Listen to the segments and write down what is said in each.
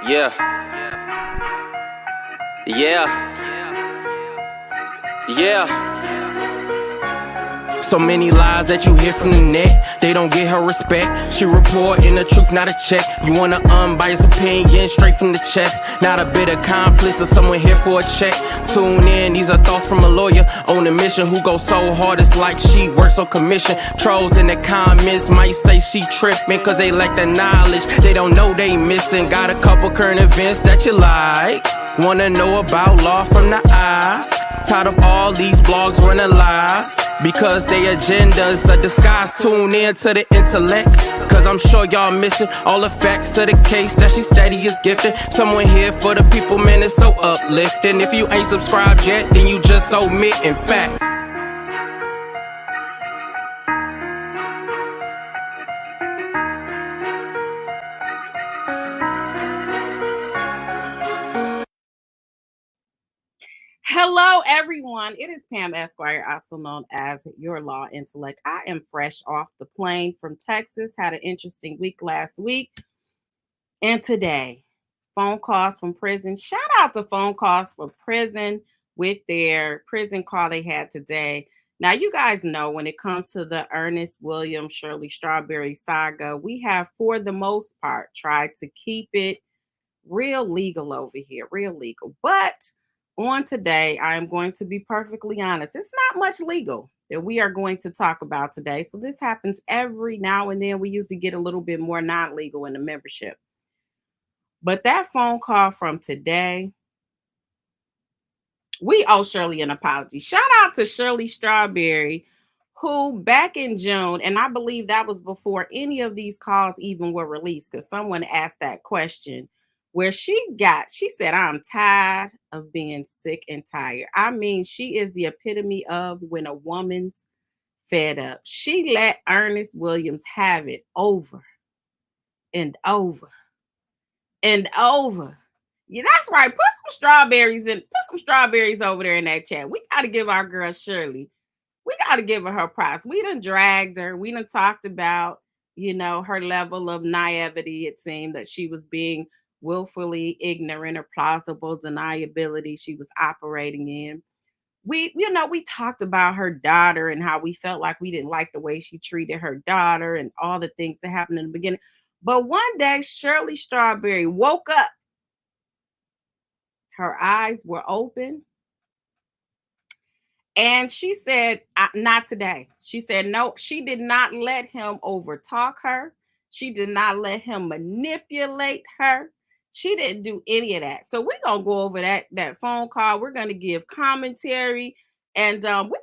Yeah. Yeah. Yeah. So many lies that you hear from the net, they don't get her respect. She reporting the truth, not a check. You want an unbiased opinion straight from the chest, not a bit accomplice or someone here for a check. Tune in, these are thoughts from a lawyer on a mission who goes so hard it's like she works on commission. Trolls in the comments might say she tripping cause they lack the knowledge, they don't know they missing. Got a couple current events that you like, wanna know about law from the eyes. Tired of all these blogs running lies because their agendas are disguised. Tune in to the intellect, cause I'm sure y'all missing all the facts of the case that she steady is gifting. Someone here for the people, man, it's so uplifting. If you ain't subscribed yet, then you just omitting facts. Hello, everyone. It is Pam Esquire, also known as your law intellect. I am fresh off the plane from Texas. Had an interesting week last week. And today, phone calls from prison. Shout out to phone calls from prison with their prison call they had today. Now, you guys know when it comes to the Ernest Williams, Shirley Strawberry saga, we have, for the most part, tried to keep it real legal over here, real legal. But on today, I am going to be perfectly honest. It's not much legal that we are going to talk about today. So this happens every now and then. We usually get a little bit more non-legal in the membership. But that phone call from today, we owe Shirley an apology. Shout out to Shirley Strawberry, who back in June, and I believe that was before any of these calls even were released, because someone asked that question, where she said, I'm tired of being sick and tired. I mean, she is the epitome of when a woman's fed up. She let Ernest Williams have it over and over and over. Yeah, that's right. Put some strawberries over there in that chat. We got to give our girl Shirley, we got to give her props. We done dragged her. We done talked about, her level of naivety. It seemed that she was being willfully ignorant or plausible deniability she was operating in. We talked about her daughter and how we felt like we didn't like the way she treated her daughter and all the things that happened in the beginning. But one day, Shirley Strawberry woke up. Her eyes were open. And she said, not today. She said, no, she did not let him overtalk her. She did not let him manipulate her. She didn't do any of that. So we're going to go over that phone call. We're going to give commentary. And we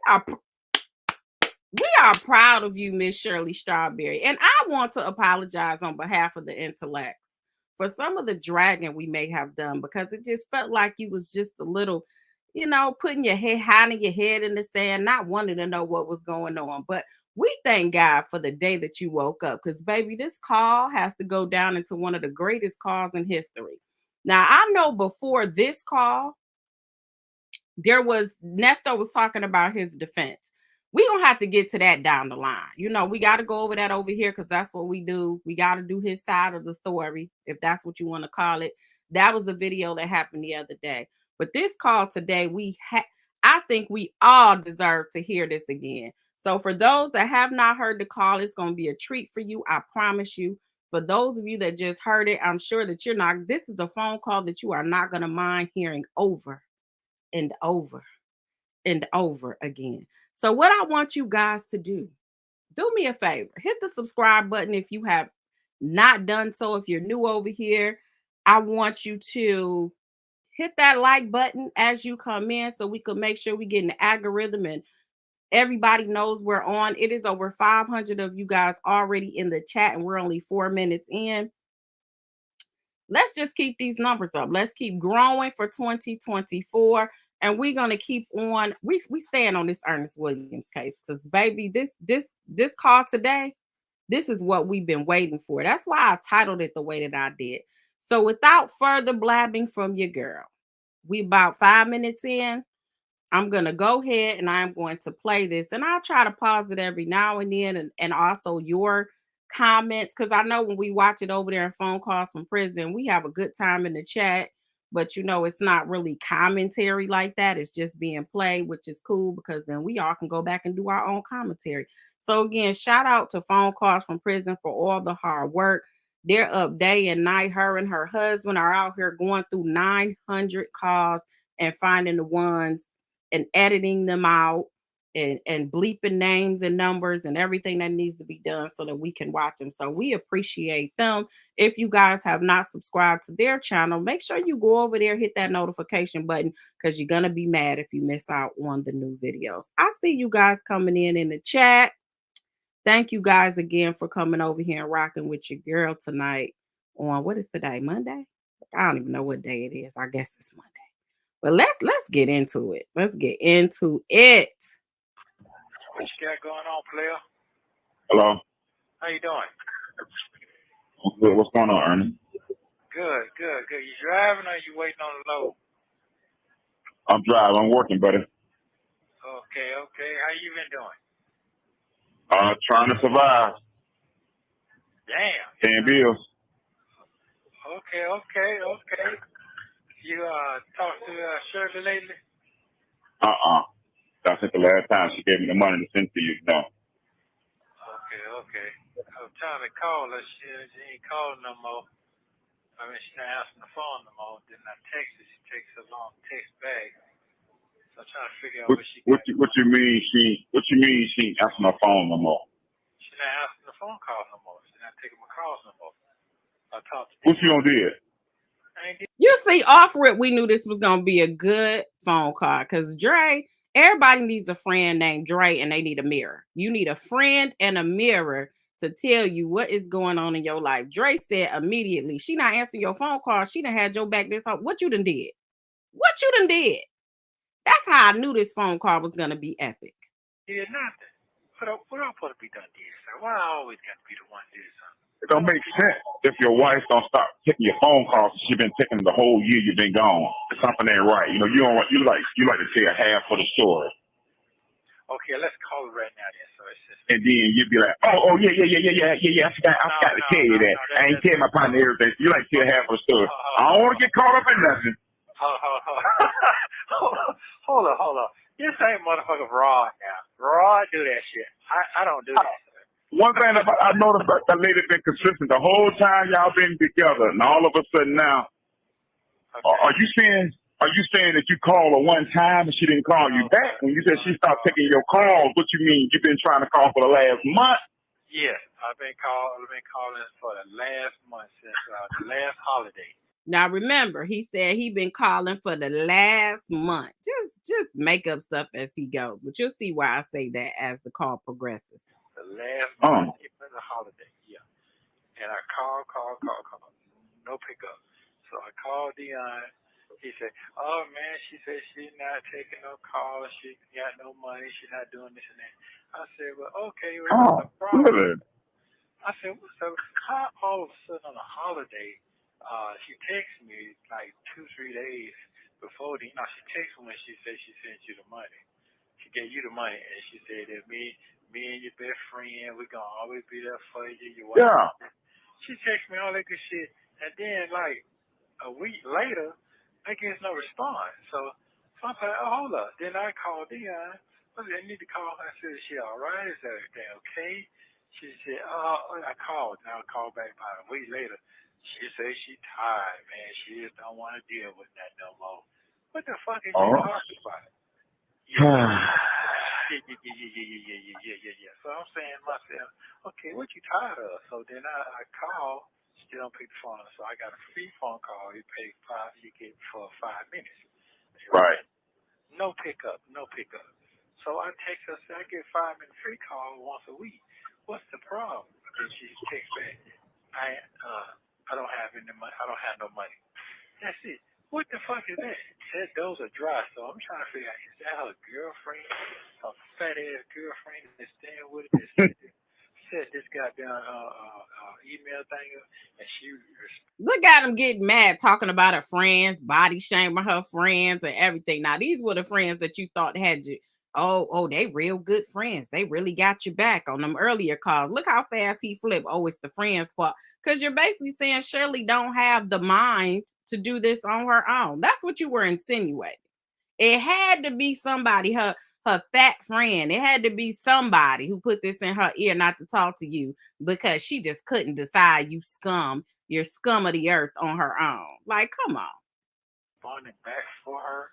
are proud of you, Miss Shirley Strawberry. And I want to apologize on behalf of the intellects for some of the dragging we may have done, because it just felt like you was just a little, putting your head, hiding your head in the sand, not wanting to know what was going on. But we thank God for the day that you woke up, because, baby, this call has to go down into one of the greatest calls in history. Now, I know before this call, Ernesto was talking about his defense. We're going to have to get to that down the line. We got to go over that over here, because that's what we do. We got to do his side of the story, if that's what you want to call it. That was the video that happened the other day. But this call today, I think we all deserve to hear this again. So for those that have not heard the call, it's going to be a treat for you. I promise you. For those of you that just heard it, I'm sure that this is a phone call that you are not going to mind hearing over and over and over again. So what I want you guys to do me a favor. Hit the subscribe button if you have not done so. If you're new over here, I want you to hit that like button as you come in, so we could make sure we get an algorithm and everybody knows we're on. It is over 500 of you guys already in the chat, and we're only 4 minutes in. Let's just keep these numbers up. Let's keep growing for 2024. And we're gonna keep on. We stand on this Ernest Williams case, because, baby, this call today, this is what we've been waiting for. That's why I titled it the way that I did. So without further blabbing from your girl, we about 5 minutes in. I'm gonna go ahead and I'm going to play this, and I'll try to pause it every now and then, and also your comments, because I know when we watch it over there in phone calls from prison, we have a good time in the chat. But it's not really commentary like that. It's just being played, which is cool because then we all can go back and do our own commentary. So again, shout out to Phone Calls from Prison for all the hard work. They're up day and night. Her and her husband are out here going through 900 calls and finding the ones and editing them out and bleeping names and numbers and everything that needs to be done so that we can watch them. So we appreciate them. If you guys have not subscribed to their channel, make sure you go over there, hit that notification button, because you're going to be mad if you miss out on the new videos. I see you guys coming in the chat. Thank you guys again for coming over here and rocking with your girl tonight on, what is today, Monday? I don't even know what day it is. I guess it's Monday. But let's get into it. Let's get into it. What you got going on, player? Hello. How you doing? Good. What's going on, Ernie? Good. You driving or you waiting on the load? I'm driving. I'm working, buddy. Okay. How you been doing? Trying to survive. Damn. Paying bills. Okay. You talked to Shirley lately? I think the last time she gave me the money to send to you. No. Okay. I was trying to call her. She ain't calling no more. I mean, she's not answering the phone no more. Then I text her. She takes a long text back. So I'm trying to figure out what she got. What you mean she ain't answering my phone no more? She's not answering the phone calls no more. She's not taking my calls no more. I talked to What you gonna do? You see, off rip, we knew this was gonna be a good phone call because Dre, everybody needs a friend named Dre, and they need a mirror. You need a friend and a mirror to tell you what is going on in your life. Dre said immediately, she not answering your phone call. She done had your back this whole. What you done did? That's how I knew this phone call was gonna be epic. Did nothing. What I'm supposed to be done did, sir? Why I always got to be the one to do something? It don't make sense if your wife don't stop taking your phone calls. She been taking the whole year you've been gone. Something ain't right. You like to tell half of the story. Okay, let's call it right now then. So it's just. And then you'd be like, oh yeah. I forgot to tell you that. I ain't tell my partner everything. So you like to tell half of the story. I don't want to get caught up in nothing. Hold on. This ain't motherfucking Rod now. Rod do that shit. I don't do that. One thing I noticed about that lady been consistent the whole time y'all been together, and all of a sudden now, okay. Are you saying that you called her one time and she didn't call you back? When you said she stopped taking your calls, what you mean? You've been trying to call for the last month? Yes, I've been calling for the last month since the last holiday. Now remember, he said he been calling for the last month. Just make up stuff as he goes, but you'll see why I say that as the call progresses. The last month, even the holiday, yeah. And I call, no pickup. So I called Dion. He said, "Oh man," she said she's not taking no calls. She got no money. She's not doing this and that. I said, "Well, okay, what's the problem?" Really? I said, "What's up? How all of a sudden on a holiday?" She texted me like 2-3 days before she texted me when she said she sent you the money. She gave you the money, and she said that me and your best friend, we're gonna always be there for you. Yeah. She texted me all that good shit, and then like a week later, I get no response. So I'm like, oh, hold up. Then I called Dion. I need to call her. I said, "Is she all right? Is everything okay?" She said, I called. Now I called back about a week later. She said she tired, man. She just don't want to deal with that no more. What the fuck is you talking about? Yeah. So I'm saying to myself, okay, what you tired of? So then I call, she don't pick the phone up. So I got a free phone call. You pay you get for 5 minutes. Right. No pickup. So I text her, say I get 5-minute free call once a week. What's the problem? And she texts back, I don't have any money. I don't have no money. That's it. What the fuck is that? Said those are dry. So I'm trying to figure out, is that her girlfriend, a fat ass girlfriend that's staying with her? Said this goddamn email thing, and she. Look at him getting mad, talking about her friends, body shaming her friends, and everything. Now these were the friends that you thought had Oh, they real good friends. They really got your back on them earlier calls. Look how fast he flipped. Oh, it's the friends' fault. Because you're basically saying Shirley don't have the mind to do this on her own. That's what you were insinuating. It had to be somebody, her fat friend. It had to be somebody who put this in her ear not to talk to you because she just couldn't decide. You're scum of the earth on her own. Like, come on. Bonding back for her,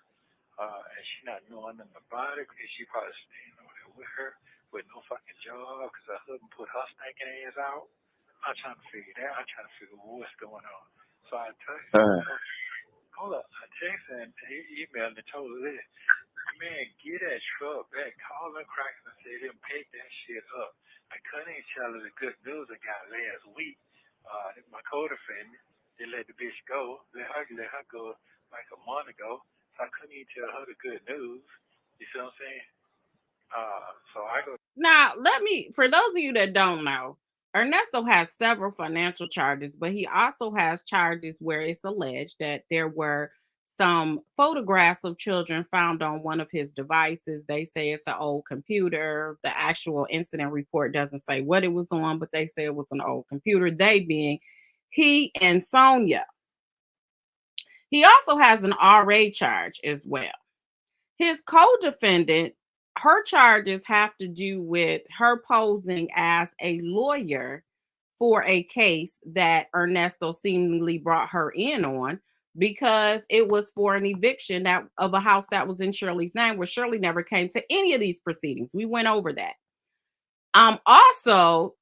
and she not knowing nothing about it, because she probably staying over there with her with no fucking job, because her husband put her stinking ass out. I'm trying to figure that. I'm trying to figure what's going on. So I text her, hold up. I text her and emailed and told her this. Man, get that truck back. Call them crackers and say them pick that shit up. I couldn't even tell her the good news I got last week. My co-defendant, they let the bitch go. Let her go like a month ago. So I couldn't even tell her the good news. You see what I'm saying? So I go. Now, for those of you that don't know, Ernesto has several financial charges, but he also has charges where it's alleged that there were some photographs of children found on one of his devices. They say it's an old computer. The actual incident report doesn't say what it was on, but they say it was an old computer. They being he and Sonia. He also has an RA charge as well. His co-defendant, her charges have to do with her posing as a lawyer for a case that Ernesto seemingly brought her in on because it was for an eviction of a house that was in Shirley's name, where Shirley never came to any of these proceedings. We went over that. Also,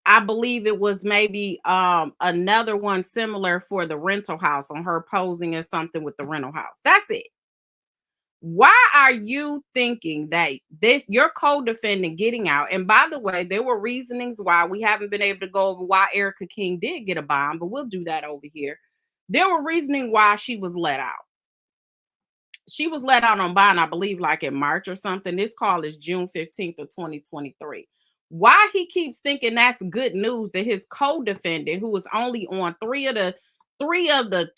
I believe it was maybe another one similar for the rental house, on her posing as something with the rental house. That's it. Why are you thinking that your co-defendant getting out? And by the way, there were reasonings why we haven't been able to go over why Erica King did get a bond, but we'll do that over here. There were reasoning why she was let out. She was let out on bond, I believe, like in March or something. This call is June 15th of 2023. Why he keeps thinking that's good news that his co-defendant, who was only on three of the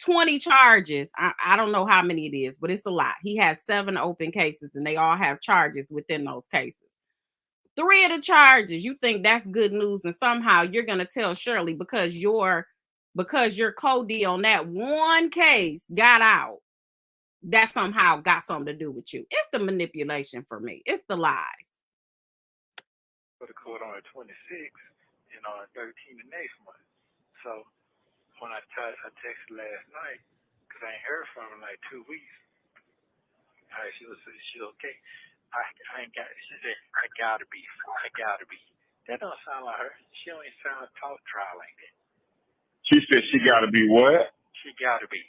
20 charges, I don't know how many it is, but it's a lot. He has 7 open cases and they all have charges within those cases. 3 of the charges, you think that's good news, and somehow you're going to tell Shirley because your co-D on that one case got out, that somehow got something to do with you. It's the manipulation for me. It's the lies. Go to court on the 26th and on the 13th the next month. So when I texted last night, because I ain't heard from her in like 2 weeks. She okay. I ain't got. She said I gotta be. That don't sound like her. She don't even talk dry like that. She said she gotta be what? She gotta be.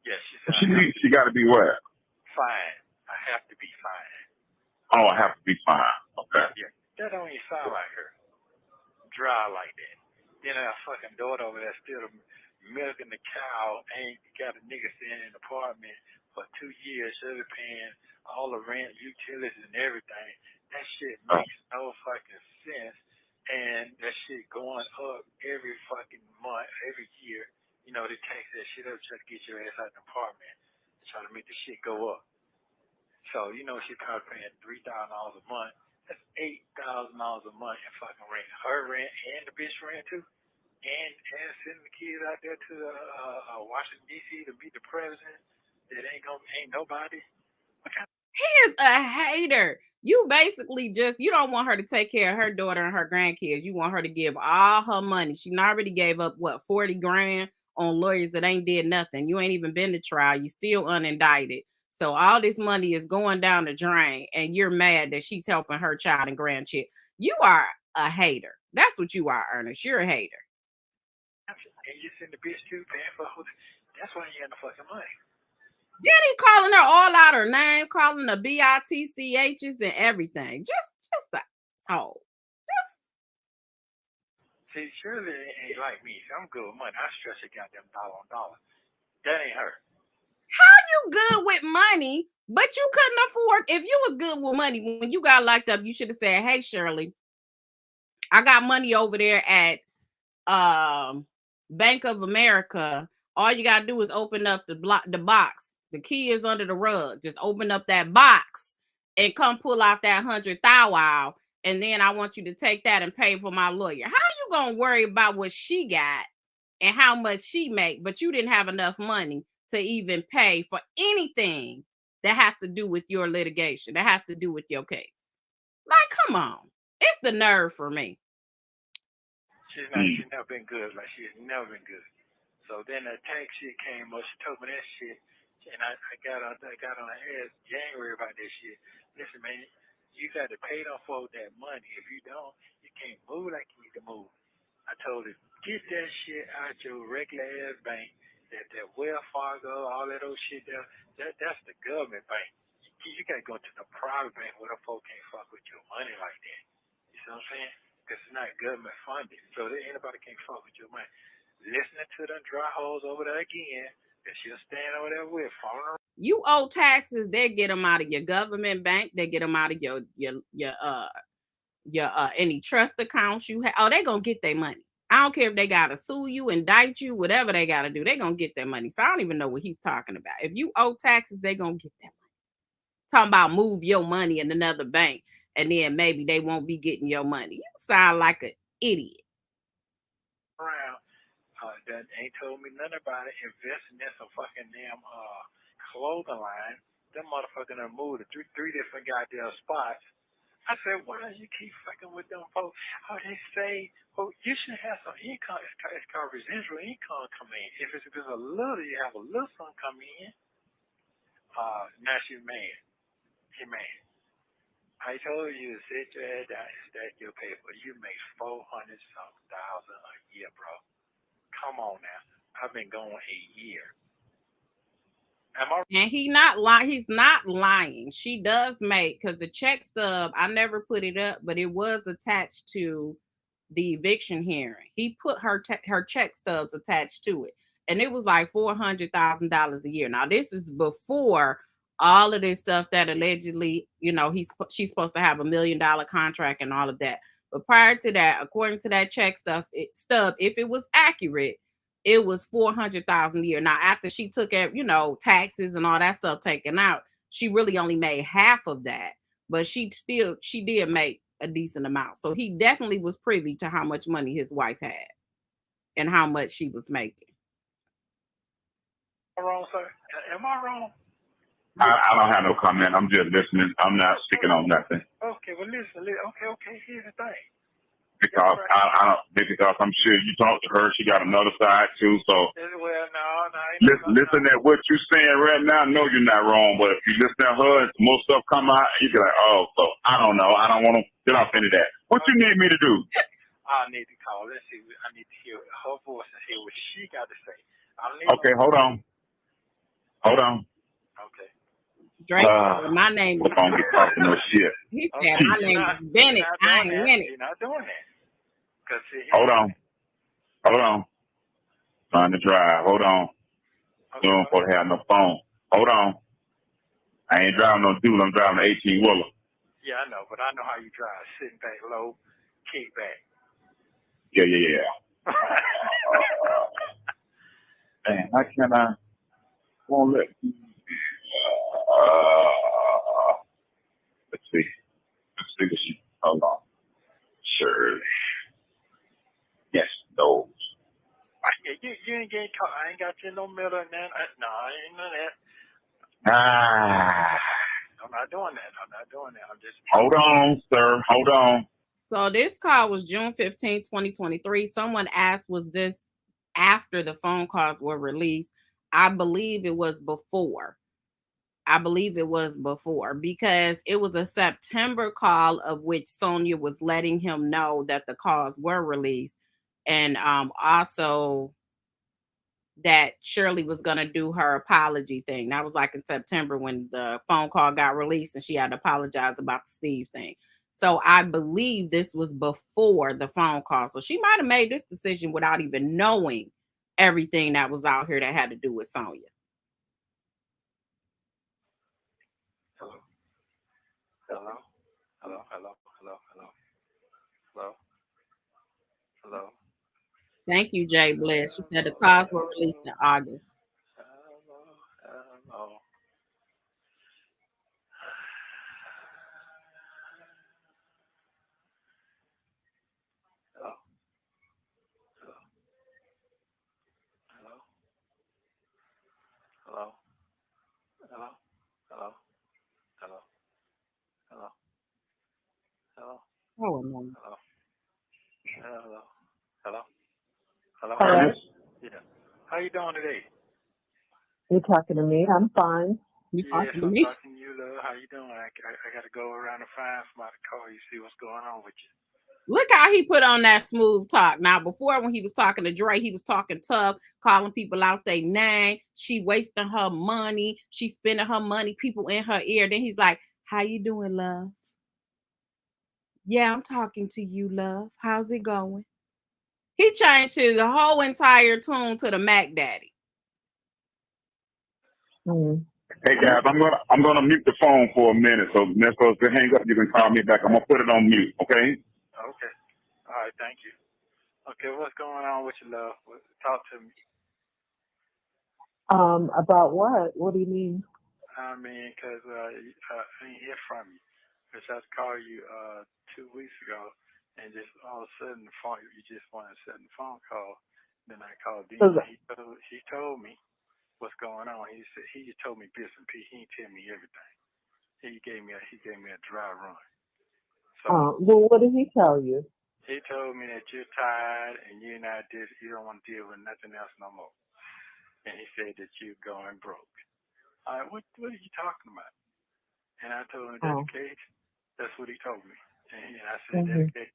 Yeah, she said she gotta be what? Fine. I have to be fine. Oh, I have to be fine. Okay. Yeah, that don't even sound like her. Dry like that. Then her fucking daughter over there still milking the cow, ain't got a nigga staying in an apartment for 2 years, should be paying all the rent, utilities, and everything. That shit makes no fucking sense. And that shit going up every fucking month, every year. You know, they tax that shit up, try to get your ass out of the apartment, try to make the shit go up. So, you know, she probably paying $3,000 a month. That's $8,000 a month in fucking rent. Her rent and the bitch rent too. And sending the kids out there to Washington D.C. to meet the president. That ain't nobody. He is a hater. You basically you don't want her to take care of her daughter and her grandkids. You want her to give all her money. She already gave up what, 40 grand on lawyers that ain't did nothing. You ain't even been to trial. You still unindicted. So all this money is going down the drain, and you're mad that she's helping her child and grandchild. You are a hater. That's what you are, Ernest. You're a hater. And you send the bitch too, paying for that's why you got the fucking money. Then he calling her all out her name, calling her BITCHs and everything. Just See, Shirley ain't like me. I'm good with money. I stress it goddamn dollar on dollar. That ain't her. How you good with money, but you couldn't afford? If you was good with money when you got locked up, you should have said, "Hey, Shirley, I got money over there at Bank of America. All you gotta do is open up the box. The key is under the rug. Just open up that box and come pull out that 100,000, and then I want you to take that and pay for my lawyer. How you gonna worry about what she got and how much she make, but you didn't have enough money to even pay for anything that has to do with your litigation, that has to do with your case? Like, come on. It's the nerve for me. She's never been good. Like, she's never been good. So then the tax shit came up. She told me that shit, and I got on her ass January about this shit. Listen, man, you got to pay them for that money. If you don't, you can't move like you need to move. I told her, get that shit out your regular ass bank. That Wells Fargo, all that old shit there. That's the government bank. You got to go to the private bank where the folk can't fuck with your money like that. You see what I'm saying? Because it's not government funded. So anybody can't fuck with your money. Listening to them dry holes over there again, that she'll stand over there with, falling around. You owe taxes, they get them out of your government bank, they get them out of your any trust accounts you have. Oh, they gonna get their money. I don't care if they gotta sue you, indict you, whatever they gotta do, they gonna get their money. So I don't even know what he's talking about. If you owe taxes, they gonna get that money. Talking about move your money in another bank, and then maybe they won't be getting your money. You sound like an idiot. Around, that ain't told me nothing about it. Investing in some fucking damn clothing line. Them motherfuckers done moved to three different goddamn spots. I said, why do you keep fucking with them folks? Oh, they say, well, you should have some income. It's called residual income coming in. If it's a little, you have a little something coming in. Now she's mad. She mad. I told you to sit your head down and stack your paper. You make $400-something thousand a year, bro. Come on now. I've been going a year. And he's not lying. She does make, because the check stub, I never put it up, but it was attached to the eviction hearing. He put her check stubs attached to it, and it was like $400,000 a year. Now this is before all of this stuff that allegedly, she's supposed to have $1 million contract and all of that. But prior to that, according to that check stub, if it was accurate, it was $400,000 a year. Now, after she took taxes and all that stuff taken out, she really only made half of that, but she did make a decent amount. So he definitely was privy to how much money his wife had and how much she was making. Am I wrong, sir? Am I wrong? I don't have no comment. I'm just listening. I'm not speaking on nothing. Okay, well listen. Okay. Here's the thing. Because because I'm sure you talked to her. She got another side too. So well, no. Listen at what you're saying right now. No, you're not wrong. But if you listen to her and more stuff come out, you be like, oh, so I don't know. I don't want to get off into that. What you need me to do? I need to call. Let's see. I need to hear her voice and hear what she got to say. Okay, hold on. Okay. Drake, my name is. Don't get talking no shit. He said my name is Bennett. I ain't in it. You're not doing that. Hold on. Trying to drive. Hold on. Okay. Don't for to have no phone. Hold on. I ain't driving no dude. I'm driving an 18-wheeler. Yeah, I know, but I know how you drive. Sitting back low, kick back. Yeah. Man, how can I? Won't let me. Let's see what she. Hold on. Shirley. Yes, those. You ain't getting caught. I ain't got you in no middle of that. No, I ain't none of that. I'm not doing that. I'm just. Hold on, sir. Hold on. So this call was June 15, 2023. Someone asked, was this after the phone calls were released? I believe it was before. Because it was a September call of which Sonia was letting him know that the calls were released. And also that Shirley was going to do her apology thing. That was like in September when the phone call got released and she had to apologize about the Steve thing. So I believe this was before the phone call. So she might have made this decision without even knowing everything that was out here that had to do with Sonia. Hello. Thank you, Jay Bliss. She said the calls were released in August. Hello. Oh no. Hello. Hello. Hello. Hello. Hello. Yeah. How you doing today? You talking to me? I'm fine. You Yes, talking to I'm me? talking to you, love. How you doing? I got to go around and find somebody to call you, see what's going on with you. Look how he put on that smooth talk. Now, before when he was talking to Dre, he was talking tough, calling people out their name. She wasting her money. She spending her money, people in her ear. Then he's like, how you doing, love? Yeah, I'm talking to you, love. How's it going? He changed his whole entire tune to the Mac Daddy. Mm. Hey guys, I'm gonna mute the phone for a minute. So Ernesto, if you hang up, you can call me back. I'm gonna put it on mute. Okay? Okay. All right. Thank you. Okay. What's going on with you, love? Talk to me. About what? What do you mean? I mean, 'cause I didn't hear from you. Cause I called you 2 weeks ago, and just all of a sudden the phone, you just wanted to set the phone call. Then I called Dean. So, He told me what's going on. He said he just told me bits and pieces. He didn't tell me everything. He gave me a dry run. So well, what did he tell you? he told me that you're tired and you don't want to deal with nothing else no more. And he said that you're going broke. All right, what are you talking about? And I told him that's Oh. the case. That's what he told me. And I said, Mm-hmm. that's the case.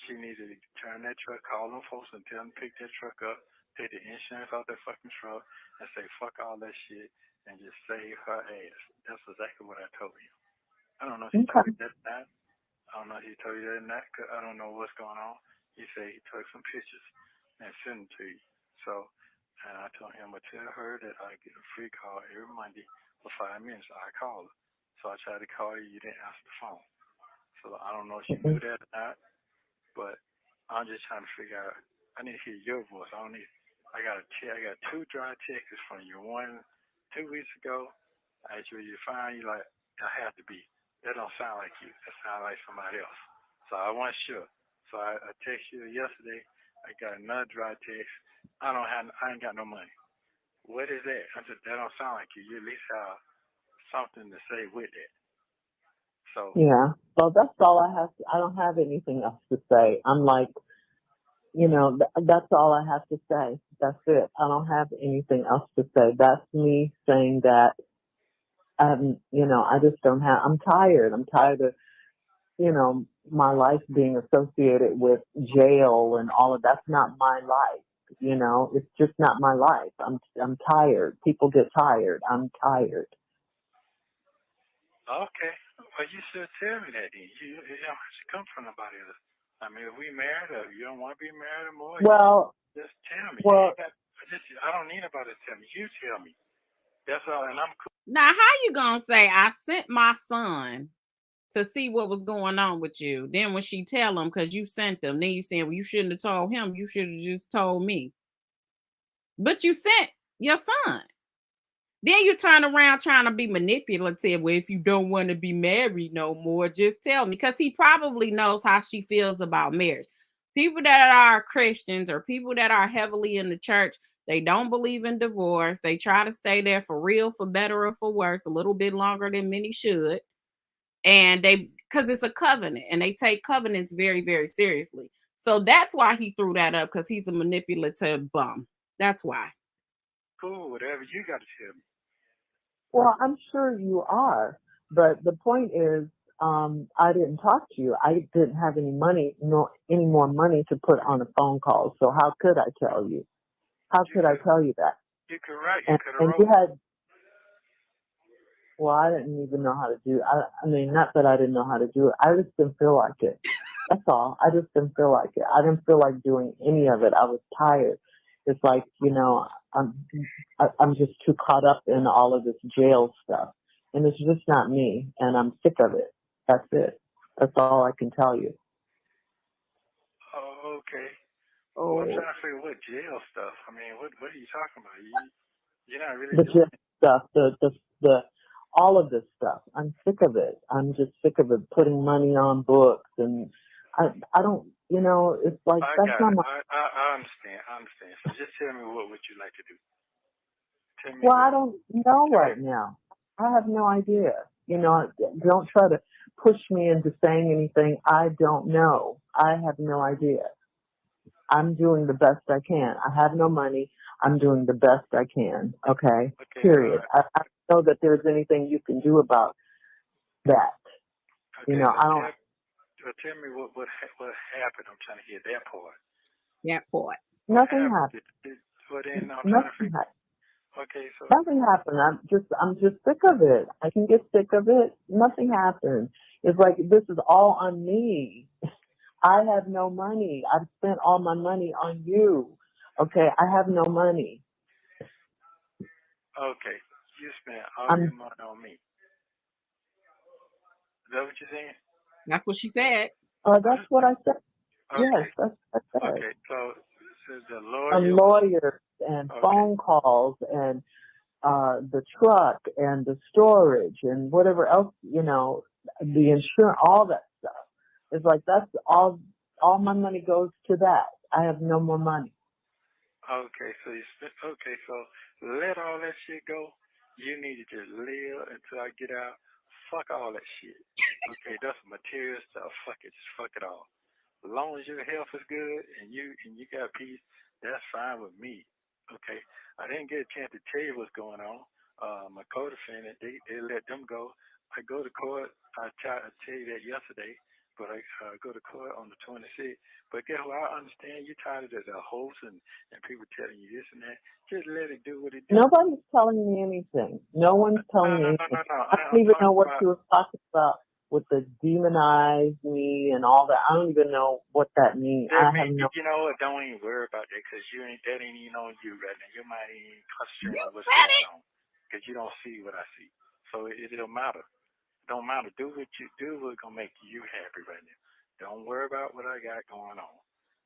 She needed to turn that truck, call them folks and tell them to pick that truck up, take the insurance off that fucking truck, and say fuck all that shit and just save her ass. That's exactly what I told you. I don't know if he told you Okay. that or not. I don't know if he told you that or not, 'cause I don't know what's going on. He said he took some pictures and sent them to you. So, and I told him to tell her that I get a free call every Monday for 5 minutes. I call her. So I tried to call you. You didn't answer the phone. So I don't know if you knew that or not, but I'm just trying to figure out. I need to hear your voice. I got two dry texts from you. One 2 weeks ago. I asked you, you fine? You like, I have to be. That don't sound like you. That sounds like somebody else. So I wasn't sure. So I texted you yesterday. I got another dry text. I ain't got no money. What is that? I said, that don't sound like you. You at least have something to say with it. So Yeah. Well, that's all I have. I don't have anything else to say. I'm like, that's all I have to say. That's it. I don't have anything else to say. That's me saying that, I just don't have, I'm tired. I'm tired of, my life being associated with jail and all of that's not my life. It's just not my life. I'm tired. People get tired. I'm tired. okay. Well, you should tell me that then. You don't have to come from nobody else. I mean, if we married or you don't want to be married anymore, Well, just tell me. well, I don't need nobody to tell me. You tell me. That's all, and I'm cool. Now, how you gonna say I sent my son to see what was going on with you? Then when she tell him, because you sent them, then you saying, well, you shouldn't have told him. You should have just told me. But you sent your son. Then you turn around trying to be manipulative. Well, if you don't want to be married no more, just tell me. Because he probably knows how she feels about marriage. People that are Christians or people that are heavily in the church, they don't believe in divorce. They try to stay there for real, for better or for worse, a little bit longer than many should. And because it's a covenant and they take covenants very, very seriously. So that's why he threw that up, because he's a manipulative bum. That's why. Cool, whatever you got to tell me. well, I'm sure you are, but the point is, I didn't talk to you. I didn't have any money, any more money to put on a phone call. So how could I tell you? How could I tell you that? You could write. You could have And wrote. you had, well, I didn't even know how to do. I mean, not that I didn't know how to do it. I just didn't feel like it. That's all. I just didn't feel like it. I didn't feel like doing any of it. I was tired. It's like, I'm just too caught up in all of this jail stuff, and it's just not me. And I'm sick of it. That's it. That's all I can tell you. Oh, okay. Well, I'm Oh, trying to figure what jail stuff. I mean, what are you talking about? You're not really the doing jail stuff, the all of this stuff. I'm sick of it. I'm just sick of it. Putting money on books, and I don't. It's like I that's got not it. my. I understand. I understand. So just tell me what would you like to do? Tell me Well, I what. don't know Tell me. right now. I have no idea. Don't try to push me into saying anything. I don't know. I have no idea. I'm doing the best I can. I have no money. I'm doing the best I can. Okay. Period. I don't know that there's anything you can do about that. Okay, You know, I don't. tell me what happened. I'm trying to hear that part. That part. Nothing happened. Nothing happened. Okay, so nothing happened. I'm just sick of it. I can get sick of it. Nothing happened. It's like this is all on me. I have no money. I've spent all my money on you. Okay, I have no money. Okay, you spent all your money on me. Is that what you're saying? That's what she said. That's what I said. Okay. Yes, that's what I said. Okay, so the lawyer. And lawyers and phone calls and the truck and the storage and whatever else, you know, the insurance, all that stuff. It's like that's all my money goes to that. I have no more money. Okay, so let all that shit go. You need to just live until I get out. Fuck all that shit. Okay, that's material stuff. Fuck it, just fuck it all. As long as your health is good and you got peace, that's fine with me. Okay, I didn't get a chance to tell you what's going on. My co-defendant, they let them go. I go to court. I tried to tell you that yesterday, but I go to court on the 26th. But guess what? I understand you're tired of the host and people telling you this and that. Just let it do what it does. Nobody's telling me anything. No one's telling me anything. No. I don't even know what you were talking about with the demonized me and all that. I don't even know what that means. You know what? Don't even worry about that because that ain't even on you right now. Your mind ain't concentrating on what's going on because you don't see what I see. So it don't matter. It don't matter. Do what you do. What's gonna make you happy right now. Don't worry about what I got going on.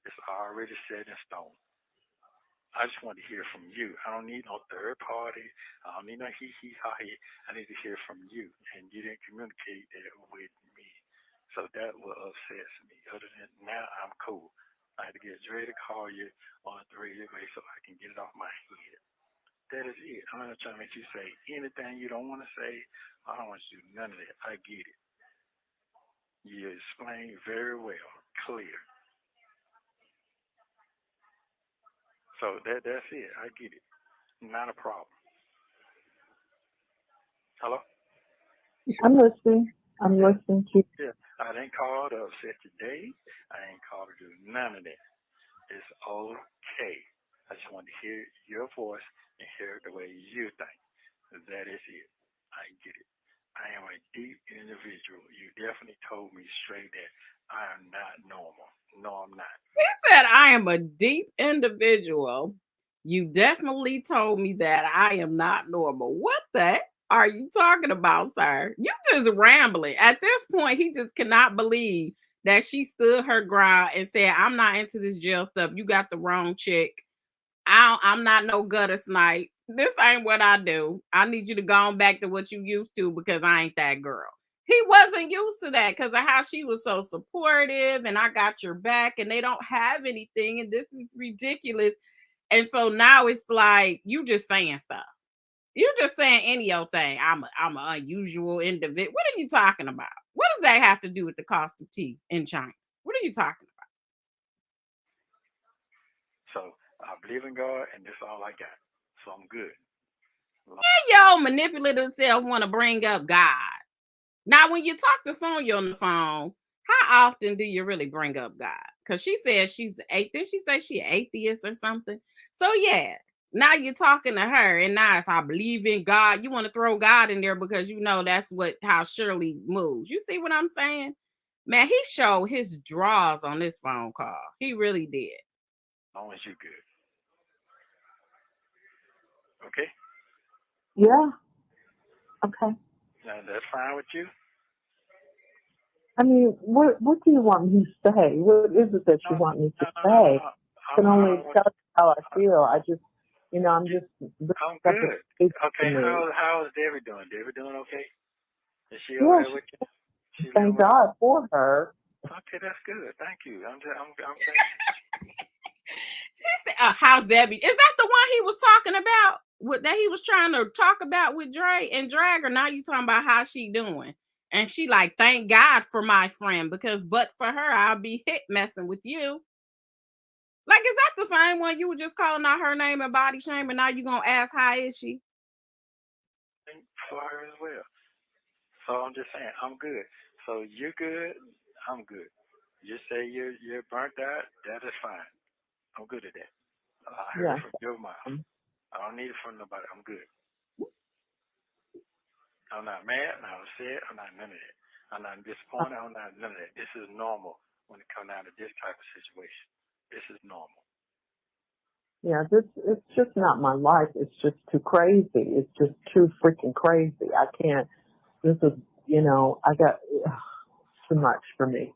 It's already set in stone. I just want to hear from you. I don't need no third party. I don't need no he. I need to hear from you. And you didn't communicate that with me. So that what upsets me. Other than now, I'm cool. I had to get ready to call you on the radio so I can get it off my head. That is it. I'm not trying to make you say anything you don't want to say. I don't want you to do none of that. I get it. You explained very well, clear. So that's it. I get it. Not a problem. Hello? I'm listening. I'm listening to you. Yeah. I didn't call to upset your day. I ain't called to do none of that. It's okay. I just want to hear your voice and hear it the way you think. That is it. I get it. I am a deep individual. You definitely told me straight that I am not normal. No, I'm not. He said, I am a deep individual. You definitely told me that I am not normal. What the are you talking about, sir? You just rambling. At this point, he just cannot believe that she stood her ground and said, I'm not into this jail stuff. You got the wrong chick. I'm not no gutter snipe. This ain't what I do. I need you to go on back to what you used to because I ain't that girl. He wasn't used to that because of how she was so supportive and I got your back and they don't have anything and this is ridiculous. And so now it's like you just saying stuff. You're just saying any old thing. I'm an unusual individual. What are you talking about? What does that have to do with the cost of tea in China? What are you talking about? So I believe in God and that's all I got. So I'm good. Yeah, your manipulative self want to bring up God. Now, when you talk to Sonya on the phone, how often do you really bring up God? Because she says she's the atheist. She says she's atheist or something. So yeah, now you're talking to her, and now it's I believe in God. You want to throw God in there because you know that's how Shirley moves. You see what I'm saying? Man, he showed his draws on this phone call. He really did. As long as you're good. Okay? Yeah. Okay. Now, that's fine with you? I mean, what do you want me to say? What is it that you want me to say? I can only tell you how I feel. I'm just. I'm good. Okay, how is Debbie doing? Debbie doing okay? Is she okay with you? Thank God for her. Okay, that's good. Thank you. I'm how's Debbie? Is that the one he was talking about? That he was trying to talk about with Dre and Drag, or now you talking about how she doing? And she like, thank God for my friend, because but for her, I'll be hit messing with you. Like, is that the same one you were just calling out her name and body shame, and now you gonna ask how is she? For her as well. So I'm just saying, I'm good. So you're good, I'm good. You say you're burnt out, that is fine. I'm good at that. I heard it from your mouth. I don't need it from nobody. I'm good. I'm not mad, I'm not upset, I'm not none of that. I'm not disappointed, I'm not none of that. This is normal when it comes down to this type of situation. This is normal. Yeah, it's just not my life. It's just too crazy. It's just too freaking crazy. I can't. This is, I got too much for me.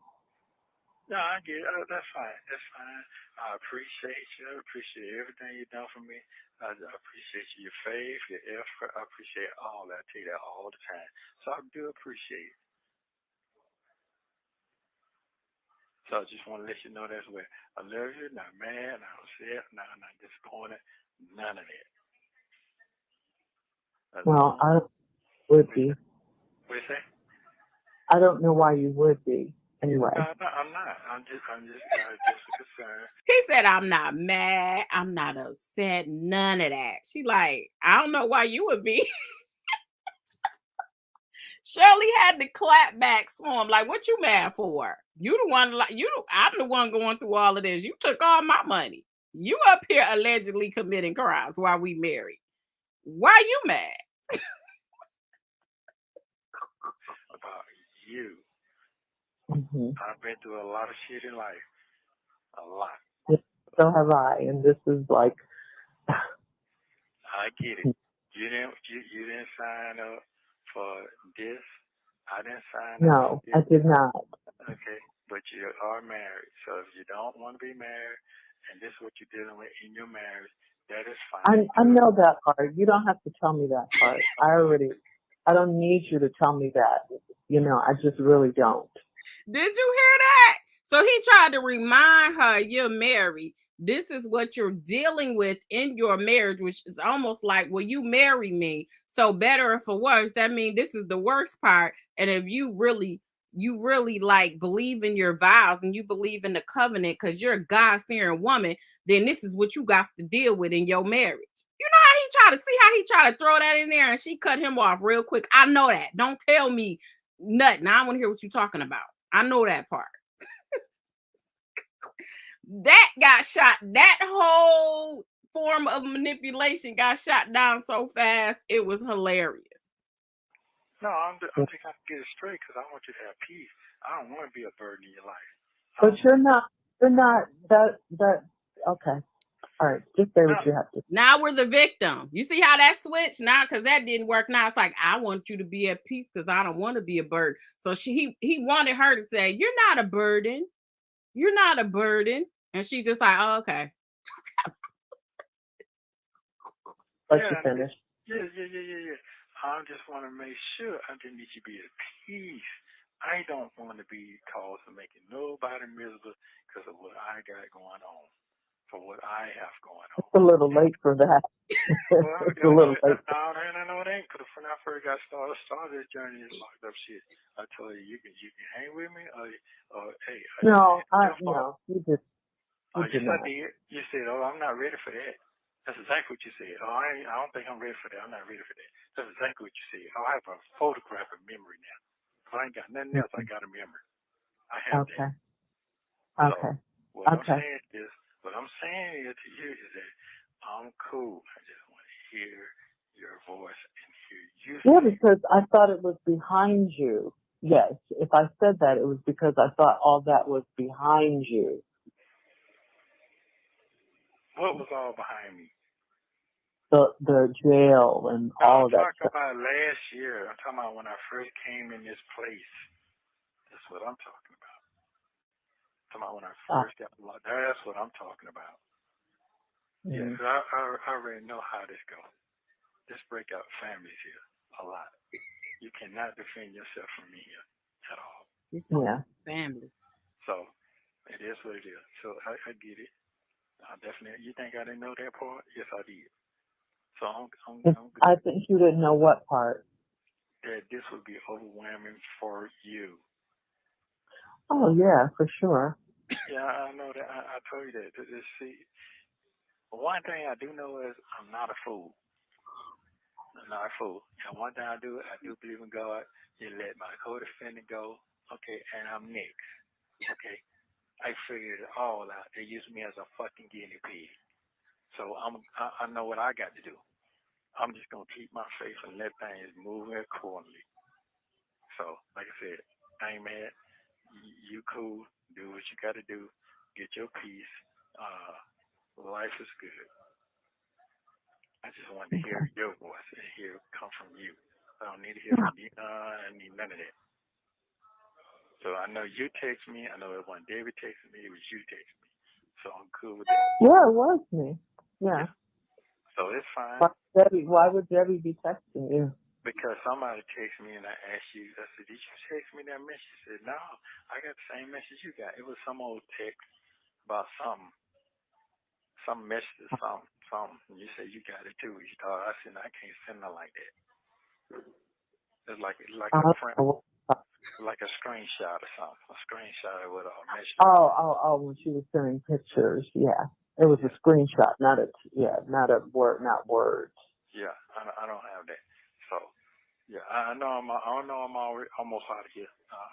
No, I get it. That's fine. That's fine. I appreciate you. I appreciate everything you've done for me. I appreciate your faith, your effort. I appreciate all that. I tell you that all the time. So I do appreciate it. So I just want to let you know that's where I love you, not mad, not upset, not disappointed, none of that. Well, I would be. What you say? I don't know why you would be. Anyway. No, I'm not. I'm just concerned. He said, I'm not mad. I'm not upset. None of that. She like, I don't know why you would be. Shirley had the clapbacks for him. Like, what you mad for? You the one, I'm the one going through all of this. You took all my money. You up here allegedly committing crimes while we married. Why you mad? About you. Mm-hmm. I've been through a lot of shit in life. A lot. So have I, and this is like. I get it. You didn't sign up for this. I didn't sign up. No, I did not. Okay, but you are married. So if you don't want to be married, and this is what you're dealing with in your marriage, that is fine. I know that part. You don't have to tell me that part. I don't need you to tell me that. I just really don't. Did you hear that? So he tried to remind her, you're married. This is what you're dealing with in your marriage, which is almost like, well, you marry me. So better or for worse, that means this is the worst part. And if you really like believe in your vows and you believe in the covenant because you're a God-fearing woman, then this is what you got to deal with in your marriage. You know how he tried to throw that in there, and she cut him off real quick. I know that. Don't tell me nothing. I want to hear what you're talking about. I know that part. That got shot. That whole form of manipulation got shot down so fast. It was hilarious. No, I'm just going to get it straight because I want you to have peace. I don't want to be a burden in your life. But you're not that. Okay. All right. Just say what you have to. Now we're the victim. You see how that switched now? Because that didn't work. Now it's like, I want you to be at peace because I don't want to be a burden. So he wanted her to say, you're not a burden. You're not a burden. And she just like, oh, okay. Let you finish. Yeah. I just want to make sure I just need you to be at peace. I don't want to be caused for making nobody miserable because of what I got going on, for what I have going on. It's a little late for that. It's a little late. I know it ain't, because when I first got started this journey is locked up shit. I told you, you can hang with me, or hey. No, you just. I did. You said, oh, I'm not ready for that. That's exactly what you said. Oh, I don't think I'm ready for that. I'm not ready for that. That's exactly what you said. Oh, I have a photographic memory now. If I ain't got nothing else, I got a memory. I have that. Okay. So what I'm saying to you is that I'm cool. I just want to hear your voice and hear you. Yeah, because I thought it was behind you. Yes, if I said that, it was because I thought all that was behind you. What was all behind me? The jail and all of that I'm talking stuff. about last year. I'm talking about when I first came in this place. That's what I'm talking about. I'm talking about when I first got locked. That's what I'm talking about. Mm-hmm. Yeah, because I already know how this goes. This break out families here a lot. You cannot defend yourself from me here at all. Families. So it is what it is. So I get it. I definitely. You think I didn't know that part? Yes, I did. So I'm I think you didn't know what part. that this would be overwhelming for you. Oh yeah, for sure. Yeah, I know that. I told you that. See, one thing I do know is I'm not a fool. I'm not a fool. And one thing I do believe in God. You let my co-defendant go, okay, and I'm next, okay. I figured it all out. They use me as a fucking guinea pig. So I know what I got to do. I'm just gonna keep my faith and let things move accordingly. So, like I said, I ain't mad. You cool. Do what you got to do. Get your peace. Life is good. I just want to hear your voice and hear it come from you. I don't need to hear from Nina. I need none of that. So I know you text me. I know when David texted me, it was you texting me. So I'm cool with that. Yeah, it was me. Yeah. So it's fine. Why would Debbie be texting you? Because somebody texted me and I asked you, I said, did you text me that message? She said, no, I got the same message you got. It was some old text about something. Some message, something. And you said you got it too. You thought I said, I can't send it like that. It's like a friend, like a screenshot or something. A screenshot with a message. Oh, when she was sending pictures, yeah. It was a screenshot, not a word, not words. Yeah, I don't have that. So, yeah, I know I'm already almost out of here.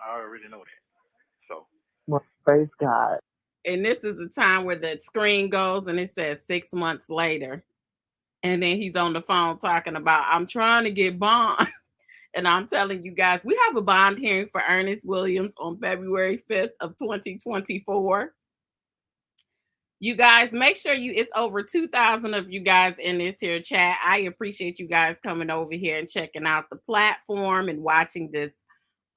I already know that. So, Well, praise God. And this is the time where the screen goes and it says 6 months later. And then he's on the phone talking about, I'm trying to get bond. And I'm telling you guys, we have a bond hearing for Ernest Williams on February 5th of 2024. You guys, make sure it's over 2,000 of you guys in this here chat. I appreciate you guys coming over here and checking out the platform and watching this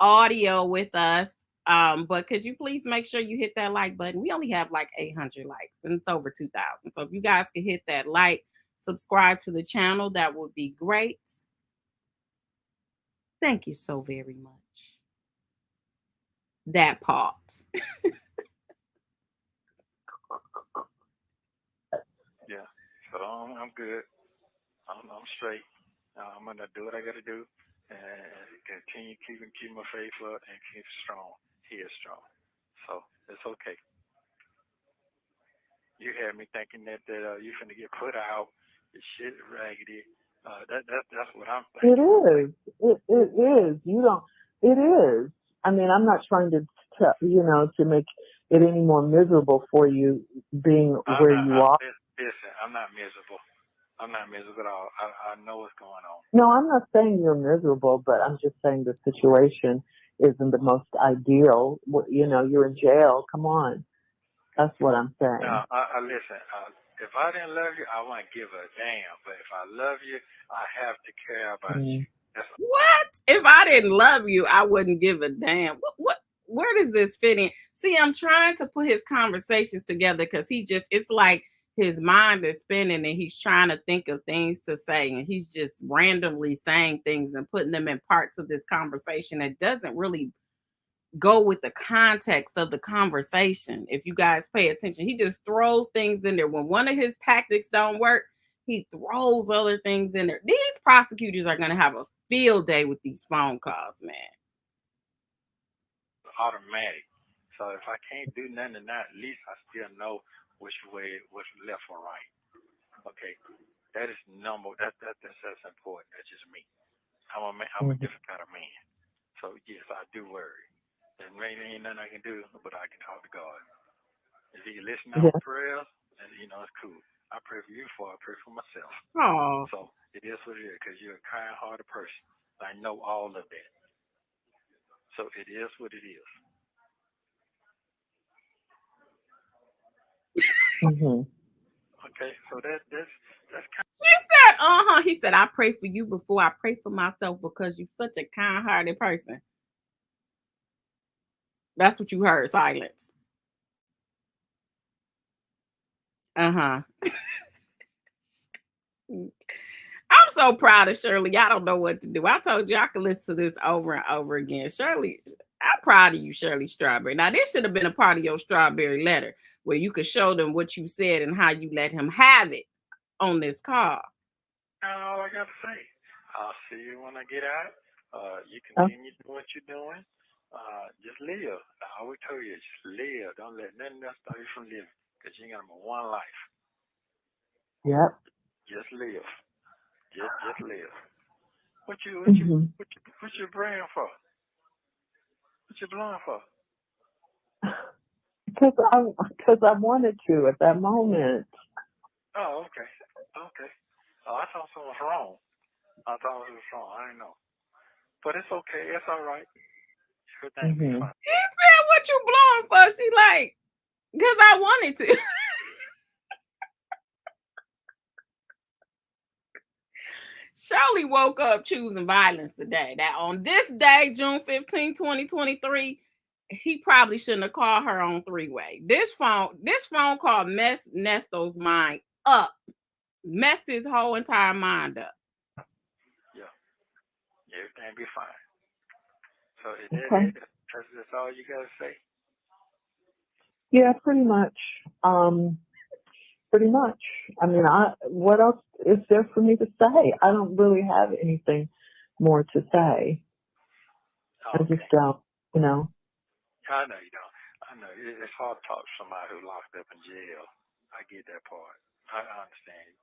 audio with us. But could you please make sure you hit that like button? We only have like 800 likes and it's over 2,000. So if you guys could hit that like, subscribe to the channel, that would be great. Thank you so very much. That part. yeah. So I'm good. I'm straight. I'm gonna do what I gotta do and continue keep my faith up and keep strong. He is strong. So it's okay. You had me thinking that you finna get put out. The shit raggedy. That's what I'm thinking. It is. It is. It is. I mean, I'm not trying to make it any more miserable for you being where you are. Listen, I'm not miserable. I'm not miserable at all. I know what's going on. No, I'm not saying you're miserable, but I'm just saying the situation isn't the most ideal. You're in jail. Come on. That's what I'm saying. No, listen. If I didn't love you, I wouldn't give a damn. But if I love you, I have to care about you. What? If I didn't love you, I wouldn't give a damn. What? Where does this fit in? See, I'm trying to put his conversations together because it's like his mind is spinning and he's trying to think of things to say and he's just randomly saying things and putting them in parts of this conversation that doesn't really go with the context of the conversation. If you guys pay attention, he just throws things in there. When one of his tactics don't work, he throws other things in there. These prosecutors are going to have a field day with these phone calls, man. Automatic. So if I can't do nothing to that, at least I still know which way, what's left or right. Okay, that is that's important. That's just me. I'm a different kind of man. So yes, I do worry. There ain't nothing I can do, but I can talk to God. If He listen to my prayers, then it's cool. I pray for you before I pray for myself. Oh. So it is what it is, because you're a kind-hearted person. I know all of that. So it is what it is. Mm-hmm. Okay, so that's kind of. She said, He said, I pray for you before I pray for myself because you're such a kind-hearted person. That's what you heard, silence. I'm so proud of Shirley. I don't know what to do. I told you I could listen to this over and over again. Shirley, I'm proud of you, Shirley Strawberry. Now, this should have been a part of your Strawberry letter where you could show them what you said and how you let him have it on this call. All I got to say. I'll see you when I get out. You continue doing what you're doing. Just live. I always tell you, just live. Don't let nothing else stop you from living. Because you ain't got but one life. Yep. Just live. Just live. What you praying for? What you blowing for? Because I wanted to at that moment. Oh, okay. Okay. Oh, I thought something was wrong. I thought it was wrong. I didn't know. But it's okay. It's all right. Everything be fine. He said, "What you blowing for?" She like, "Cause I wanted to." Shirley woke up choosing violence today. That on this day, June 15, 2023, he probably shouldn't have called her on three-way. This phone call messed Ernesto's mind up. Messed his whole entire mind up. Yeah. Everything be fine. So is that it? That's all you gotta say? Yeah, pretty much. Pretty much. I mean, what else is there for me to say? I don't really have anything more to say. Oh, I just don't, you know. I know you don't. I know it's hard to talk to somebody who's locked up in jail. I get that part. I understand.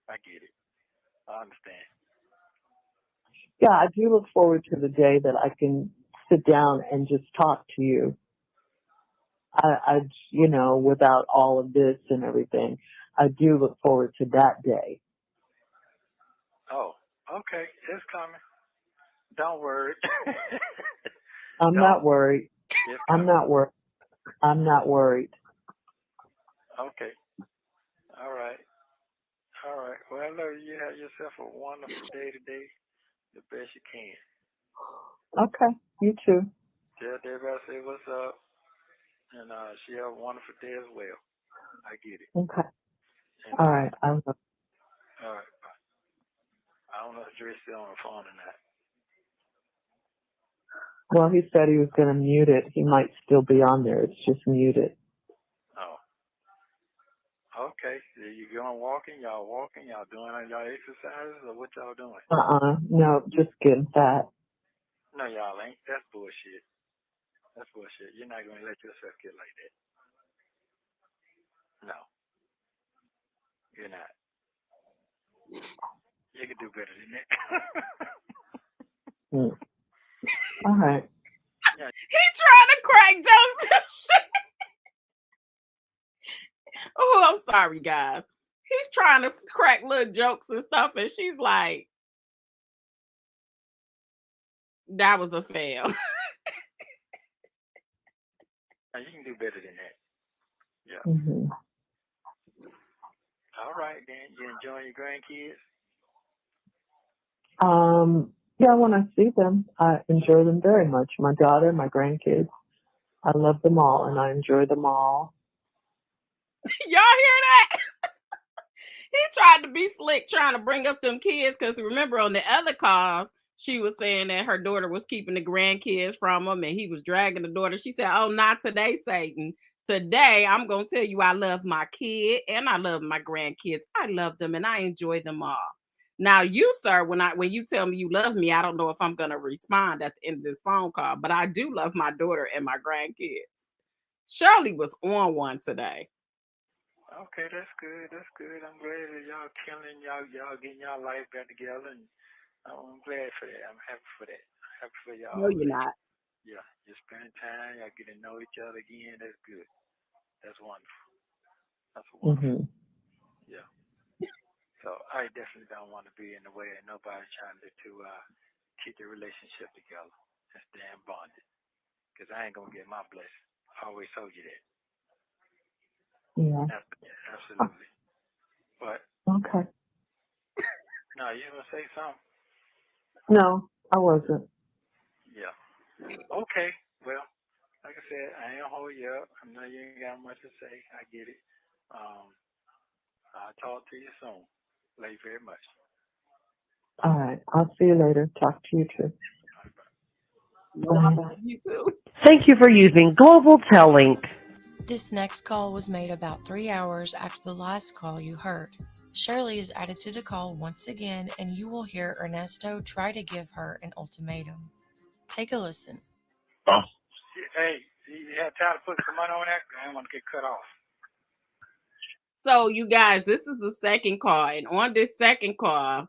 I get it. I understand. Yeah, I do look forward to the day that I can sit down and just talk to you. You know, without all of this and everything, I do look forward to that day. Oh, okay. It's coming. Don't worry. I'm not worried. I'm not worried. I'm not worried. Okay. All right. All right. Well, look, you have yourself a wonderful day today. The best you can. Okay. You too. Tell everybody say what's up. And she have a wonderful day as well. I get it. Okay. And, All right. I will. All right. Bye. I don't know if Dre's still on the phone or not. Well, he said he was going to mute it. He might still be on there. It's just muted. Oh. Okay. So you going walking? Y'all walking? Y'all doing y'all exercises or what y'all doing? No, just getting fat. No, y'all ain't. That's bullshit. That's bullshit. You're not going to let yourself get like that. No. You're not. You can do better than that. All right. Yeah. He trying to crack jokes and shit. Oh, I'm sorry, guys. He's trying to crack little jokes and stuff, and she's like, that was a fail. You can do better than that. Yeah. Mm-hmm. All right, then. You enjoying your grandkids? Yeah, when I see them, I enjoy them very much. My daughter, my grandkids, I love them all, and I enjoy them all. Y'all hear that? He tried to be slick trying to bring up them kids because remember on the other calls, she was saying that her daughter was keeping the grandkids from him and he was dragging the daughter. She said, "Oh, not today, Satan. Today, I'm going to tell you I love my kid and I love my grandkids. I love them and I enjoy them all." Now, you, sir, when you tell me you love me, I don't know if I'm going to respond at the end of this phone call, but I do love my daughter and my grandkids. Shirley was on one today. Okay, that's good. That's good. I'm glad that y'all killing, y'all getting y'all life back together, and I'm glad for that. I'm happy for that. I'm happy for y'all. No, you're not. Yeah, you're spending time. Y'all getting to know each other again. That's good. That's wonderful. That's wonderful. Yeah. So I definitely don't want to be in the way of nobody trying to keep the relationship together and stand bonded. Because I ain't gonna get my blessing. I always told you that. Yeah. Absolutely. But okay. No, you gonna say something? No, I wasn't. Yeah. Okay. Well, like I said, I ain't gonna hold you up. I know you ain't got much to say. I get it. I'll talk to you soon. Love you very much. All right. I'll see you later. Talk to you too. Bye. You too. Thank you for using Global Tel Link. This next call was made about 3 hours after the last call you heard. Shirley is added to the call once again, and you will hear Ernesto try to give her an ultimatum. Take a listen. Hey, you had time to put some money on that? I don't want to get cut off. So, you guys, this is the second call. And on this second call,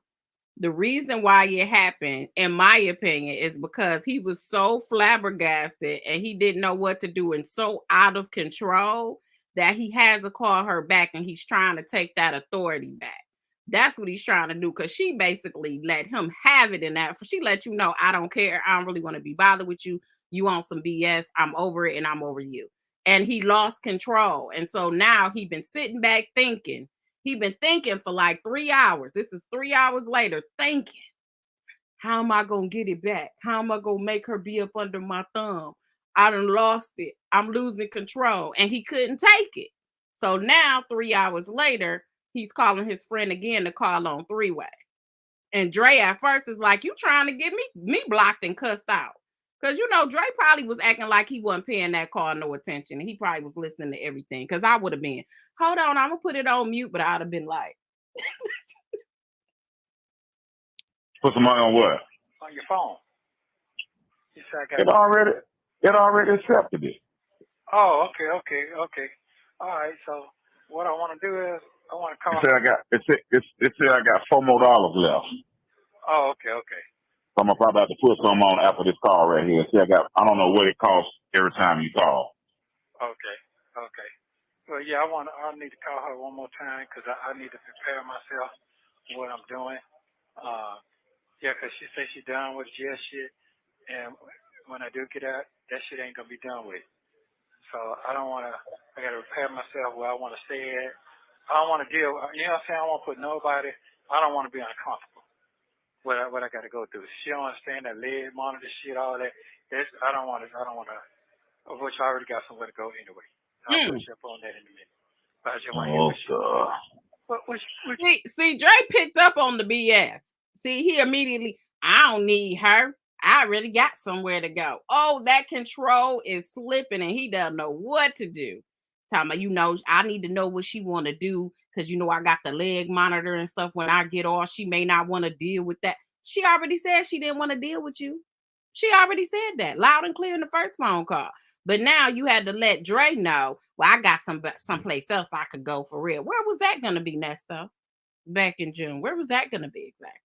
the reason why it happened, in my opinion, is because he was so flabbergasted and he didn't know what to do and so out of control that he had to call her back, and he's trying to take that authority back. That's what he's trying to do, because she basically let him have it in that. She let you know, I don't care. I don't really want to be bothered with you. You on some BS. I'm over it and I'm over you. And he lost control. And so now he been sitting back thinking. He's been thinking for like 3 hours. This is 3 hours later, thinking, how am I going to get it back? How am I going to make her be up under my thumb? I done lost it. I'm losing control. And he couldn't take it. So now, 3 hours later, he's calling his friend again to call on three-way. And Dre at first is like, you trying to get me blocked and cussed out. Because, you know, Dre probably was acting like he wasn't paying that call no attention. And he probably was listening to everything. Because I would have been, hold on, I'm going to put it on mute. But I'd have been like. Put some money on what? On your phone. You said I got It already accepted it. Oh, okay. All right, so what I want to do is I want to call. It said I got $4 more left. Oh, okay. So I'm probably have to put some on after this call right here. See, I don't know what it costs every time you call. Okay. Well, yeah, I need to call her one more time because I need to prepare myself for what I'm doing. Yeah, because she says she's done with jail shit, and when I do get out, that shit ain't gonna be done with. So I don't want to. I gotta prepare myself where I want to stay at. I don't want to deal. You know what I'm saying? I don't want to put nobody. I don't want to be uncomfortable. What I got to go through. She don't understand that leg monitor shit, all that. I don't want to. Of which I already got somewhere to go anyway. I'll push up on that in a minute. But I just want to hear See, Dre picked up on the BS. See, he immediately, I don't need her. I already got somewhere to go. Oh, that control is slipping and he doesn't know what to do. Talking about, you know, I need to know what she want to do because, you know, I got the leg monitor and stuff. When I get off, she may not want to deal with that. She already said she didn't want to deal with you. She already said that loud and clear in the first phone call. But now you had to let Dre know, well, I got someplace else I could go for real. Where was that going to be, Ernesto? Back in June. Where was that going to be exactly?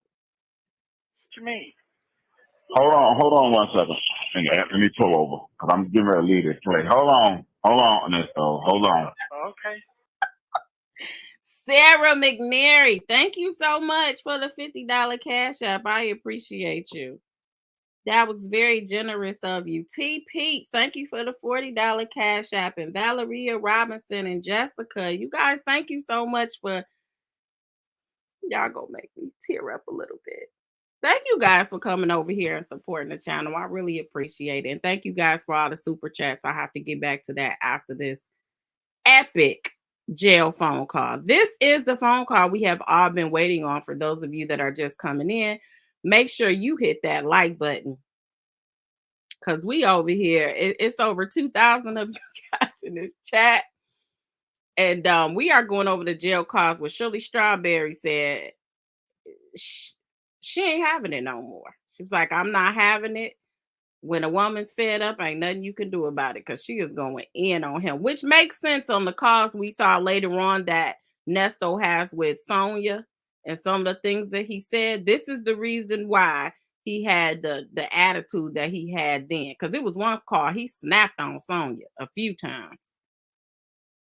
What you mean? Hold on 1 second. Let me pull over because I'm getting ready to leave this place. Hold on, Ernesto. Hold on. Okay. Sarah McNary, thank you so much for the $50 cash app. I appreciate you. That was very generous of you. T. Pete, thank you for the $40 cash app. And Valeria Robinson and Jessica, you guys, thank you so much for. Y'all gonna make me tear up a little bit. Thank you guys for coming over here and supporting the channel. I really appreciate it. And thank you guys for all the super chats. I have to get back to that after this epic jail phone call. This is the phone call we have all been waiting on. For those of you that are just coming in, make sure you hit that like button because we over here. It's over 2,000 of you guys in this chat. And we are going over the jail calls where Shirley Strawberry said she ain't having it no more. She's like, I'm not having it. When a woman's fed up, ain't nothing you can do about it because she is going in on him, which makes sense on the calls we saw later on that Ernesto has with Sonya and some of the things that he said. This is the reason why he had the attitude that he had then, because it was one call he snapped on Sonya a few times.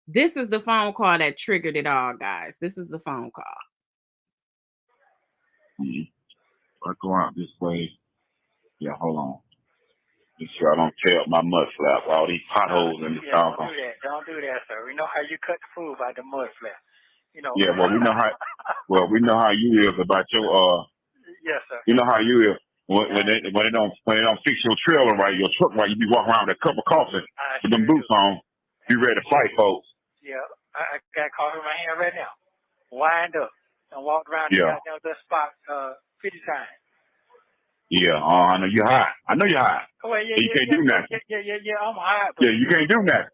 This is the phone call that triggered it all, guys. This is the phone call. I go out this way. Yeah, hold on. Make sure I don't tear up my mud flap. All these potholes in the Don't do that, sir. We know how you cut the food by the mud flap. You know. Yeah, well, we know how you is about your Yes, sir. You know how you is when they don't fix your trailer right, your truck right. You be walking around with a cup of coffee with them boots on. You ready to fight, folks? Yeah, I got coffee in my hand right now. Wind up and walked around the goddamn spot 50 times. Yeah, I know you're hot. Well, yeah, you can't do nothing. Yeah, I'm hot. Yeah, you can't do nothing.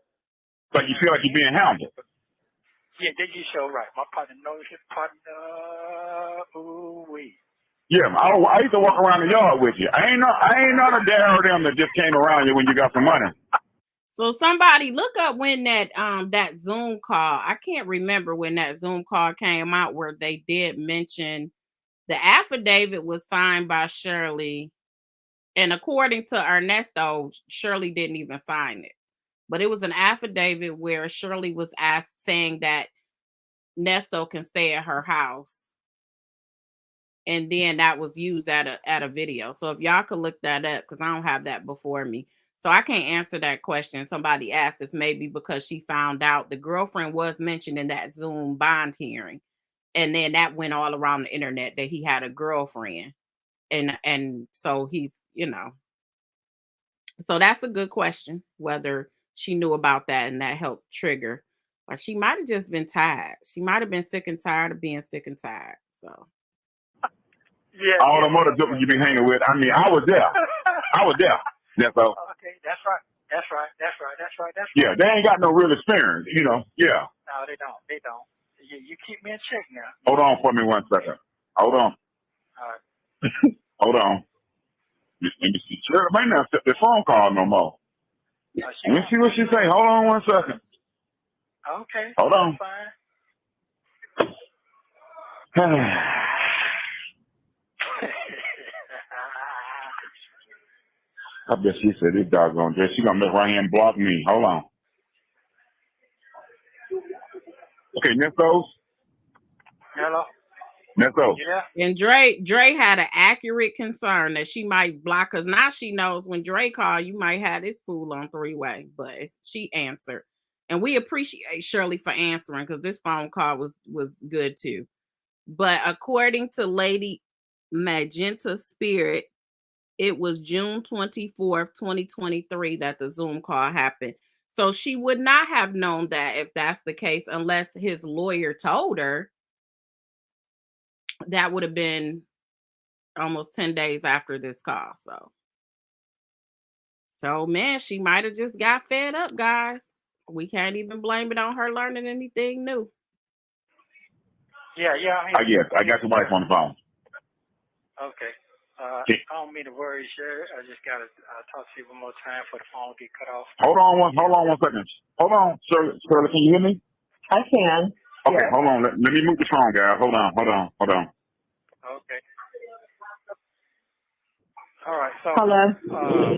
Like you feel like you're being handled. Yeah, did you show right? My partner knows his partner. Ooh wee. Yeah, I used to walk around the yard with you. I ain't none of them that just came around you when you got some money. So somebody look up when that Zoom call. I can't remember when that Zoom call came out where they did mention the affidavit was signed by Shirley, and according to Ernesto, Shirley didn't even sign it. But it was an affidavit where Shirley was asked saying that Ernesto can stay at her house. And then that was used at a video. So if y'all could look that up, because I don't have that before me. So I can't answer that question. Somebody asked if maybe because she found out the girlfriend was mentioned in that Zoom bond hearing. And then that went all around the internet that he had a girlfriend. And so he's, so that's a good question, whether she knew about that and that helped trigger. Or she might have just been tired. She might have been sick and tired of being sick and tired. So Yeah. All the other jokers you been hanging with. I mean, I was there. That's all. Okay, that's right. Yeah, they ain't got no real experience, Yeah. No, they don't. You keep me in check now. Hold on for me 1 second. Hold on. All right. Hold on. Let me see. Shirley might not accept the phone call no more. Let me see what she say. Hold on 1 second. Okay. Hold on. Fine. I bet she said this doggone dress. She gonna make right hand block me. Hold on. Okay, Ernesto. Hello. Ernesto. Yeah. And Dre had an accurate concern that she might block, because now she knows when Dre called, you might have this fool on three-way, but she answered. And we appreciate Shirley for answering, because this phone call was good too. But according to Lady Magenta Spirit, it was June 24th, 2023 that the Zoom call happened. So she would not have known that if that's the case, unless his lawyer told her. That would have been almost 10 days after this call. So man, she might have just got fed up, guys. We can't even blame it on her learning anything new. Yeah. Yes, I got your wife on the phone. Okay. I don't mean to worry, Sherry. I just gotta talk to you one more time for the phone to get cut off. Hold on 1 second. Hold on, Shirley, can you hear me? I can. Okay, Yes. hold on. Let me move the phone, guys. Hold on. Okay. All right. So. Hello.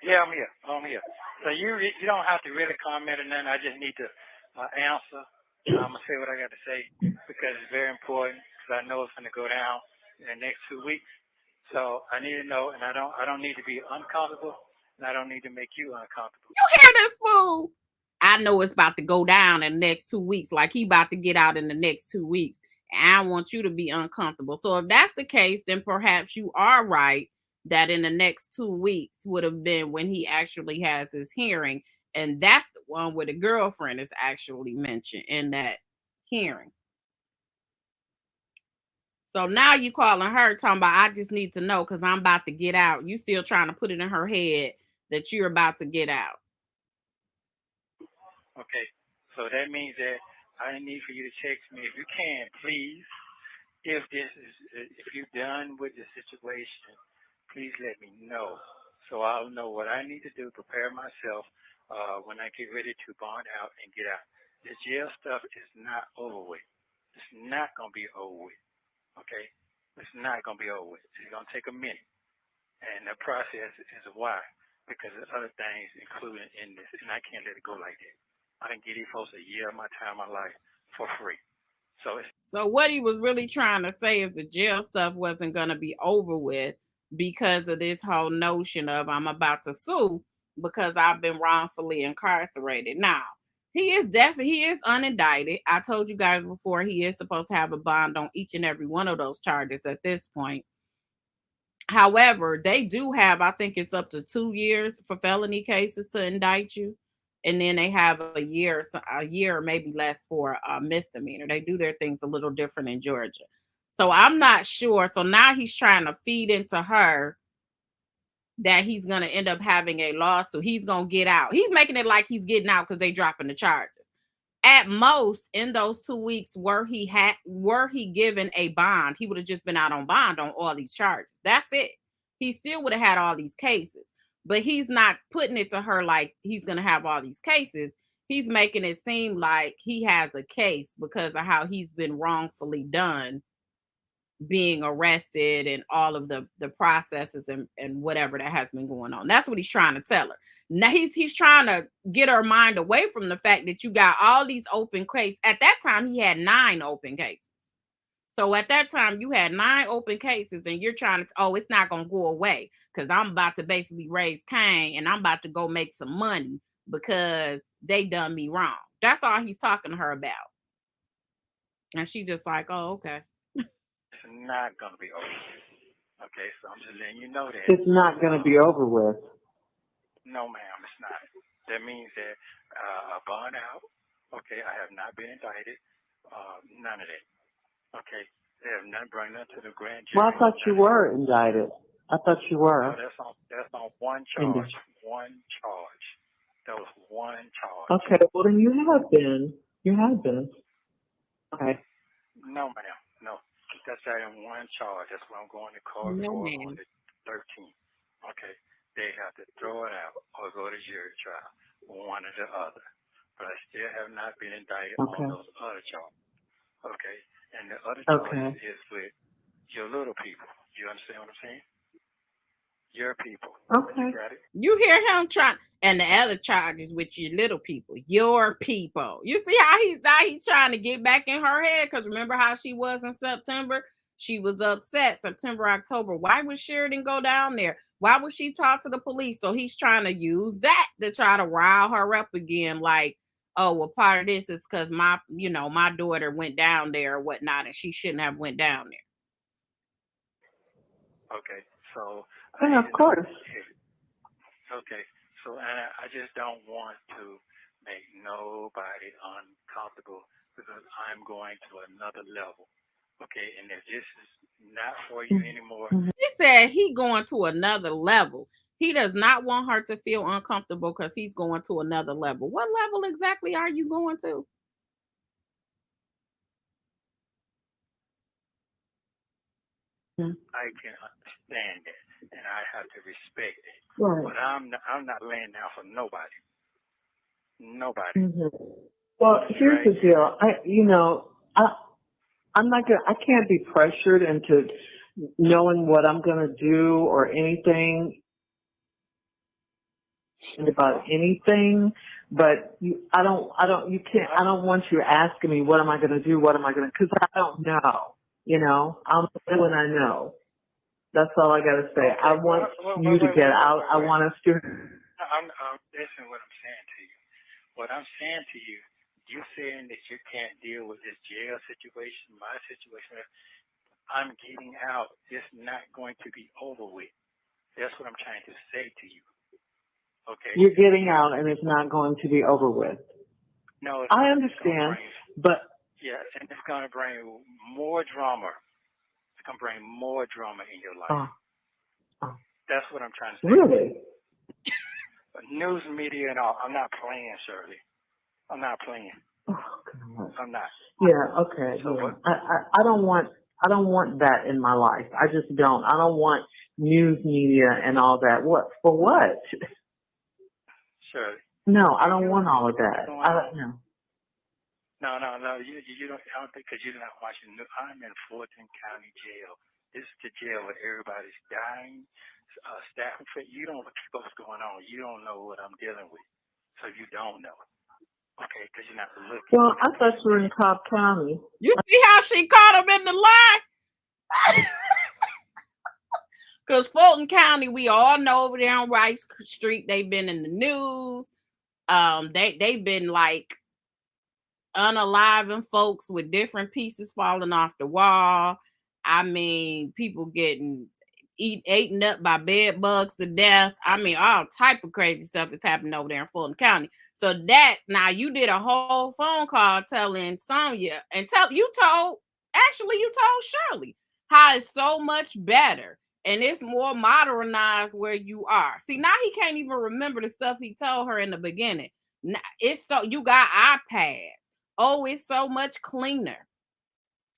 Yeah, I'm here. So you don't have to really comment on that. I just need to answer. I'm gonna say what I got to say because it's very important. Because I know it's gonna go down in the next 2 weeks. So I need to know, and I don't need to be uncomfortable, and I don't need to make you uncomfortable. You hear this fool? I know it's about to go down in the next 2 weeks, like he about to get out in the next 2 weeks. And I want you to be uncomfortable. So if that's the case, then perhaps you are right that in the next 2 weeks would have been when he actually has his hearing. And that's the one where the girlfriend is actually mentioned in that hearing. So now you calling her talking about, I just need to know because I'm about to get out. You still trying to put it in her head that you're about to get out. Okay. So that means that I need for you to text me if you can, please. If you're done with the situation, please let me know. So I'll know what I need to do, prepare myself when I get ready to bond out and get out. The jail stuff is not over with. It's not going to be over with. Okay? It's not going to be over with. It's going to take a minute. And the process is why. Because there's other things included in this. And I can't let it go like that. I didn't give these folks a year of my time, my life for free. So what he was really trying to say is the jail stuff wasn't going to be over with because of this whole notion of I'm about to sue because I've been wrongfully incarcerated. Now, he is unindicted. I told you guys before, he is supposed to have a bond on each and every one of those charges at this point. However, they do have, I think it's up to 2 years for felony cases to indict you. And then they have a year or maybe less for a misdemeanor. They do their things a little different in Georgia. So I'm not sure. So now he's trying to feed into her that he's going to end up having a lawsuit. He's going to get out. He's making it like he's getting out because they dropping the charges. At most, in those 2 weeks, were he given a bond, he would have just been out on bond on all these charges. That's it. He still would have had all these cases, but he's not putting it to her like he's going to have all these cases. He's making it seem like he has a case because of how he's been wrongfully done, being arrested and all of the processes and whatever that has been going on. That's what he's trying to tell her. Now he's trying to get her mind away from the fact that you got all these open cases. At that time, he had 9 open cases. So at that time, you had 9 open cases, and you're trying to, it's not going to go away because I'm about to basically raise Cain and I'm about to go make some money because they done me wrong. That's all he's talking to her about. And she just like, oh, okay. It's not going to be over with. Okay, so I'm just letting you know that. It's not going to be over with. No, ma'am, it's not. That means that a bond out. Okay, I have not been indicted. None of that. Okay, they have not brought nothing to the grand jury. Well, I thought you were indicted. I thought you were. No, that's on one charge. One charge. That was one charge. Okay, well then you have been. You have been. Okay. No, ma'am. No. That's that in one charge. That's what I'm going to court for on the 13th. Okay. They have to throw it out or go to jury trial, one or the other. But I still have not been indicted on those other charges. Okay. And the other charges is with your little people. You understand what I'm saying? Your people. Okay. You got it? You hear him trying, and the other charges with your little people, your people. You see how he's trying to get back in her head? Because remember how she was in September? She was upset September, October. Why would Sheridan go down there? Why would she talk to the police? So he's trying to use that to try to rile her up again. Like, oh, well, part of this is because my daughter went down there or whatnot, and she shouldn't have went down there. Okay, so. And of course. Okay, so I just don't want to make nobody uncomfortable because I'm going to another level. Okay, and if this is not for you anymore. He said he going to another level. He does not want her to feel uncomfortable because he's going to another level. What level exactly are you going to? I can understand that, and I have to respect it. Right. But I'm not laying down for nobody. Nobody. Mm-hmm. Well, here's the deal. I can't be pressured into knowing what I'm going to do or anything about anything. But I don't want you asking me what am I going to do? What am I going to? Because I don't know. I'll know when I know. That's all I got to say. I want you to get out. I want us to. I'm listening to what I'm saying to you. What I'm saying to you, you're saying that you can't deal with this jail situation, my situation. I'm getting out. It's not going to be over with. That's what I'm trying to say to you. Okay. You're getting out, and it's not going to be over with. No, I understand, but. Yes, and it's going to bring more drama. It's going to bring more drama in your life. That's what I'm trying to say. Really? News media and all. I'm not playing, Shirley. I'm not playing. Oh, God. I'm not. Yeah. Okay. So yeah. I don't want that in my life. I just don't. I don't want news media and all that. What for? What? Shirley. No, I don't want all of that. No. No. You don't. I don't think because you're not watching. I'm in Fulton County Jail. This is the jail where everybody's dying. Staff, you don't know what's going on. You don't know what I'm dealing with, so you don't know. Okay, because you're not looking. Well, I thought you were in Cobb County. You see how she caught him in the lie? Because Fulton County, we all know over there on Rice Street, they've been in the news. They've been like unaliving folks with different pieces falling off the wall. I mean, people getting eaten up by bed bugs to death. I mean, all type of crazy stuff is happening over there in Fulton County. So now you did a whole phone call telling Sonia and you told Shirley how it's so much better and it's more modernized where you are. See, now he can't even remember the stuff he told her in the beginning. Now, it's so you got iPads. Oh, it's so much cleaner.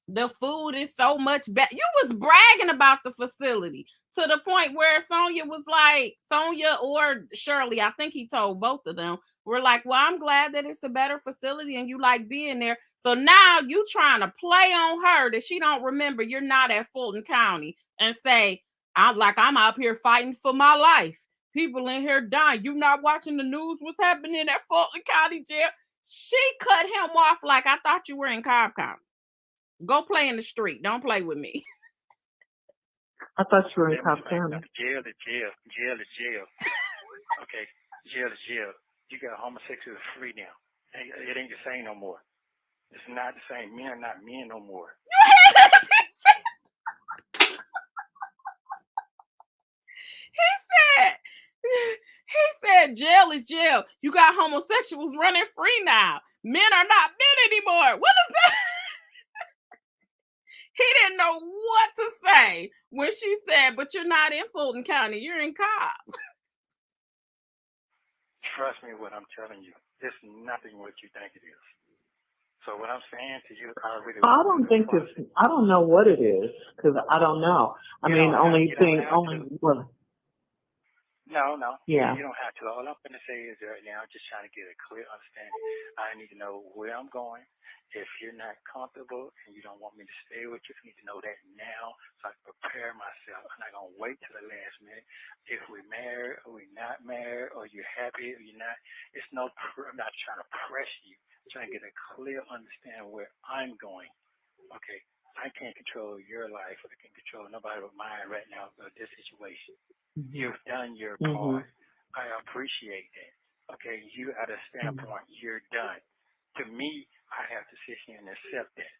The food is so much better. You was bragging about the facility to the point where Sonia was like, Sonia or Shirley, I think he told both of them, were like, well, I'm glad that it's a better facility and you like being there. So now you trying to play on her that she don't remember you're not at Fulton County and say, I'm out here fighting for my life. People in here dying. You not watching the news? What's happening at Fulton County jail? She cut him off like, I thought you were in Cobb County. Go play in the street. Don't play with me. I thought you were in Cobb County. Jail is jail. Jail is jail. Okay, jail is jail. You got homosexuals free now. It ain't the same no more. It's not the same. Men are not men no more. He said jail is jail. You got homosexuals running free now. Men are not men anymore. What is that? He didn't know what to say when she said, but you're not in Fulton County, you're in Cobb. Trust me what I'm telling you. It's nothing what you think it is. So what I'm saying to you, I don't know what it is, because I don't know. No. Yeah. You don't have to. All I'm going to say is right now, I'm just trying to get a clear understanding. I need to know where I'm going. If you're not comfortable and you don't want me to stay with you, you need to know that now so I can prepare myself. I'm not going to wait till the last minute. If we're married or we're not married or you're happy or you're not, I'm not trying to press you. I'm trying to get a clear understanding where I'm going. Okay? I can't control your life. I can't control nobody but mine right now of this situation. Mm-hmm. You've done your part. I appreciate that. Okay? You at a standpoint, you're done. To me, I have to sit here and accept that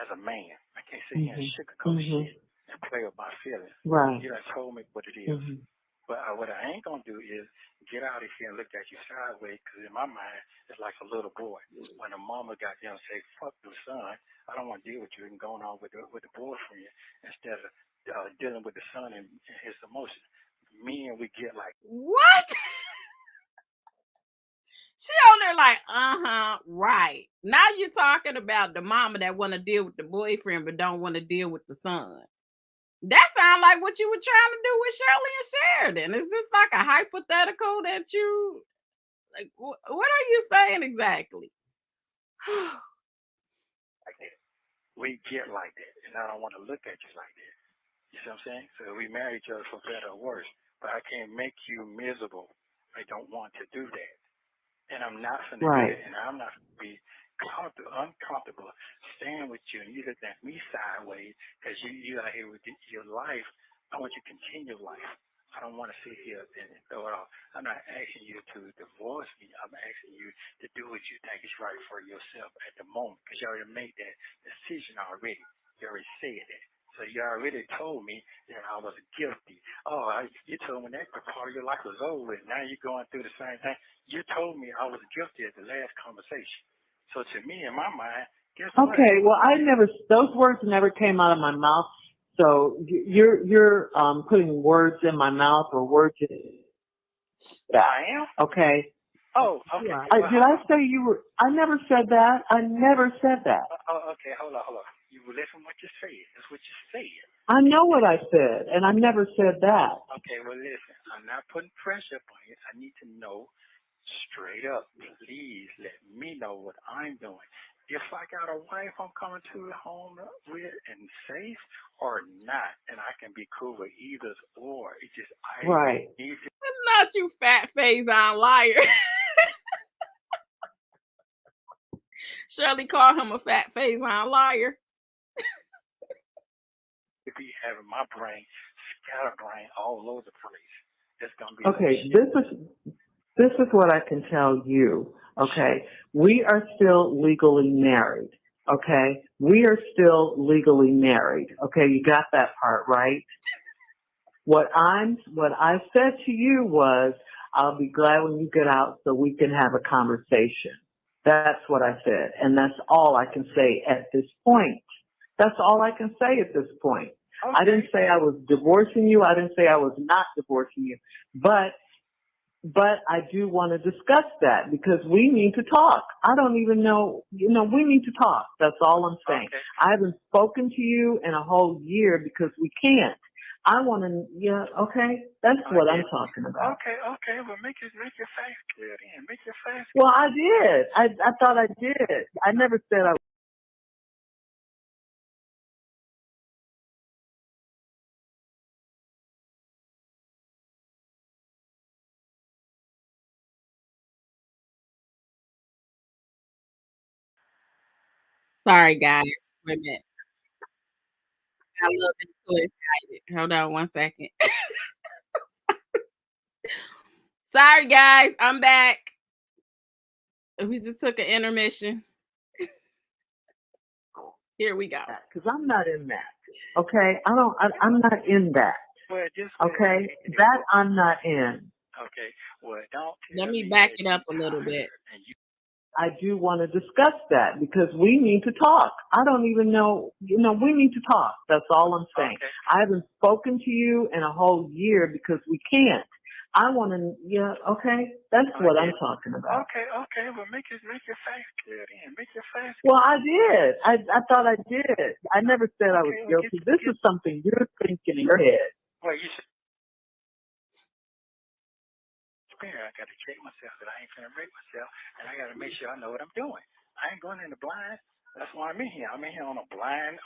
as a man. I can't sit here and sugarcoat shit and play with my feelings. Right. You done told me what it is. But what I ain't going to do is get out of here and look at you sideways, because in my mind, it's like a little boy. When a mama got them say, fuck the son, I don't want to deal with you and going on with the boyfriend instead of dealing with the son and his emotions. Men, we get like, what? She on there like, right. Now you're talking about the mama that want to deal with the boyfriend but don't want to deal with the son. That sounds like what you were trying to do with Shirley and Sheridan. Is this like a hypothetical that you, like, what are you saying exactly? Like that. We get like that, and I don't want to look at you like that. You see what I'm saying? So we marry each other for better or worse, but I can't make you miserable. I don't want to do that. And I'm not going to do it, and I'm not going to be uncomfortable staying with you, and you look at me sideways because you out here with your life. I want you to continue life. I don't want to sit here and throw it off. I'm not asking you to divorce me. I'm asking you to do what you think is right for yourself at the moment, because you already made that decision already. You already said that. So you already told me that I was guilty. You told me that part of your life was over with. Now you're going through the same thing. You told me I was guilty at the last conversation. So to me, in my mind, guess what? Okay, well, those words never came out of my mouth. So you're putting words in my mouth or words in that. I am? Okay. Oh, okay. Yeah. Did I say you were? I never said that. I never said that. Okay. Hold on. You listen what you said. That's what you said. I know what I said, and I never said that. Okay, well, listen. I'm not putting pressure upon you. I need to know straight up. Please let me know what I'm doing. If I got a wife I'm coming to home with and safe or not, and I can be cool with either or. It's just I need to. Not you fat face on liar. Shirley called him a fat face on liar. To be having my brain scatterbrain all over the place. It's gonna be okay. This is what I can tell you. Okay, we are still legally married. Okay, we are still legally married. Okay, you got that part right. What I said to you was, I'll be glad when you get out so we can have a conversation. That's what I said, and that's all I can say at this point. That's all I can say at this point. I didn't say I was divorcing you. I didn't say I was not divorcing you. But I do want to discuss that because we need to talk. I don't even know, we need to talk. That's all I'm saying. Okay. I haven't spoken to you in a whole year because we can't. I want to, okay? That's what I'm talking about. Okay. Well, make your facts clear then. Make your facts clear. Well, I did. I thought I did. I never said I. Sorry, guys. Wait a minute. I got a little bit too excited. Hold on one second. Sorry, guys. I'm back. We just took an intermission. Here we go. Because I'm not in that. Okay? I'm not in that. Well, just Okay? That I'm not in. Okay. Well, don't. Let me back it up a little bit. I do want to discuss that because we need to talk. I don't even know, we need to talk. That's all I'm saying. Okay. I haven't spoken to you in a whole year because we can't. I want to, okay? That's what I'm talking about. Okay. Well, make your facts clear then. Make your facts clear. Well, I did. I thought I did. I never said I was guilty. This is something you're thinking in your head. Well, you should. I got to check myself that I ain't finna break myself, and I got to make sure I know what I'm doing. I ain't going in the blind. That's why I'm in here. I'm in here on a blind.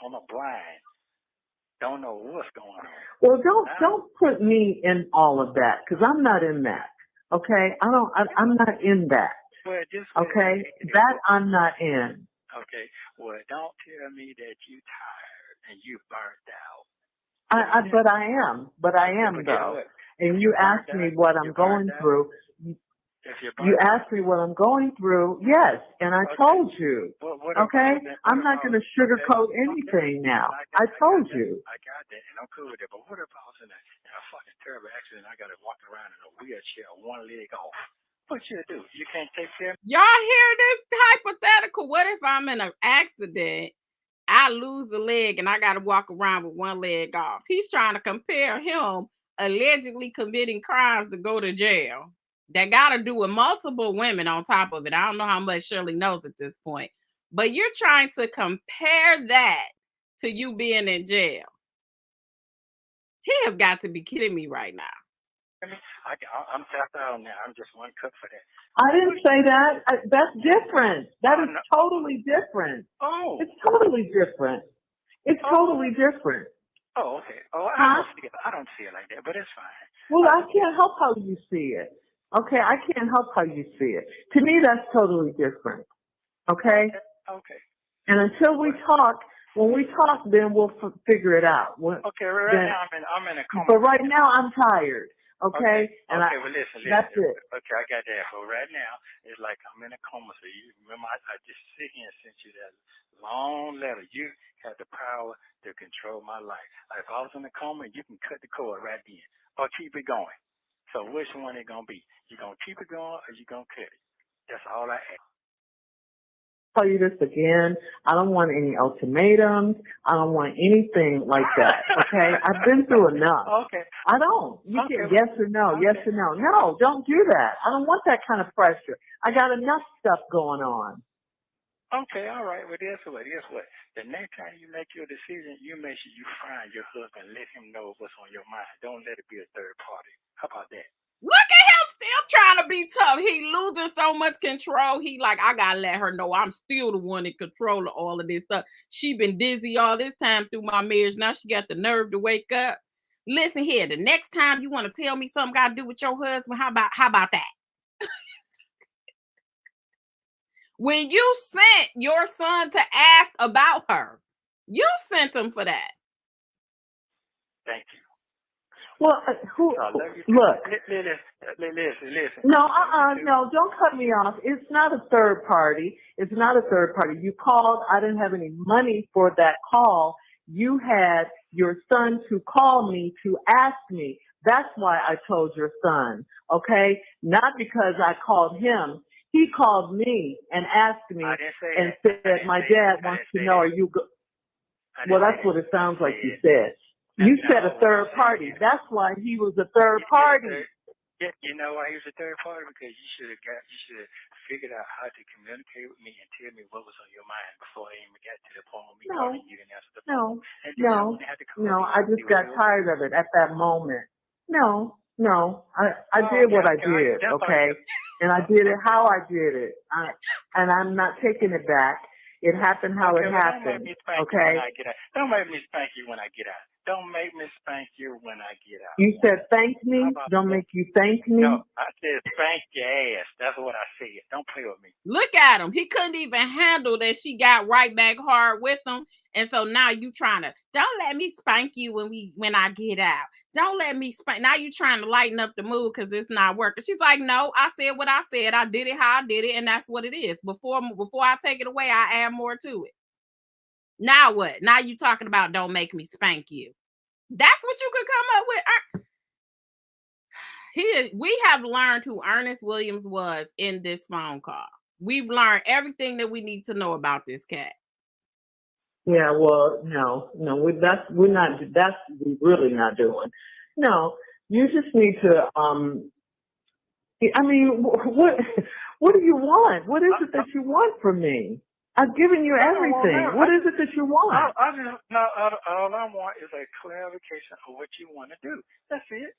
Don't know what's going on. Well, don't put me in all of that because I'm not in that. Okay, I'm not in that. Well, just okay, that I'm not in. Okay, well, don't tell me that you tired and you burnt out. But I am though. And you asked me what I'm going through. You asked me what I'm going through, yes, and I told you. Okay? I'm not going to sugarcoat anything now. I told you. I got that, and I'm cool with it. But what if I was in a fucking terrible accident? I got to walk around in a wheelchair, one leg off. What you do? You can't take care of me? Y'all hear this hypothetical? What if I'm in an accident? I lose the leg and I got to walk around with one leg off. He's trying to compare him allegedly committing crimes to go to jail. That got to do with multiple women on top of it. I don't know how much Shirley knows at this point, but you're trying to compare that to you being in jail. He has got to be kidding me right now. I'm tapped out now. I'm just one cook for that. I didn't say that. That's different. That is totally different. Oh. It's totally different. It's totally different. Oh, okay. Oh, I don't see it like that, but it's fine. Well, I can't help how you see it. Okay, I can't help how you see it. To me, that's totally different. Okay? Okay. And until we talk, when we talk, then we'll figure it out. Okay, right now I'm in a coma. But right now, I'm tired. Okay? And well, listen. That's it. Okay, I got that. But right now, it's like I'm in a coma. So you remember, I just sit here and sent you that long letter. You had the power to control my life. If I was in a coma, you can cut the cord right then or keep it going. So which one it gonna be? You gonna keep it going or you gonna cut it? That's all I ask. Tell you this again. I don't want any ultimatums. I don't want anything like that. Okay? I've been through enough. Okay. I don't. You can yes or no, yes or no. No, don't do that. I don't want that kind of pressure. I got enough stuff going on. Okay, all right. Well, guess what? The next time you make your decision, you make sure you find your husband. Let him know what's on your mind. Don't let it be a third party. How about that? Look at him still trying to be tough. He losing so much control. He like, I gotta let her know I'm still the one in control of all of this stuff. She been dizzy all this time through my marriage. Now she got the nerve to wake up. Listen here, the next time you want to tell me something got to do with your husband, how about that? When you sent your son to ask about her, you sent him for that. Thank you. Well, look. Listen. No, no, don't cut me off. It's not a third party. It's not a third party. You called. I didn't have any money for that call. You had your son to call me to ask me. That's why I told your son, okay? Not because I called him. He called me and asked me and said, my dad wants to know, are you good? Well, that's what it sounds like you said. You said a third party. That's why he was a third party. Yeah, you know why he was a third party? Because you should have figured out how to communicate with me and tell me what was on your mind before I even got to the point of me calling you and answer the phone. No. I just got tired of it at that moment. No. I did what I did, okay? And I did it how I did it. And I'm not taking it back. It happened how it happened, okay? Don't make me spank you when I get out. Don't make me spank you when I get out. You said thank me? Don't make you thank me? No, I said spank your ass. That's what I said. Don't play with me. Look at him. He couldn't even handle that she got right back hard with him. And so now you trying to, don't let me spank you when I get out. Don't let me spank. Now you trying to lighten up the mood because it's not working. She's like, no, I said what I said. I did it how I did it. And that's what it is. Before I take it away, I add more to it. Now what? Now you talking about don't make me spank you. That's what you could come up with. We have learned who Ernest Williams was in this phone call. We've learned everything that we need to know about this cat. Yeah, well, no, that's really not doing. No, you just need to. I mean, what do you want? What is it that you want from me? I've given you everything. What is it that you want? All I want is a clarification of what you want to do. That's it.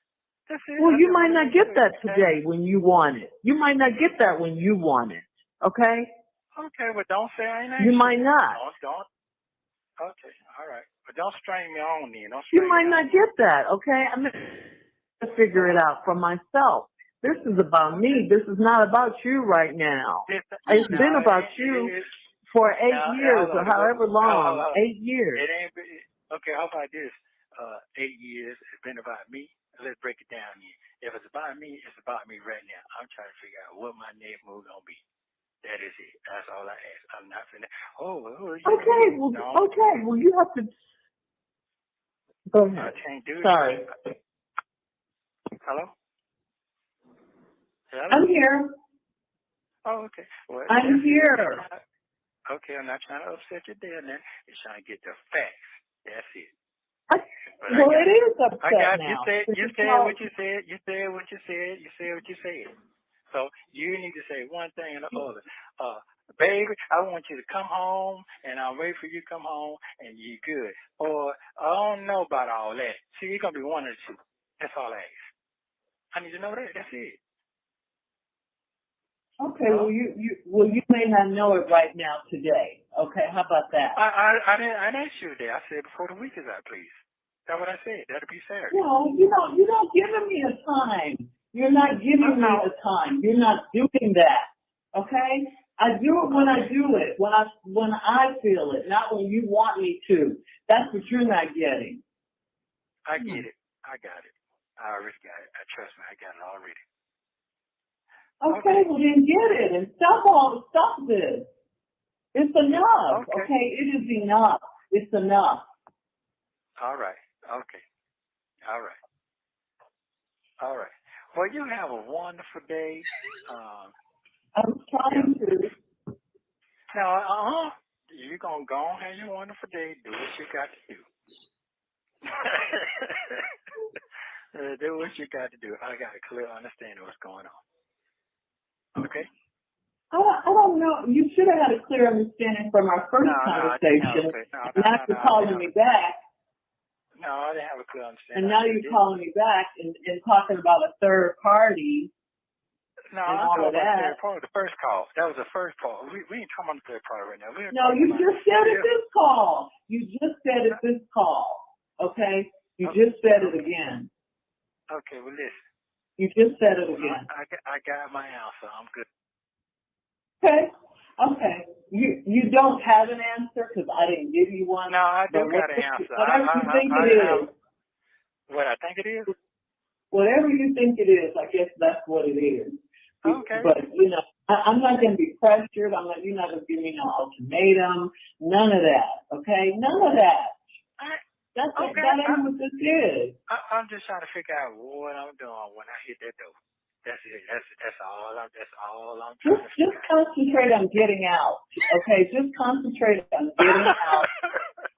Well, you might not get that today when you want it. You might not get that when you want it. Okay? Okay, but don't say I ain't. You might not. Don't. Okay, all right. But don't string me on then. You might not get that, okay? I'm going to figure it out for myself. This is about me. This is not about you right now. It's been about you for 8 years or however long. 8 years. It ain't. Okay, how about this? 8 years. It's been about me. Let's break it down here. If it's about me, it's about me right now. I'm trying to figure out what my next move gonna be. That is it. That's all I ask. I'm not finna. Okay. Well, you have to. Go ahead. I can't do it. Sorry. Hello? I'm here. Oh, okay. Well, I'm here. Okay, I'm not trying to upset you there, man. You're trying to get the facts. That's it. Well, it is upset now. You said what you said. You said what you said. You said what you said. So you need to say one thing and the other. Baby, I want you to come home, and I'll wait for you to come home, and you're good. Or I don't know about all that. See, you're gonna be one of the two. That's all I ask. I need to know that. That's it. Okay. Well, you may not know it right now today. Okay. How about that? I didn't ask you today. I said before the week is out, please. That's what I said. That'll be Saturday. No, you're not giving me a time. You're not giving me a time. You're not doing that. Okay? I do it when I do it. When I feel it, not when you want me to. That's what you're not getting. I get it. I got it. I already got it. Trust me, I got it already. Okay, well then get it and stop this. It's enough. Okay, it is enough. It's enough. All right. Okay. All right. Well, you have a wonderful day. I'm trying to. Now, you're going to go on and have your wonderful day. Do what you got to do. Do what you got to do. I got a clear understanding of what's going on. Okay? I don't know. You should have had a clear understanding from our first conversation. Not for calling me back. No, I didn't have a clear understanding. And now you're calling me back and talking about a third party. No, I'm talking about the third part. The first call. That was the first part. We ain't talking about the third part right now. No, you just said it this call. Okay? You just said it again. Okay, well, listen. You just said it again. I got my answer. I'm good. Okay. You don't have an answer because I didn't give you one. No, I do got an answer. Whatever you think it is. What I think it is? Whatever you think it is, I guess that's what it is. Okay. But, I'm not going to be pressured. You're not going to give me no ultimatum. None of that. Okay? None of that. That ain't what this is. I'm just trying to figure out what I'm doing when I hit that door. That's it. That's all I'm trying to figure Just concentrate on getting out. Okay? Just concentrate on getting out.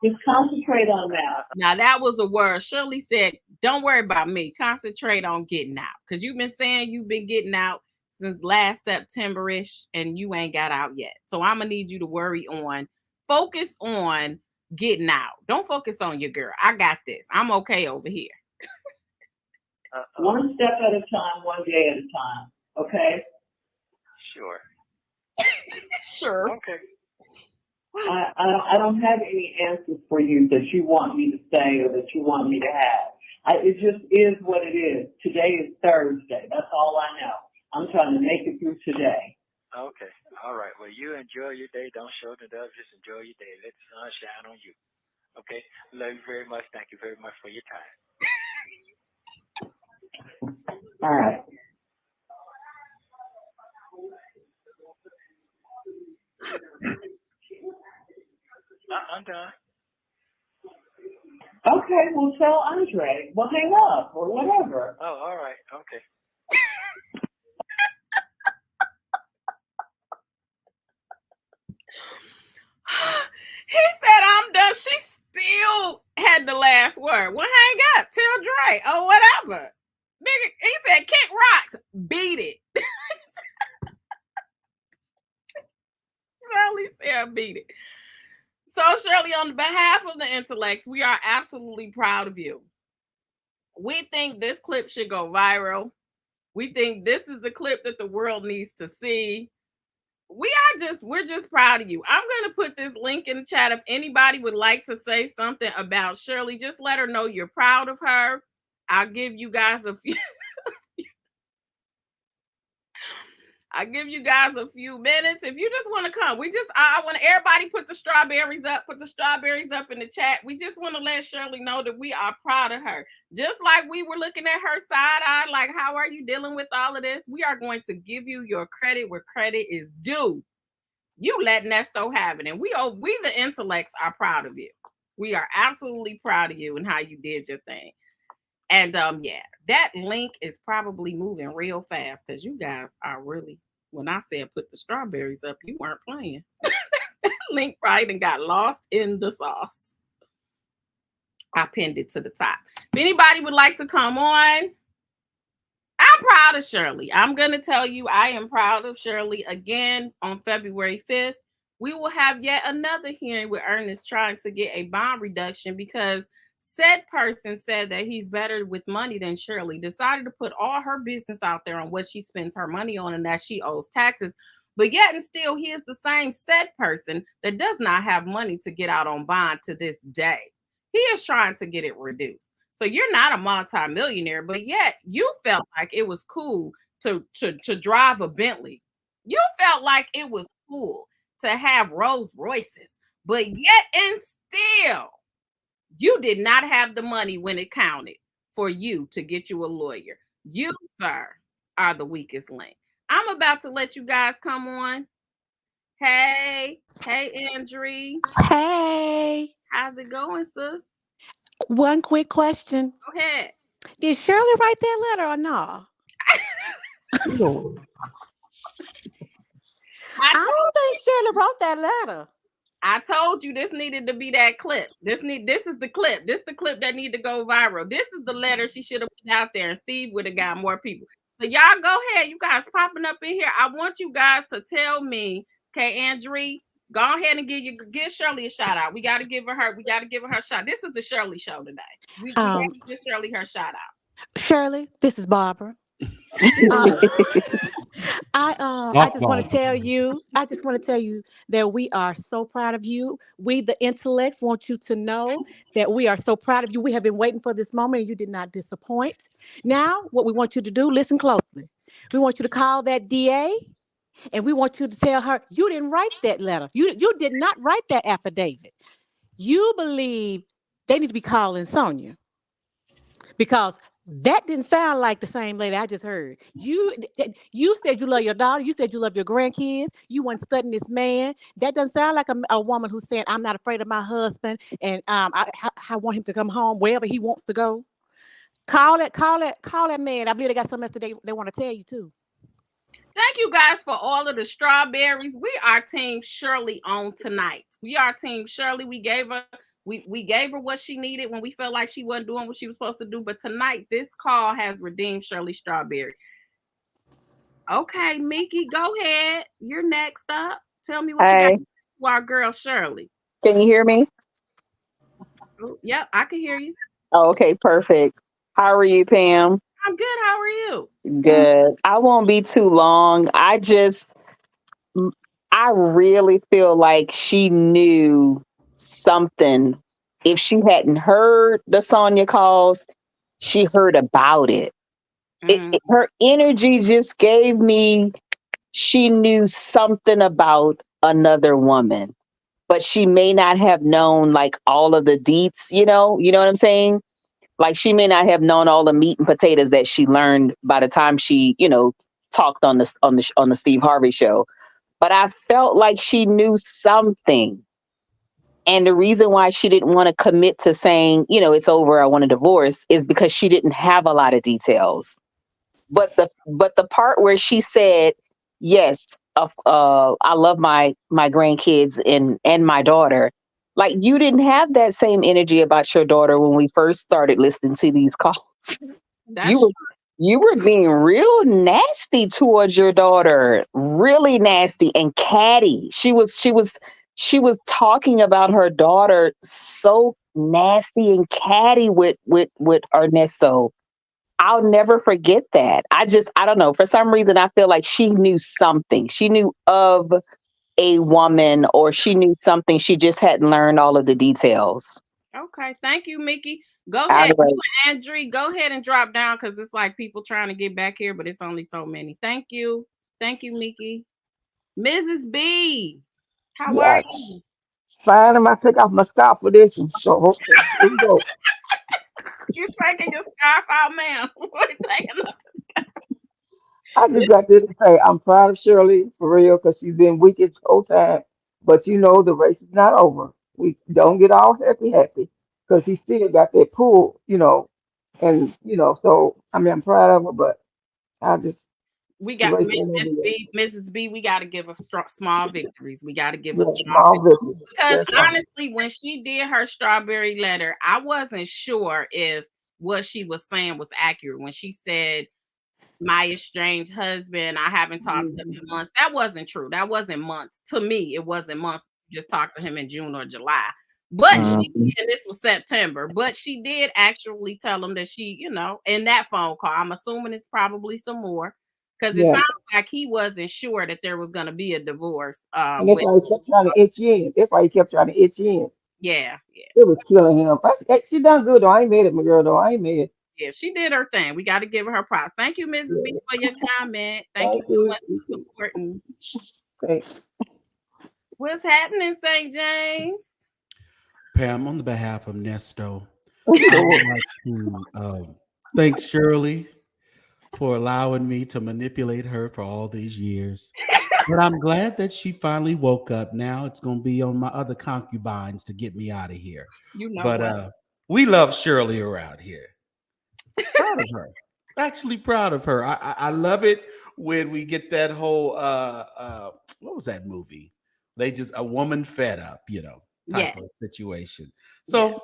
Just concentrate on that. Now that was a word. Shirley said, don't worry about me. Concentrate on getting out. Because you've been saying you've been getting out since last September-ish and you ain't got out yet. So I'm going to need you to focus on getting out. Don't focus on your girl. I got this. I'm okay over here. One step at a time, one day at a time. Okay? Sure. Sure. Okay. I don't have any answers for you that you want me to say or that you want me to have. It just is what it is. Today is Thursday. That's all I know. I'm trying to make it through today. Okay. All right. Well, you enjoy your day. Don't show the dove. Just enjoy your day. Let the sun shine on you. Okay. Love you very much. Thank you very much for your time. All right. I'm done. Okay, well, tell Andre. Well, hang up or whatever. Oh, all right. Okay. He said, I'm done. She still had the last word. Well, hang up. Tell Dre. Oh, whatever. Nigga, he said, kick rocks. Beat it. Shirley said, beat it. So, Shirley, on behalf of the intellects, we are absolutely proud of you. We think this clip should go viral. We think this is the clip that the world needs to see. We're just proud of you. I'm going to put this link in the chat. If anybody would like to say something about Shirley, just let her know you're proud of her. I'll give you guys a few minutes. If you just want to come, I want everybody put the strawberries up in the chat. We just want to let Shirley know that we are proud of her. Just like we were looking at her side eye, like, how are you dealing with all of this? We are going to give you your credit where credit is due. You let Ernesto have it. And we the intellects are proud of you. We are absolutely proud of you and how you did your thing. And yeah, that link is probably moving real fast because you guys are really, when I said put the strawberries up, you weren't playing. That link probably done got lost in the sauce. I pinned it to the top. If anybody would like to come on, I'm proud of Shirley. I'm going to tell you, I am proud of Shirley. Again, on February 5th, we will have yet another hearing with Ernest trying to get a bond reduction because said person said that he's better with money than Shirley, decided to put all her business out there on what she spends her money on and that she owes taxes. But yet and still, he is the same said person that does not have money to get out on bond to this day. He is trying to get it reduced. So you're not a multimillionaire, but yet you felt like it was cool to drive a Bentley. You felt like it was cool to have Rolls Royces, but yet and still, you did not have the money when it counted for you to get you a lawyer. You, sir, are the weakest link. I'm about to let you guys come on. Hey, Andre. Hey. How's it going, sis? One quick question. Go ahead. Did Shirley write that letter or no? I don't think Shirley wrote that letter. I told you this needed to be that clip. This is the clip. This is the clip that need to go viral. This is the letter she should have put out there, and Steve would have got more people. So y'all go ahead. You guys popping up in here. I want you guys to tell me, okay, Andre, go ahead and give Shirley a shout out. We got to give her a shot. This is the Shirley show today. We got to give Shirley her shout out. Shirley, this is Barbara. I just want to tell you that we are so proud of you. We, the intellects, want you to know that we are so proud of you. We have been waiting for this moment and you did not disappoint. Now, what we want you to do, listen closely. We want you to call that DA and we want you to tell her you didn't write that letter. You did not write that affidavit. You believe they need to be calling Sonia because that didn't sound like the same lady I just heard. You said you love your daughter. You said you love your grandkids. You weren't studying this man. That doesn't sound like a woman who's saying, I'm not afraid of my husband and I want him to come home wherever he wants to go. Call that man. I believe they got something else they want to tell you too. Thank you guys for all of the strawberries. We are Team Shirley on tonight. We are Team Shirley. We gave her We gave her what she needed when we felt like she wasn't doing what she was supposed to do. But tonight, this call has redeemed Shirley Strawberry. Okay, Mickey, go ahead. You're next up. Tell me what you got Hey, to say to our girl Shirley. can you hear me? Oh, yep, I can hear you. Oh, okay, perfect. How are you, Pam? I'm good. How are you? Good. I won't be too long. I really feel like she knew something. If she hadn't heard the Sonya calls, she heard about it. Mm, Her energy just gave me, she knew something about another woman, but she may not have known like all of the deets, you know what I'm saying? Like she may not have known all the meat and potatoes that she learned by the time she, talked on the Steve Harvey show. But I felt like she knew something. And the reason why she didn't want to commit to saying, it's over, I want a divorce, is because she didn't have a lot of details. But the part where she said, "Yes, I love my grandkids and my daughter," like you didn't have that same energy about your daughter when we first started listening to these calls. You that's were you were being real nasty towards your daughter, really nasty and catty. She was talking about her daughter so nasty and catty with Ernesto. I'll never forget that. I don't know. For some reason, I feel like she knew something. She knew of a woman, or she knew something. She just hadn't learned all of the details. okay. Thank you, Mickey. Go Out ahead. of You it. and Andrea, go ahead and drop down because it's like people trying to get back here, but it's only so many. Thank you. Thank you, Mickey. Mrs. B, how are Yes. you? Fine. I'm going to take off my scarf for this one. So, okay. Here we go. You're taking your scarf out, ma'am. What are you taking off? I just got this to say I'm proud of Shirley for real because she's been weak this whole time. But the race is not over. We don't get all happy because he still got that pull, and so I mean I'm proud of her, but I just We the got race ain't over Miss yet. B, Mrs. B. We got to give her small victories. We got to give her Yeah, small small victories victory. because That's right. honestly, when she did her strawberry letter, I wasn't sure if what she was saying was accurate. When she said my estranged husband, I haven't talked to him in Mhm. months. That wasn't true. That wasn't months. To me, it wasn't months. Just talked to him in June or July. But she, Mhm. and this was September, but she did actually tell him that she, in that phone call, I'm assuming it's probably some more because it Yeah, sounds like he wasn't sure that there was going to be a divorce. and that's With, why he kept trying to itch in. That's why he kept trying to itch in. yeah, yeah, It was killing him. She done good though. I ain't mad at my girl though. I ain't mad. yeah. She did her thing. We got to give her her props. Thank you, Mrs. B, Yeah. for your comment. Thank you Thank so you. much for supporting. Thanks. What's happening, St. James? Pam, on the behalf of Nesto, I Lord. would like to thank Shirley for allowing me to manipulate her for all these years. But I'm glad that she finally woke up. Now it's going to be on my other concubines to get me out of here. You know But what? we love Shirley around here. Proud of her. Actually proud of her. I love it when we get that whole what was that movie? They just a woman fed up, type Yes, of situation. yes. So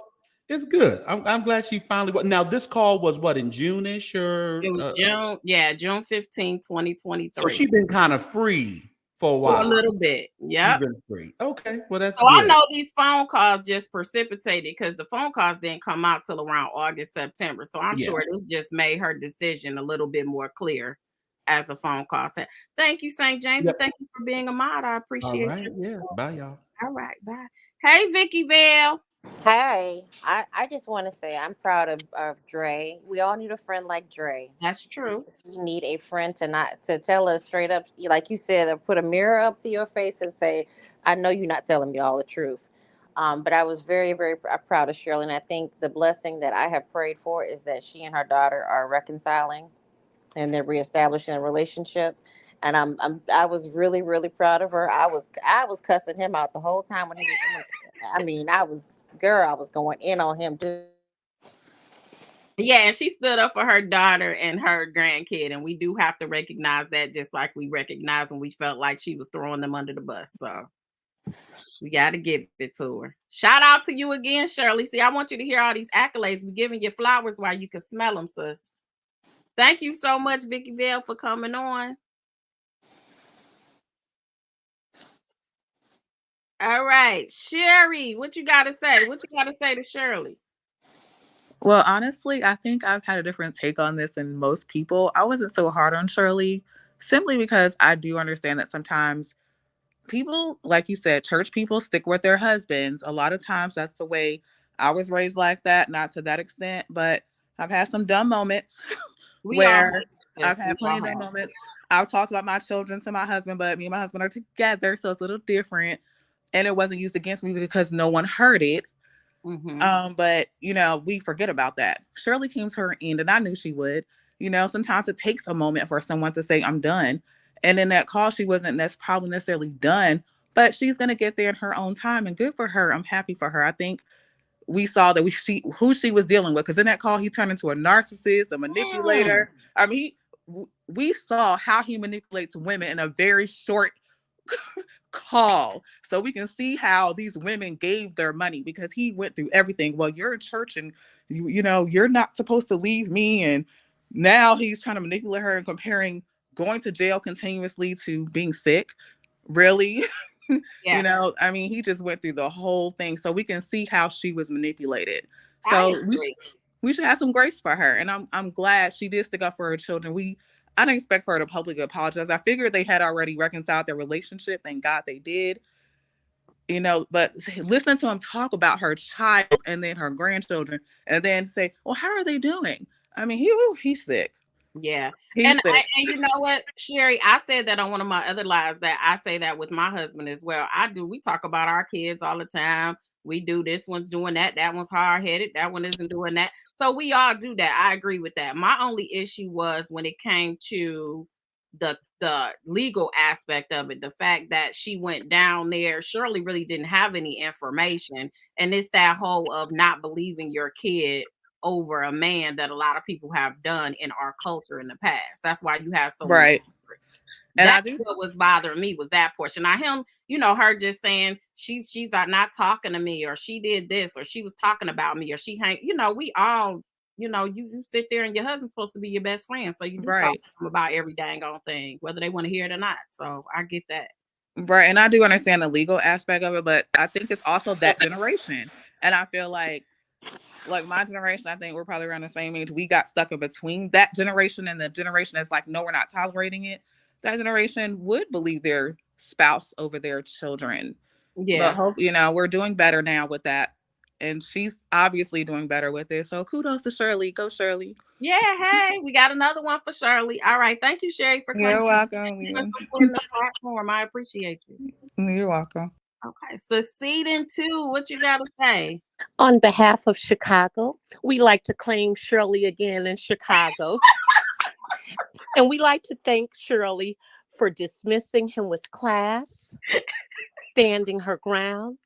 it's good. I'm glad she finally. Now this call was what in June-ish or It was June, yeah, June 15, so 2023. she's been kind of free for a For a while. little bit. She's Yep. been free. Okay, well that's So I good. know these phone calls just precipitated because the phone calls didn't come out till around August, September. So I'm Yeah. sure this just made her decision a little bit more clear as the phone call said. Thank you, St. James, and Yep. thank you for being a mod. I All appreciate right. your Yeah. support. Bye, y'all. All right, bye. Hey, Vicky Vale. Hey, I just want to say I'm proud of Dre. We all need a friend like Dre. That's true. We need a friend to tell us straight up, like you said, put a mirror up to your face and say, "I know you're not telling me all the truth." But I was very, very proud of Shirley, and I think the blessing that I have prayed for is that she and her daughter are reconciling and they're reestablishing a relationship. And I was really, really proud of her. I was cussing him out the whole time when he was. I mean, girl, I was going in on him. Yeah, and she stood up for her daughter and her grandkid, and we do have to recognize that, just like we recognize when we felt like she was throwing them under the bus. So We got to give it to her. Shout out to you again, Shirley. See, I want you to hear all these accolades. We're giving you flowers while you can smell them, sis. Thank you so much, Vicky Vale, for coming on. All right, Sherry, what you got to say? What you got to say to Shirley? Well, honestly, I think I've had a different take on this than most people. I wasn't so hard on Shirley simply because I do understand that sometimes people, like you said, church people stick with their husbands. A lot of times that's the way I was raised, like that, not to that extent, but I've had some dumb moments where I've had plenty of dumb moments. I've talked about my children to my husband, but me and my husband are together, so it's a little different. And it wasn't used against me because no one heard it. But we forget about that. Shirley came to her end, and I knew she would. Sometimes it takes a moment for someone to say, I'm done. And in that call, she wasn't probably necessarily done, but she's going to get there in her own time, and good for her. I'm happy for her. I think we saw that who she was dealing with, because in that call, he turned into a narcissist, a manipulator. I mean, we saw how he manipulates women in a very short call, so we can see how these women gave their money, because he went through everything. Well, you're in church, and you're not supposed to leave me, and now he's trying to manipulate her and comparing going to jail continuously to being sick. Really? Yeah. I mean, he just went through the whole thing, so we can see how she was manipulated. So we should have some grace for her, and I'm glad she did stick up for her children. I didn't expect for her to publicly apologize. I figured they had already reconciled their relationship. Thank God they did. But listening to him talk about her child and then her grandchildren, and then say, well, how are they doing? I mean, he's sick. Yeah. He's sick. And you know what, Sherry, I said that on one of my other lives, that I say that with my husband as well. I do. We talk about our kids all the time. We do. This one's doing that. That one's hard-headed. That one isn't doing that. So we all do that. I agree with that. My only issue was when it came to the legal aspect of it, the fact that she went down there. Shirley really didn't have any information. And it's that whole of not believing your kid over a man that a lot of people have done in our culture in the past. That's why you have so many secrets. And that's what was bothering me, was that portion. Now him, her just saying she's not talking to me, or she did this, or she was talking about me, or she we all, you sit there, and your husband's supposed to be your best friend. So you do talk to them about every dang on thing, whether they want to hear it or not. So I get that. Right. And I do understand the legal aspect of it, but I think it's also that generation. And I feel like my generation, I think we're probably around the same age. We got stuck in between that generation and the generation that's like, no, we're not tolerating it. That generation would believe their spouse over their children. Yeah. But we're doing better now with that. And she's obviously doing better with it. So kudos to Shirley. Go, Shirley. Yeah. Hey, we got another one for Shirley. All right. Thank you, Sherry, for coming. You're welcome. Thank you for supporting the platform. I appreciate you. You're welcome. Okay, succeeding too. What you got to say? On behalf of Chicago, we like to claim Shirley again in Chicago. And we like to thank Shirley for dismissing him with class, standing her ground,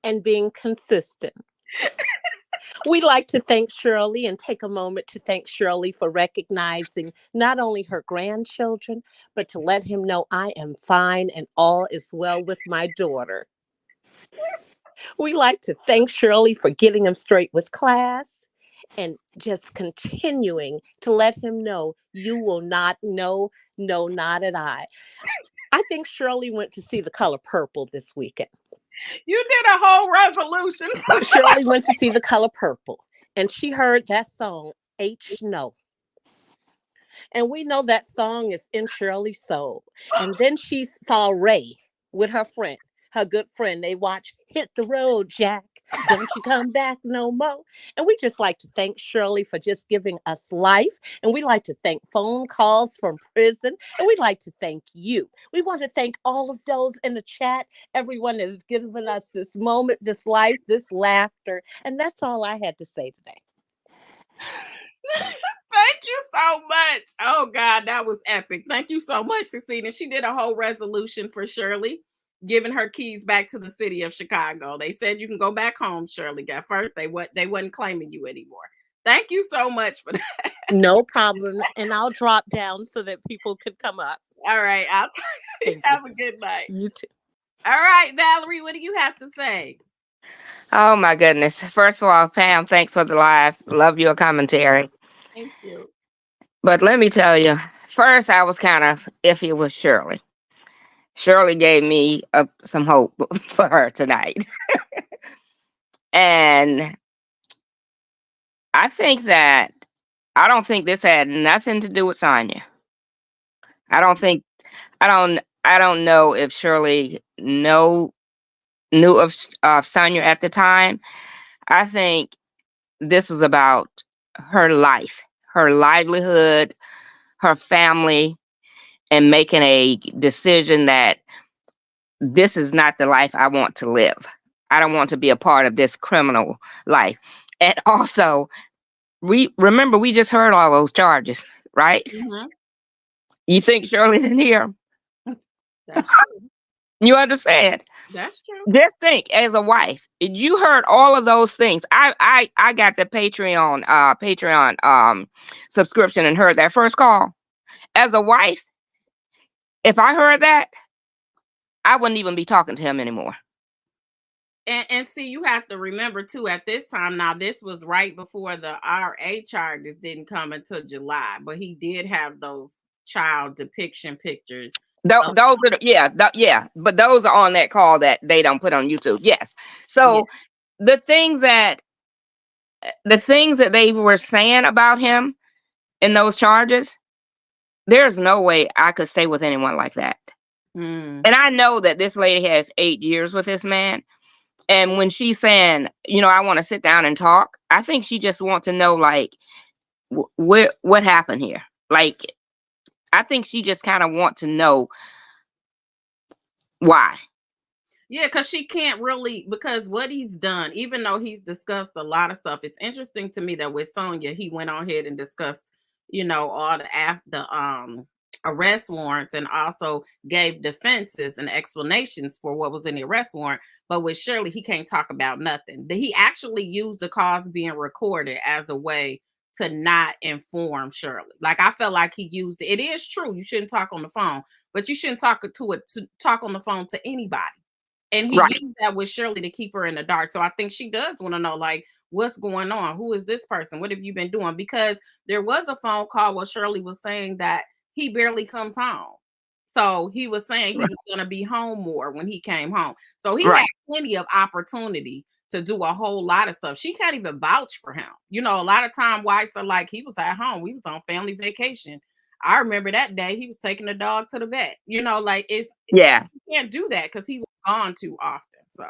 and being consistent. We like to thank Shirley and take a moment to thank Shirley for recognizing not only her grandchildren, but to let him know I am fine and all is well with my daughter. We like to thank Shirley for getting him straight with class and just continuing to let him know you will not know, no, not at I. I think Shirley went to see The Color Purple this weekend. You did a whole revolution. Shirley went to see The Color Purple, and she heard that song, H No. And we know that song is in Shirley's soul. And then she saw Ray with her friend, her good friend. They watched Hit the Road, Jack. Don't you come back no more. And we just like to thank Shirley for just giving us life. And we like to thank phone calls from prison. And we'd like to thank you. We want to thank all of those in the chat, everyone that has given us this moment, this life, this laughter. And that's all I had to say today. Thank you so much. Oh, God, that was epic. Thank you so much, Cecile. She did a whole resolution for Shirley, giving her keys back to the city of Chicago. They said you can go back home, Shirley. At first, they wasn't claiming you anymore. Thank you so much for that. No problem. And I'll drop down so that people could come up. All right. Have a good night. You too. All right, Valerie, what do you have to say? Oh my goodness. First of all, Pam, thanks for the live. Love your commentary. Thank you. But let me tell you, first I was kind of iffy with Shirley. Shirley gave me some hope for her tonight. And I think that I don't think this had nothing to do with Sonya. I don't think I don't know if Shirley knew of Sonya at the time. I think this was about her life, her livelihood, her family, and making a decision that this is not the life I want to live. I don't want to be a part of this criminal life. And also, we just heard all those charges, right? Mm-hmm. You think Shirley didn't hear 'em? That's true. You understand? That's true. Just think, as a wife, you heard all of those things. I got the Patreon subscription and heard that first call. As a wife, if I heard that, I wouldn't even be talking to him anymore. And see, you have to remember too, at this time, now this was right before the RA charges didn't come until July, but he did have those child depiction pictures. Those are yeah, but those are on that call that they don't put on YouTube. Yes. So the things that they were saying about him in those charges, there's no way I could stay with anyone like that. Mm. And I know that this lady has 8 years with this man. And when she's saying, I want to sit down and talk, I think she just wants to know, like, what happened here. Like, I think she just kind of want to know why. Yeah, because she can't really, because what he's done, even though he's discussed a lot of stuff, it's interesting to me that with Sonya, he went on ahead and discussed, all the arrest warrants and also gave defenses and explanations for what was in the arrest warrant. But with Shirley, he can't talk about nothing. He actually used the calls being recorded as a way to not inform Shirley. Like, I felt like he used it. It is true, you shouldn't talk on the phone, but you shouldn't talk on the phone to anybody. And he used that with Shirley to keep her in the dark. So I think she does want to know, like, what's going on? Who is this person? What have you been doing? Because there was a phone call where Shirley was saying that he barely comes home. So he was saying he was going to be home more when he came home. So he had plenty of opportunity to do a whole lot of stuff. She can't even vouch for him. A lot of time wives are like, he was at home. We was on family vacation. I remember that day he was taking the dog to the vet. Like you can't do that because he was gone too often. So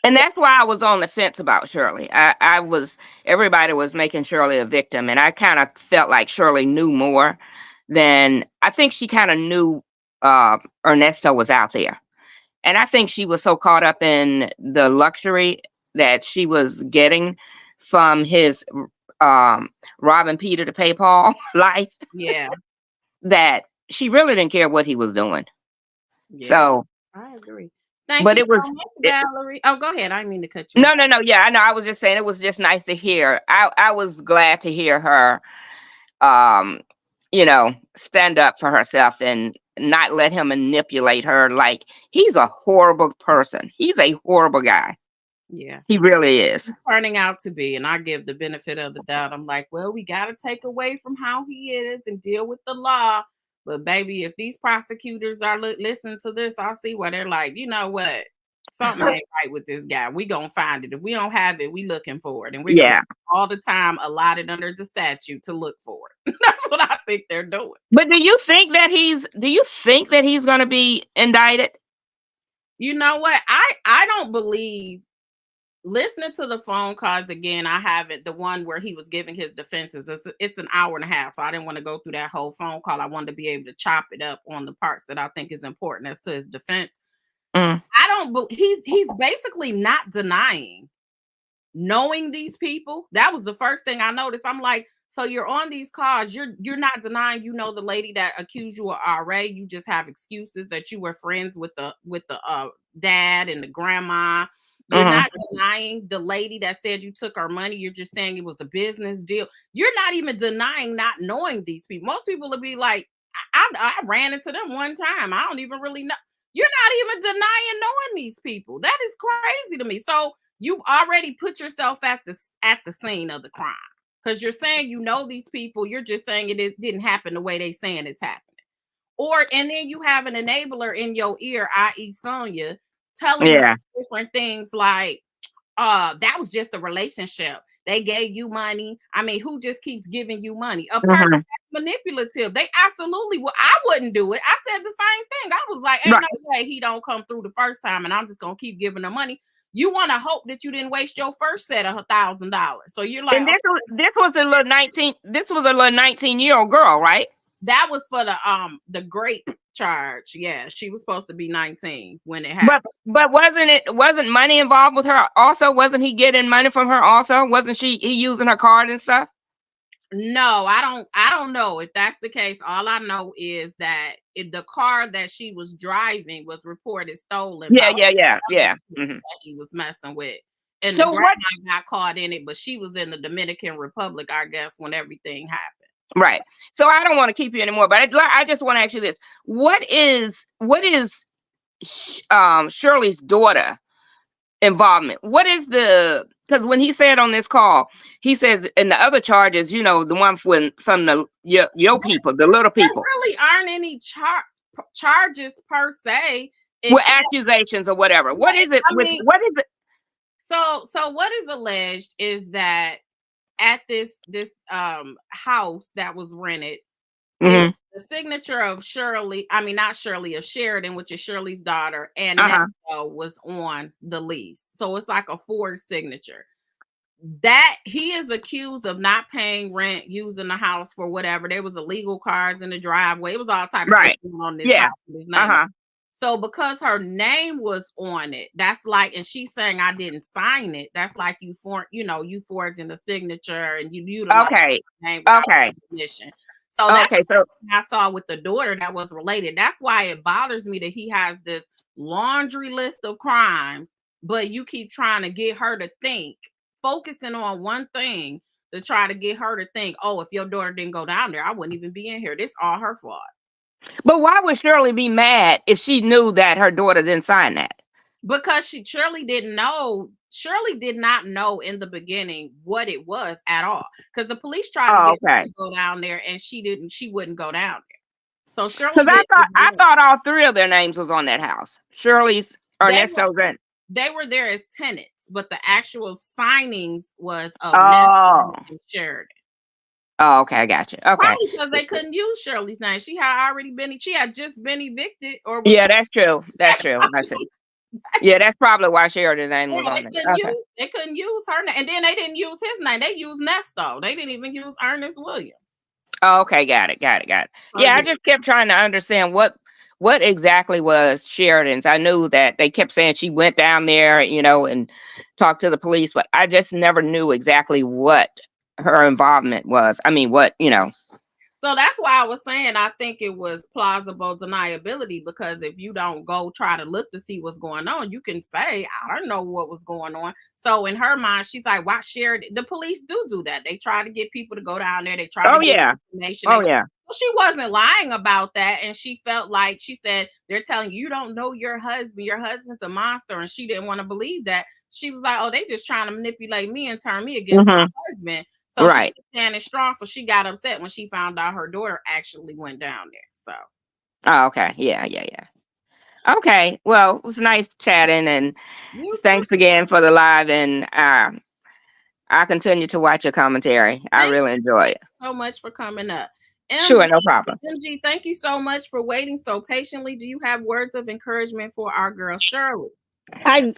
and that's why I was on the fence about Shirley. Everybody was making Shirley a victim, and I kind of felt like Shirley knew more than I think she kind of knew. Ernesto was out there, and I think she was so caught up in the luxury that she was getting from his robbing Peter to pay Paul life. Yeah. That she really didn't care what he was doing. Yeah. So I agree. Thank you so much, Valerie. Oh, go ahead. I didn't mean to cut you off. No. Yeah, I know. I was just saying it was just nice to hear. I was glad to hear her, stand up for herself and not let him manipulate her. Like, he's a horrible person. He's a horrible guy. Yeah. He really is. He's turning out to be, and I give the benefit of the doubt. I'm like, well, we got to take away from how he is and deal with the law. But baby, if these prosecutors are listening to this, I'll see where they're like, you know what? Something ain't right with this guy. We gonna find it. If we don't have it, we looking for it. And we're gonna all the time allotted under the statute to look for it. That's what I think they're doing. But do you think that he's gonna be indicted? You know what? I don't believe, listening to the phone calls again, I haven't, the one where he was giving his defenses, it's an hour and a half, so I didn't want to go through that whole phone call. I wanted to be able to chop it up on the parts that I think is important as to his defense. I don't believe he's basically not denying knowing these people. That was the first thing I noticed. I'm like, so you're on these calls, you're not denying the lady that accused you of RA. You just have excuses that you were friends with the dad and the grandma. You're not denying the lady that said you took her money. You're just saying it was a business deal. You're not even denying not knowing these people. Most people would be like, I ran into them one time. I don't even really know. You're not even denying knowing these people. That is crazy to me. So you've already put yourself at the scene of the crime because you're saying you know these people. You're just saying didn't happen the way they saying it's happening. And then you have an enabler in your ear, i.e. Sonya, telling you Yeah. different things like, that was just a relationship. They gave you money. I mean, who just keeps giving you money? A person Mhm. that's manipulative. They absolutely would. I wouldn't do it. I said the same thing. I was like, ain't Right. no way he don't come through the first time and I'm just gonna keep giving them money. You want to hope that you didn't waste your first set of $1,000. So you're like, And this was a little 19. This was a little 19-year-old girl, right? that was for the grape charge. Yeah, she was supposed to be 19 when it happened. But wasn't money involved with her also? Wasn't he getting money from her also? Wasn't he using her card and stuff? No, I don't know if that's the case. All I know is that the car that she was driving was reported stolen by Yeah. that he was messing with. And the So grandma what? got caught in it, but she was in the Dominican Republic, I guess, when everything happened. Right. So I don't want to keep you anymore, but I just want to ask you this: what is Shirley's daughter involvement? What is because when he said on this call, he says in the other charges, the one from the your people, the little There people, really aren't any charges per se. with accusations or whatever. What is it? I mean, What is it? so what is alleged is that at this house that was rented, Mhm. the signature of Shirley, I mean not Shirley, of Sheridan, which is Shirley's daughter, and Uh-huh. Ernesto was on the lease. So it's like a forged signature. That he is accused of not paying rent, using the house for whatever. There was illegal cars in the driveway. It was all types of Right. stuff on this Yeah. house. His name. Uh-huh. So because her name was on it, that's like, and she's saying I didn't sign it. That's like you forging the signature and you utilize Okay. the name without Okay. permission. So that's Okay. So what I saw with the daughter that was related. That's why it bothers me that he has this laundry list of crimes, but you keep trying to get her to think, focusing on one thing to try to get her to think, oh, if your daughter didn't go down there, I wouldn't even be in here. This all her fault. but why would Shirley be mad if she knew that her daughter didn't sign that? Because Shirley didn't know. Shirley did not know in the beginning what it was at all. Because the police tried to Oh, get her okay. to go down there and she wouldn't go down there. So Shirley Because I didn't know. thought all three of their names was on that house. Shirley's, They were Ernesto's, and they were there as tenants, but the actual signings was of oh, Nestor and Sheridan. oh, okay, I got you. Okay. Probably because they couldn't use Shirley's name. She had just been evicted or was Yeah, that's true. That's true. I see. Yeah, that's probably why Sheridan's name was on there. Okay. they couldn't use her name. And then they didn't use his name. They used Nesto. They didn't even use Ernest Williams. Oh, okay, got it. Oh, Yeah, I yeah. just kept trying to understand what exactly was Sheridan's. I knew that they kept saying she went down there, and talked to the police, but I just never knew exactly what her involvement was. I mean, what. So that's why I was saying I think it was plausible deniability, because if you don't go try to look to see what's going on, you can say, I don't know what was going on. So in her mind, she's like, why Sheridan? The police do that. They try to get people to go down there. They try Oh to get yeah. information. Oh yeah. Well, she wasn't lying about that. And she felt like, she said, they're telling you don't know your husband. Your husband's a monster. And she didn't want to believe that. She was like, oh, they just trying to manipulate me and turn me against my husband. So she Right. was standing strong. So she got upset when she found out her daughter actually went down there. So Oh, okay. Yeah. Okay. Well, it was nice chatting, and you thanks again for the live, and I continue to watch your commentary. I thank really enjoy it. you so much for coming up. Sure, no problem. MG, thank you so much for waiting so patiently. Do you have words of encouragement for our girl Shirley? I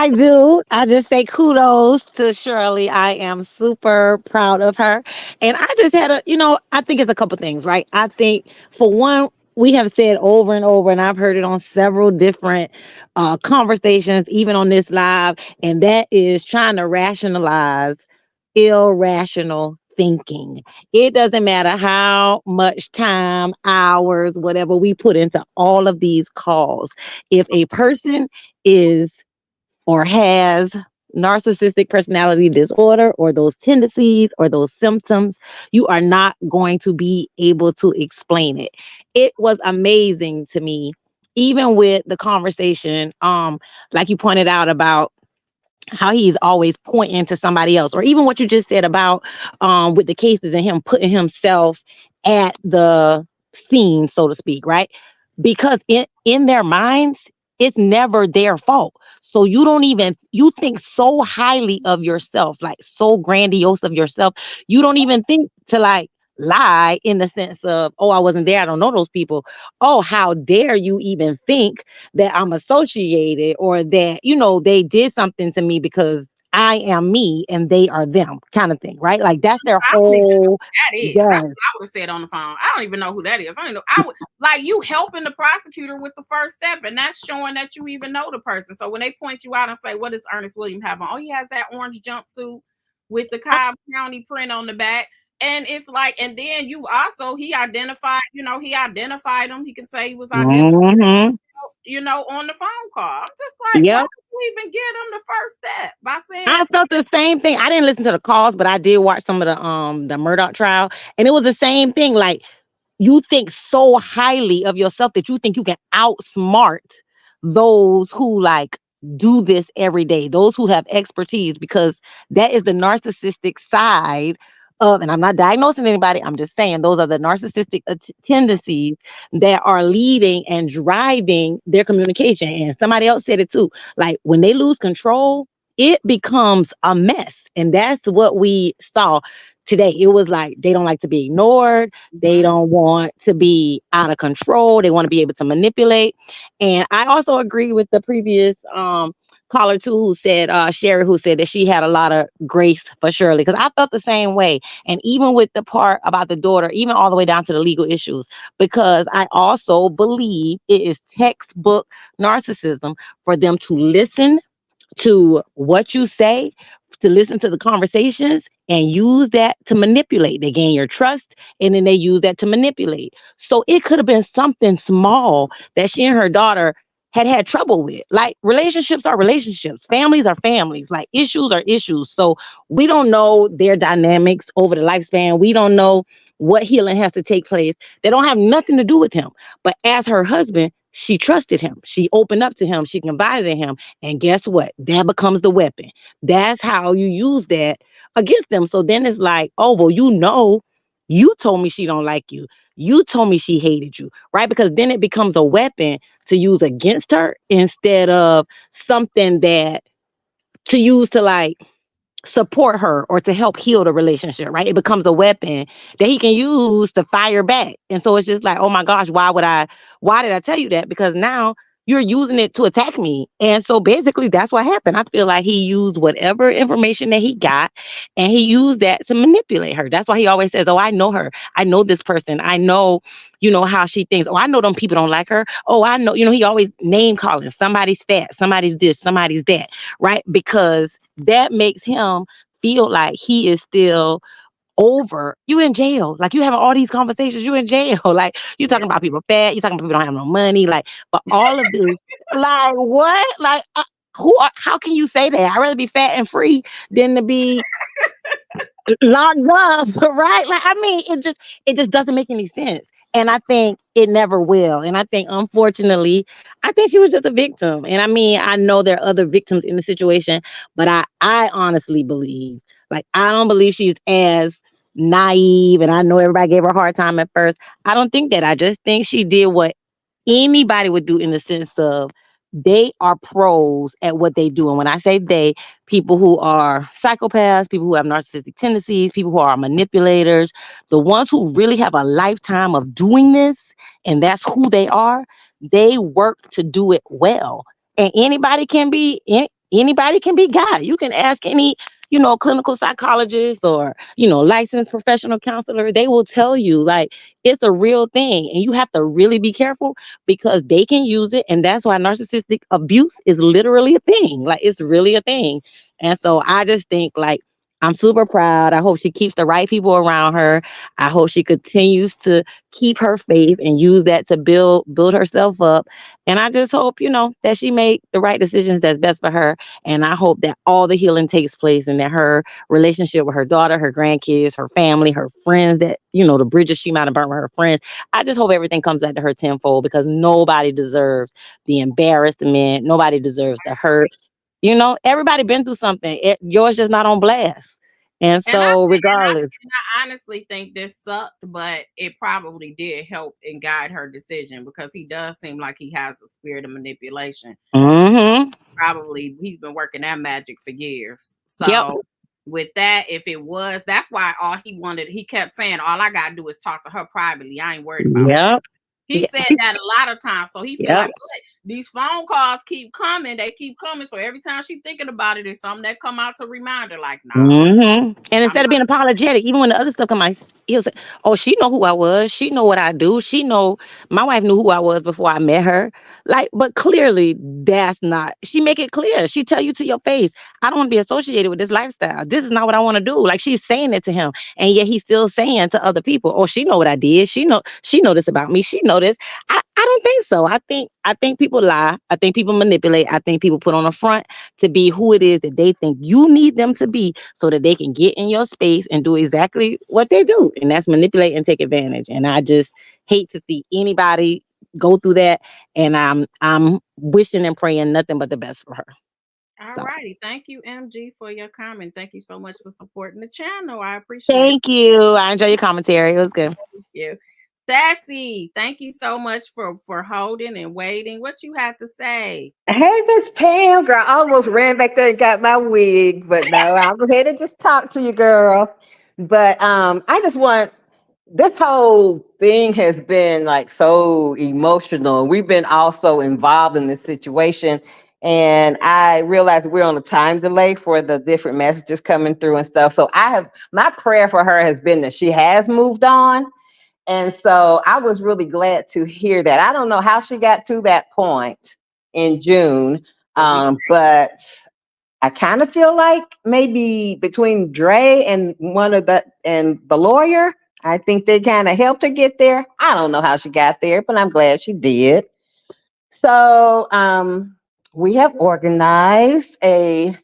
do. I just say kudos to Shirley. I am super proud of her. And I just had I think it's a couple things, right? I think for one, we have said over and over, and I've heard it on several different conversations, even on this live, and that is trying to rationalize irrational thinking. It doesn't matter how much time, hours, whatever we put into all of these calls. If a person is or has narcissistic personality disorder or those tendencies or those symptoms, you are not going to be able to explain it. It was amazing to me even with the conversation, like you pointed out about how he's always pointing to somebody else, or even what you just said about with the cases and him putting himself at the scene, so to speak, right? Because in their minds, it's never their fault. So you think so highly of yourself, like so grandiose of yourself, you don't even think to like lie in the sense of, oh, I wasn't there, I don't know those people. Oh, how dare you even think that I'm associated, or that, they did something to me because I am me and they are them, kind of thing, right? Like that's their I don't even know whole. who that is. That's Yes. what I would have said on the phone. I don't even know who that is. I don't know. I would like you helping the prosecutor with the first step, and that's showing that you even know the person. So when they point you out and say, "What does Ernest Williams have on?" Oh, he has that orange jumpsuit with the Cobb County print on the back. And it's like, and then he identified, he identified him. He can say he was identified, Hmm. on the phone call. I'm just like, why Yep. don't you even give him the first step by saying, I felt the same thing. I didn't listen to the calls, but I did watch some of the Murdoch trial, and it was the same thing. Like, you think so highly of yourself that you think you can outsmart those who like do this every day, those who have expertise, because that is the narcissistic side of, and I'm not diagnosing anybody, I'm just saying those are the narcissistic tendencies that are leading and driving their communication. And somebody else said it too. Like when they lose control, it becomes a mess. And that's what we saw today. It was like they don't like to be ignored. They don't want to be out of control. They want to be able to manipulate. And I also agree with the previous caller too, who said, Sherry, who said that she had a lot of grace for Shirley, because I felt the same way. And even with the part about the daughter, even all the way down to the legal issues, because I also believe it is textbook narcissism for them to listen to what you say, to listen to the conversations and use that to manipulate. They gain your trust and then they use that to manipulate. So it could have been something small that she and her daughter had trouble with. Like relationships are relationships, families are families, like issues are issues. So we don't know their dynamics over the lifespan. We don't know what healing has to take place. They don't have nothing to do with him. But as her husband, she trusted him. She opened up to him. She confided in him. And guess what? That becomes the weapon. That's how you use that against them. So then it's like, oh, well, you told me she don't like you. You told me she hated you, right? Because then it becomes a weapon to use against her instead of something that to use to like support her or to help heal the relationship, right? It becomes a weapon that he can use to fire back. And so it's just like, oh my gosh, why did I tell you that? Because now you're using it to attack me. And so basically that's what happened. I feel like he used whatever information that he got and he used that to manipulate her. That's why he always says, oh, I know her. I know this person. I know, how she thinks. Oh, I know them people don't like her. Oh, I know, he always name calling. Somebody's fat, somebody's this, somebody's that, right? Because that makes him feel like he is still over. You in jail. Like you having all these conversations, you in jail. Like you talking about people fat, you talking about people don't have no money. Like, but all of this, like what? Like how can you say that? I'd rather be fat and free than to be locked up, right? Like, I mean, it just doesn't make any sense. And I think it never will. And I think, unfortunately, I think she was just a victim. And I mean, I know there are other victims in the situation, but I honestly believe, like, I don't believe she's as naive. And I know everybody gave her a hard time at first. I don't think that. I just think she did what anybody would do in the sense of they are pros at what they do. And when I say they, people who are psychopaths, people who have narcissistic tendencies, people who are manipulators, the ones who really have a lifetime of doing this, and that's who they work to do it well. And anybody can be God. You can ask any, clinical psychologist or, licensed professional counselor. They will tell you like it's a real thing. And you have to really be careful because they can use it. And that's why narcissistic abuse is literally a thing. Like it's really a thing. And so I just think like I'm super proud. I hope she keeps the right people around her. I hope she continues to keep her faith and use that to build herself up. And I just hope, that she make the right decisions that's best for her. And I hope that all the healing takes place and that her relationship with her daughter, her grandkids, her family, her friends, that, the bridges she might have burned with her friends. I just hope everything comes back to her tenfold because nobody deserves the embarrassment. Nobody deserves the hurt. Everybody been through something. Yours just not on blast. And And I so think, regardless, and I honestly think this sucked, but it probably did help and guide her decision because he does seem like he has a spirit of manipulation. mm-hmm. Probably he's been working that magic for years. Yep. So with that, if it was, that's why all he wanted, he kept saying, all I gotta do is talk to her privately. I ain't worried about that. Yep. He Yeah. said that a lot of times. So he feel Yep. like, "Good, these phone calls keep coming. They keep coming. So every time she thinking about it, it's something that come out to remind her, like, no, And I'm instead of not." being apologetic, even when the other stuff come out, he'll say, "Oh, she know who I was. She know what I do. She know my wife knew who I was before I met her." Like, but clearly that's not. She make it clear. She tell you to your face, "I don't want to be associated with this lifestyle. This is not what I want to do." Like she's saying it to him, and yet he's still saying to other people, "Oh, she know what I did. She know this about me. She know this." I don't think so. I think people lie. I think people manipulate. I think people put on a front to be who it is that they think you need them to be so that they can get in your space and do exactly what they do. And that's manipulate and take advantage. And I just hate to see anybody go through that. And I'm wishing and praying nothing but the best for her. All So righty. Thank you, MG, for your comment. Thank you so much for supporting the channel. I appreciate thank you. I enjoy your commentary. It was good. you. Sassy, thank you so much for holding and waiting. What you have to say? Hey, Miss Pam, girl, I almost ran back there and got my wig, but no, I'll go ahead and just talk to you, girl. But I just want this whole thing has been like so emotional. We've been also involved in this situation, and I realize we're on a time delay for the different messages coming through and stuff. So my prayer for her has been that she has moved on. And so I was really glad to hear that. I don't know how she got to that point in June, but I kind of feel like maybe between Dre and the lawyer, I think they kind of helped her get there. I don't know how she got there, but I'm glad she did. So we have organized a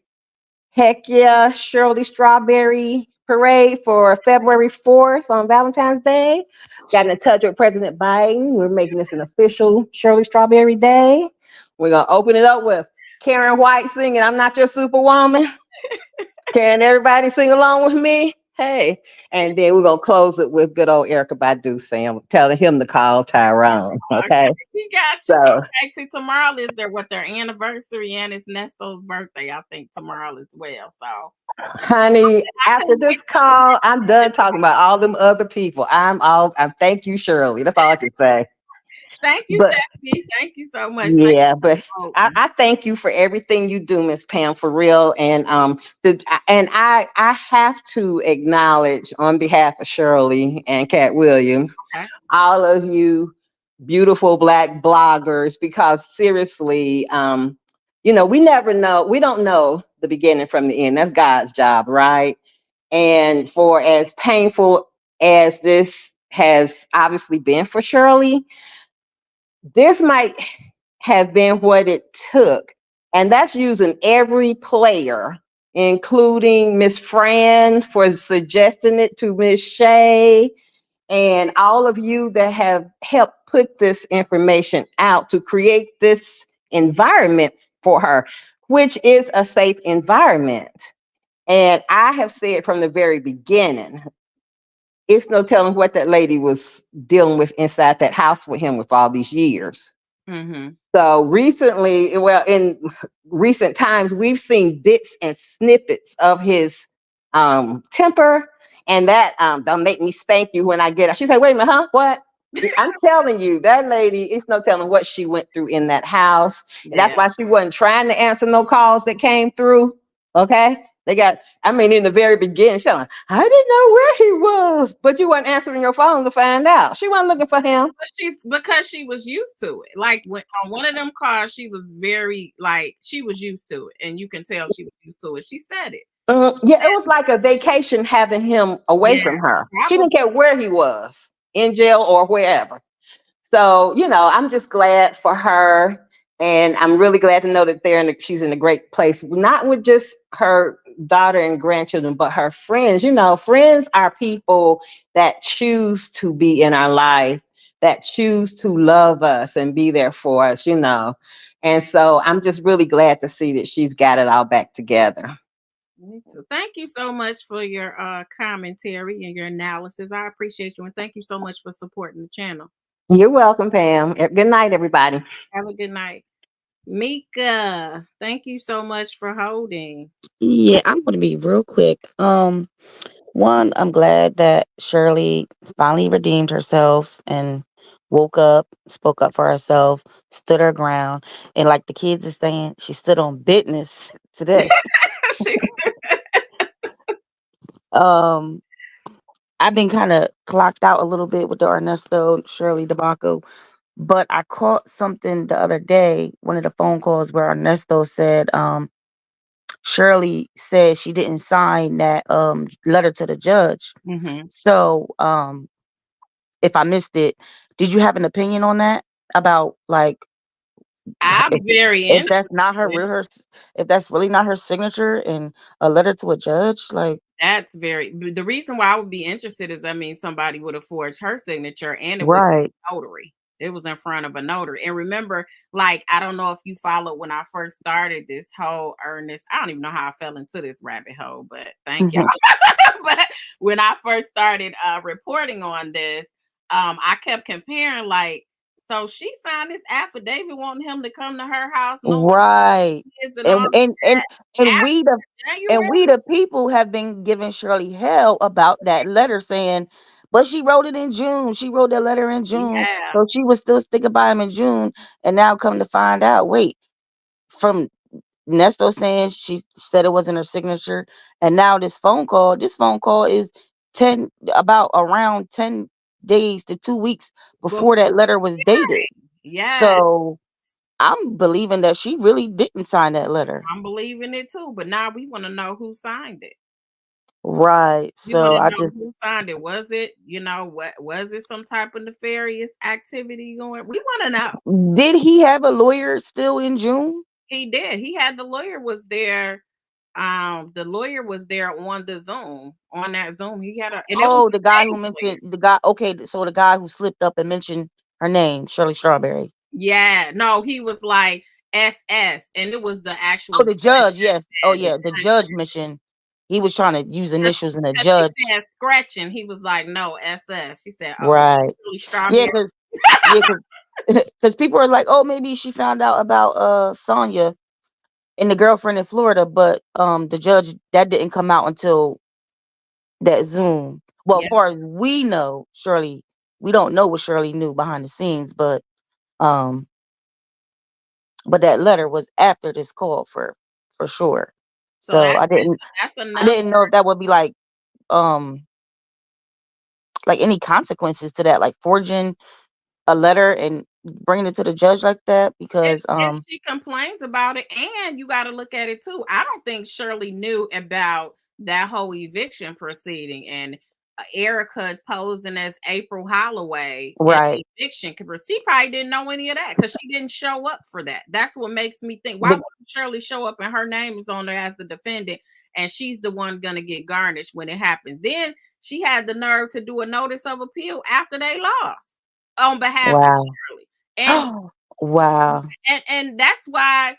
Heck Yeah Shirley Strawberry parade for February 4th on Valentine's Day. Got in touch with President Biden. We're making this an official Shirley Strawberry Day. We're going to open it up with Karen White singing "I'm Not Your Superwoman." Can everybody sing along with me? Hey. And then we're going to close it with good old Erica Badu saying, telling him to call Tyrone. Okay. We got you. So, Actually, tomorrow is their anniversary and it's Nesto's birthday. I think tomorrow as well. So, honey, after this call, I'm done talking about all them other people. I thank you, Shirley. That's all I can say. thank you, But Stephanie. Thank you so much. yeah, but Oh, I thank you for everything you do, Miss Pam, for real. And I have to acknowledge on behalf of Shirley and Cat Williams, okay. all of you beautiful Black bloggers, because seriously, we don't know the beginning from the end. That's God's job, right? And for as painful as this has obviously been for Shirley, this might have been what it took. And that's using every player, including Miss Fran for suggesting it to Miss Shay, and all of you that have helped put this information out to create this environment for her, which is a safe environment. And I have said from the very beginning, it's no telling what that lady was dealing with inside that house with him with all these years. Mm-hmm. So recently, well, in recent times, we've seen bits and snippets of his temper, and that don't make me spank you when I get up. She said, "Wait a minute, huh? What?" I'm telling you, that lady, it's no telling what she went through in that house. And that's why she wasn't trying to answer no calls that came through. Okay. In the very beginning, she was like, "I didn't know where he was," but you weren't answering your phone to find out. She wasn't looking for him. Because she was used to it. Like when on one of them cars, she was very like she was used to it, and you can tell she was used to it. She said it. Yeah, it was like a vacation having him away Yeah, from her. She probably. didn't care where he was, in jail or wherever. So, I'm just glad for her. And I'm really glad to know that she's in a great place, not with just her daughter and grandchildren, but her friends. Friends are people that choose to be in our life, that choose to love us and be there for us. And so I'm just really glad to see that she's got it all back together. Me too. Thank you so much for your commentary and your analysis. I appreciate you, and thank you so much for supporting the channel. You're welcome, Pam. Good night, everybody. Have a good night. Mika, thank you so much for holding. Yeah, I'm gonna be real quick. One, I'm glad that Shirley finally redeemed herself and woke up, spoke up for herself, stood her ground, and like the kids are saying, she stood on business today. She- Um, I've been kind of clocked out a little bit with the Ernesto Shirley debacle, but I caught something the other day, one of the phone calls where Ernesto said, Shirley said she didn't sign that letter to the judge. Mhm. So if I missed it, did you have an opinion on that about like I'm if very if that's not interested. if that's really not her signature and a letter to a judge, like That's the reason why I would be interested is, I mean, somebody would have forged her signature, and it was right. a notary. It was in front of a notary. And remember, like, I don't know if you followed when I first started this whole Ernest. I don't even know how I fell into this rabbit hole, but thank y'all. But when I first started reporting on this, I kept comparing, like, so she signed this affidavit wanting him to come to her house, knowing Right. kids and And all and and that and we the after and January. we the people have been giving Shirley hell about that letter saying, but she wrote it in June. She wrote that letter in June. Yeah. So she was still sticking by him in June. And now come to find out, wait, from Nesto saying she said it wasn't her signature. And now this phone call is 10 about around 10 days to 2 weeks before Before, that letter was dated. yes, So I'm believing that she really didn't sign that letter. I'm believing it too. But now we want to know who signed it. Right. We want So to I know just who signed it. Was it, what was it some type of nefarious activity going? We want to know. did he have a lawyer still in June? He did. He had the lawyer was there. The lawyer was there on the Zoom, on that Zoom. He had and it was Oh, a the guy who fake lawyer. mentioned the guy. Okay, so the guy who slipped up and mentioned her name, Shirley Strawberry. Yeah, no, he was like SS, and it was the Oh, actual the judge. Yes. Oh, judge. yeah, the judge mentioned he was trying to use initials in a Because she judge. said scratching, he was like, no, SS. She said, oh, Right. really Yeah, strawberry. yeah, because people are like, oh, maybe she found out about Sonya and the girlfriend in Florida, but the judge that didn't come out until that Zoom. Well, Yeah. far as we know, Shirley, we don't know what Shirley knew behind the scenes, um, but that letter was after this call for sure. So So that's I another. didn't know if that would be um like any consequences to that, like forging a letter and bringing it to the judge like that because If she complains about it, and you got to look at it too. I don't think Shirley knew about that whole eviction proceeding and Erica posing as April Holloway in right the eviction. She probably didn't know any of that because she didn't show up for that. That's what makes me think, why the wouldn't Shirley show up and her name is on there as the defendant and she's the one gonna get garnished when it happens? Then she had the nerve to do a notice of appeal after they lost on behalf of wow Shirley. And wow and that's why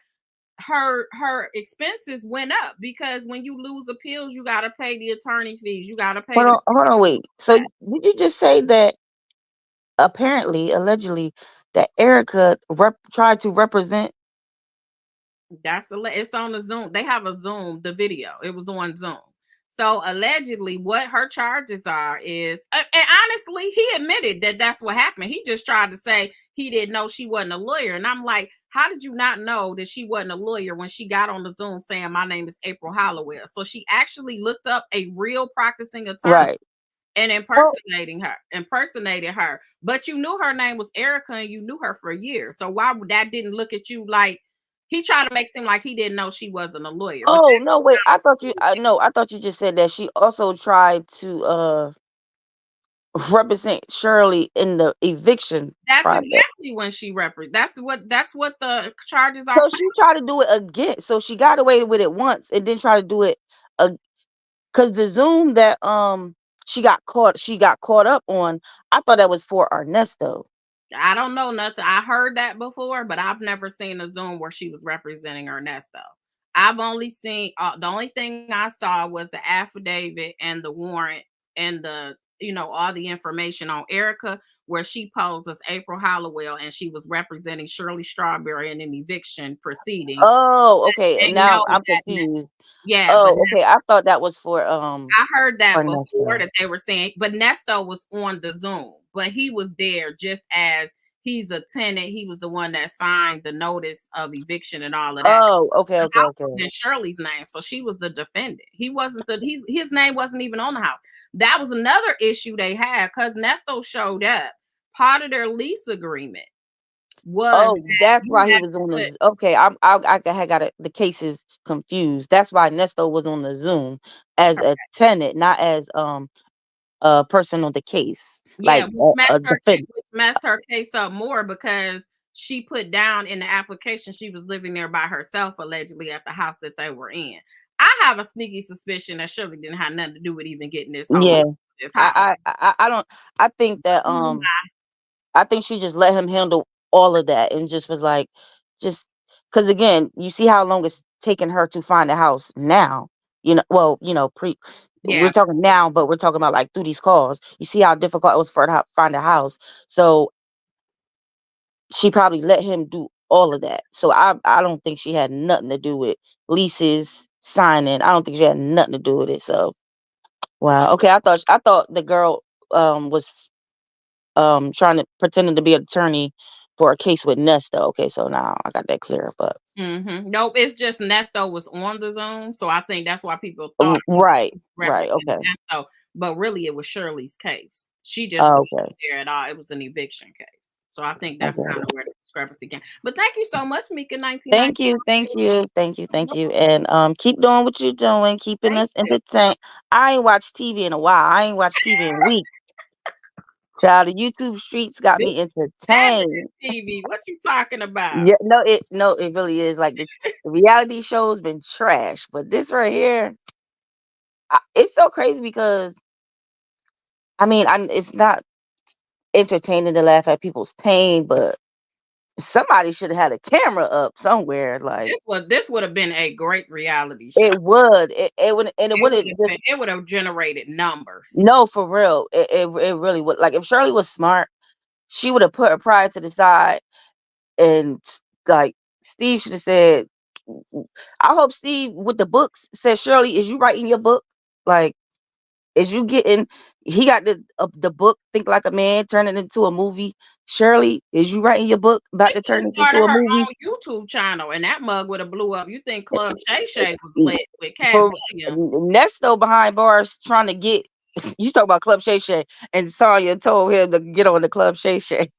her expenses went up, because when you lose appeals, you got to pay the attorney fees, you got to pay the hold on wait, so did you just say that apparently allegedly that Erica tried to represent it's on the Zoom. They have a Zoom, the video. It was on Zoom. So allegedly, what her charges are is, and honestly, he admitted that that's what happened. He just tried to say he didn't know she wasn't a lawyer, and I'm like, how did you not know that she wasn't a lawyer when she got on the Zoom saying my name is April Holloway? So she actually looked up a real practicing attorney right and well impersonated her. But you knew her name was Erica, and you knew her for years. So why would that didn't look at you like He tried to make it seem like he didn't know she wasn't a lawyer, but Oh no, wait. I thought you. I no. I thought you just said that she also tried to represent Shirley in the eviction that's process. exactly when she that's what the charges are So for. she tried to do it again. So she got away with it once and then try to do it because the Zoom that she got caught up on. I thought that was for Ernesto. I don't know nothing. I heard that before, but I've never seen a Zoom where she was representing Ernesto. I've only seen the only thing I saw was the affidavit and the warrant and the all the information on Erica where she posed as April Hollowell and she was representing Shirley Strawberry in an eviction proceeding. Oh, okay. They Now know I'm that. confused. Yeah, but Oh, okay. I thought that was for I heard that before Ernesto. that they were saying, but Nesto was on the Zoom, but he was there just as he's a tenant. He was the one that signed the notice of eviction and all of that. Oh, okay, The okay, house okay. was in Shirley's name, so she was the defendant. He wasn't his name wasn't even on the house. That was another issue they had because Nesto showed up. Part of their lease agreement was Oh, that that's you why he had was to on put the. Okay, I had got it. The cases confused. That's why Nesto was on the Zoom as a tenant, not as a person on the case, yeah, like a defendant. which messed her case up more because she put down in the application she was living there by herself, allegedly at the house that they were in. I have a sneaky suspicion that Shirley didn't have nothing to do with even getting Yeah, this house. I don't. I think that I think she just let him handle all of that and just was like, just because again, you see how long it's taken her to find a house now. Well, we're Yeah, talking now, but we're talking about like through these calls. You see how difficult it was for her to find a house. So she probably let him do all of that. So I don't think she had nothing to do with leases, signing. I don't think she had nothing to do with it. So wow. Okay, I thought the girl was trying to pretending to be an attorney for a case with Nesta. Okay, so now I got that clear. But Nope, it's just Nesto was on the Zoom, so I think that's why people thought he right, right, represented okay, Nesto, but really it was Shirley's case. She just oh, wasn't okay, there at all. It was an eviction case. So I think I that's got kind it. of where the discrepancy came. But thank you so much, Mika 1990. Thank you, thank you, thank you, thank you, and keep doing what you're doing, keeping Thank us you. entertained. I ain't watched TV in a while. I ain't watched TV in weeks. Child, the YouTube streets got This me feminine entertained. TV. What you talking about? Yeah, no, it really is. Like the reality show's been trash, but this right here, it's so crazy because I mean, it's not entertaining to laugh at people's pain, but somebody should have had a camera up somewhere. Like This would have been a great reality show. it would, it would, and it would have just It would have generated numbers. no for real. It really would. Like if Shirley was smart, she would have put her pride to the side and like Steve should have said. I hope Steve with the books said, Shirley, is you writing your book? Like, is you getting? He got the book, Think Like a Man, turn it into a movie. Shirley, is you writing your book about She to could turn have this into started a her movie? own YouTube channel, and that mug would have blew up. You think Club Shay Shay was lit with Cat For Williams? Nesto behind bars trying to get you talk about Club Shay Shay and Sonya told him to get on the Club Shay Shay.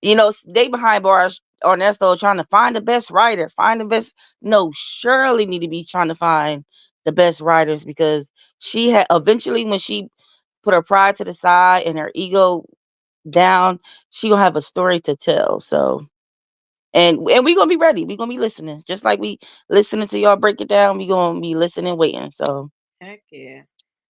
They behind bars Ernesto trying to find the best writer, find the best. No, Shirley need to be trying to find the best writers because she had eventually when she put her pride to the side and her ego down, she gonna have a story to tell. So and we gonna be ready. We gonna be listening, just like we listening to y'all break it down. We gonna be listening, waiting. So Heck yeah.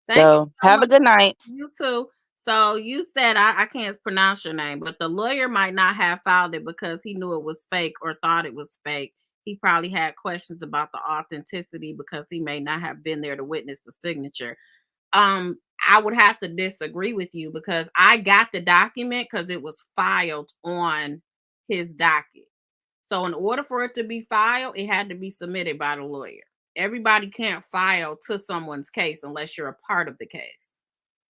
Thank you so so have a much. good night. You too. So you said I can't pronounce your name, but the lawyer might not have filed it because he knew it was fake or thought it was fake. He probably had questions about the authenticity because he may not have been there to witness the signature. I would have to disagree with you because I got the document because it was filed on his docket. So in order for it to be filed, it had to be submitted by the lawyer. Everybody can't file to someone's case unless you're a part of the case.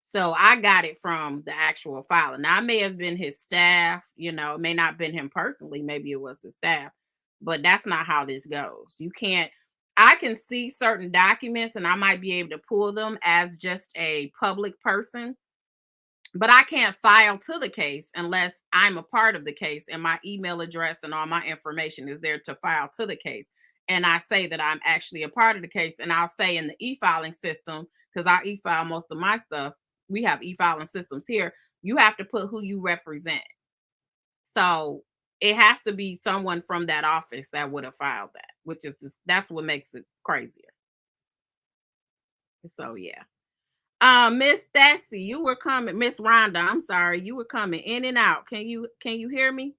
So I got it from the actual filer. Now I may have been his staff, it may not have been him personally, maybe it was his staff, but that's not how this goes. I can see certain documents and I might be able to pull them as just a public person, But I can't file to the case unless I'm a part of the case and my email address and all my information is there to file to the case. And I say that I'm actually a part of the case, and I'll say in the e-filing system, because I e-file most of my stuff. We have e-filing systems here. You have to put who you represent. So it has to be someone from that office that would have filed that, which is just, that's what makes it crazier. So yeah. Miss Stacy, you were coming. Miss Rhonda, I'm sorry, you were coming in and out. Can you hear me?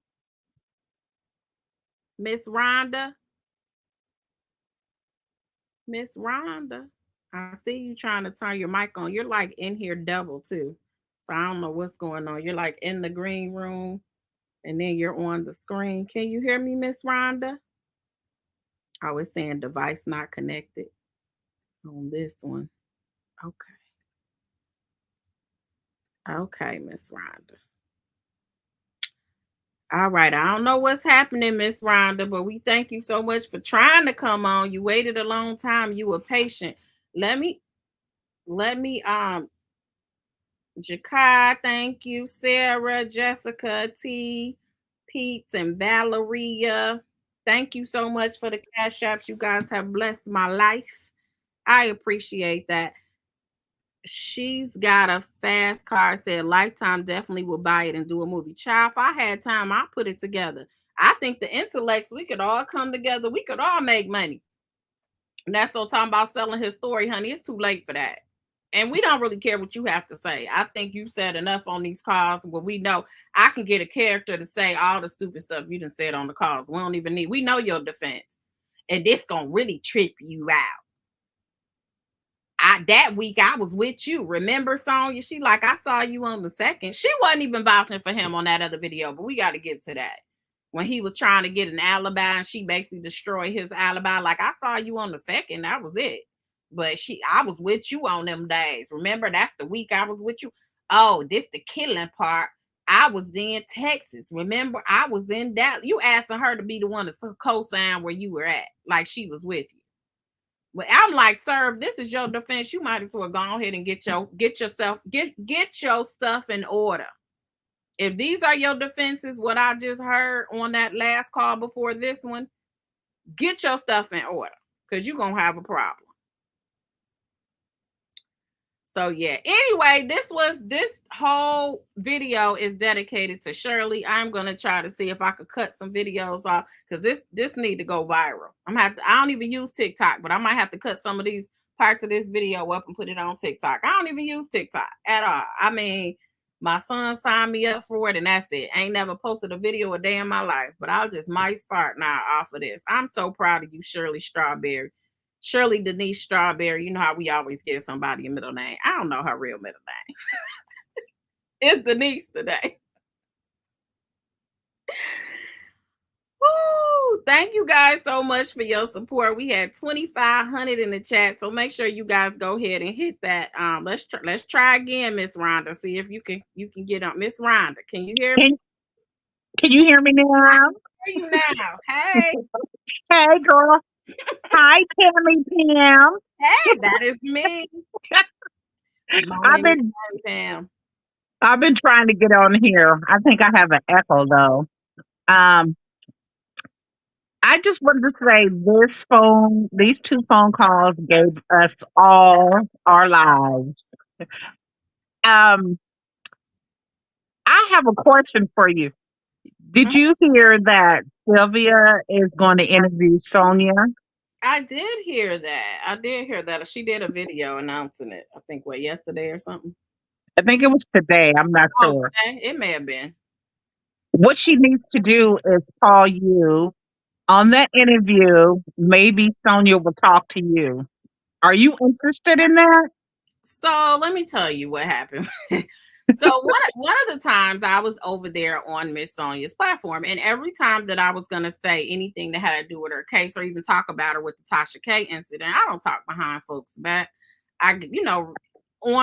Miss Rhonda? Miss Rhonda. I see you trying to turn your mic on. You're like in here double too. So I don't know what's going on. You're like in the green room and then you're on the screen. Can you hear me, Miss Rhonda? I was saying device not connected on this one. Okay. Okay, Miss Rhonda. All right. I don't know what's happening, Miss Rhonda, but we thank you so much for trying to come on. You waited a long time. You were patient. Let me Jakai, thank you. Sarah, Jessica, T, Pete, and Valeria. Thank you so much for the cash apps. You guys have blessed my life. I appreciate that. She's got a fast car. Said Lifetime definitely will buy it and do a movie. Child, if I had time, I'll put it together. I think the intellects, we could all come together. We could all make money. And that's what I'm talking about, selling his story, honey. It's too late for that. And we don't really care what you have to say. I think you said enough on these calls where we know I can get a character to say all the stupid stuff you done said on the calls. We don't even need, we know your defense. And this gonna really trip you out. That week I was with you. Remember, Sonya? She like, I saw you on the second. She wasn't even vouching for him on that other video, but we got to get to that. When he was trying to get an alibi and she basically destroyed his alibi. Like, I saw you on the second. That was it. But I was with you on them days. Remember, that's the week I was with you. Oh, this the killing part. I was in Texas. Remember, I was in Dallas. You asking her to be the one to co-sign where you were at, like she was with you. But I'm like, sir, if this is your defense, you might as well go ahead and get your stuff in order. If these are your defenses, what I just heard on that last call before this one, get your stuff in order because you're gonna have a problem. So yeah. Anyway, this whole video is dedicated to Shirley. I'm gonna try to see if I could cut some videos off because this need to go viral. I don't even use TikTok, but I might have to cut some of these parts of this video up and put it on TikTok. I don't even use TikTok at all. I mean, my son signed me up for it, and that's it. I ain't never posted a video a day in my life, but I'll just might start now off of this. I'm so proud of you, Shirley Strawberry. Shirley Denise Strawberry. You know how we always give somebody a middle name. I don't know her real middle name. It's Denise today. Woo! Thank you guys so much for your support. We had 2,500 in the chat, so make sure you guys go ahead and hit that. Let's try again, Miss Rhonda. See if you can get on. Miss Rhonda, can you hear me? Can you hear me now? I can hear you now. Hey. Hey, girl. Hi, Tammy Pam. Hey, that is me. I've been trying to get on here. I think I have an echo though. I just wanted to say these two phone calls gave us all our lives. I have a question for you. Did you hear that Sylvia is going to interview Sonia? I did hear that. She did a video announcing it. I think yesterday or something. I think it was today. I'm not sure. Today? It may have been. What she needs to do is call you on that interview. Maybe Sonia will talk to you. Are you interested in that? So let me tell you what happened. So one of the times I was over there on Miss Sonia's platform, and every time that I was going to say anything that had to do with her case or even talk about her with the Tasha K incident, I don't talk behind folks' back. On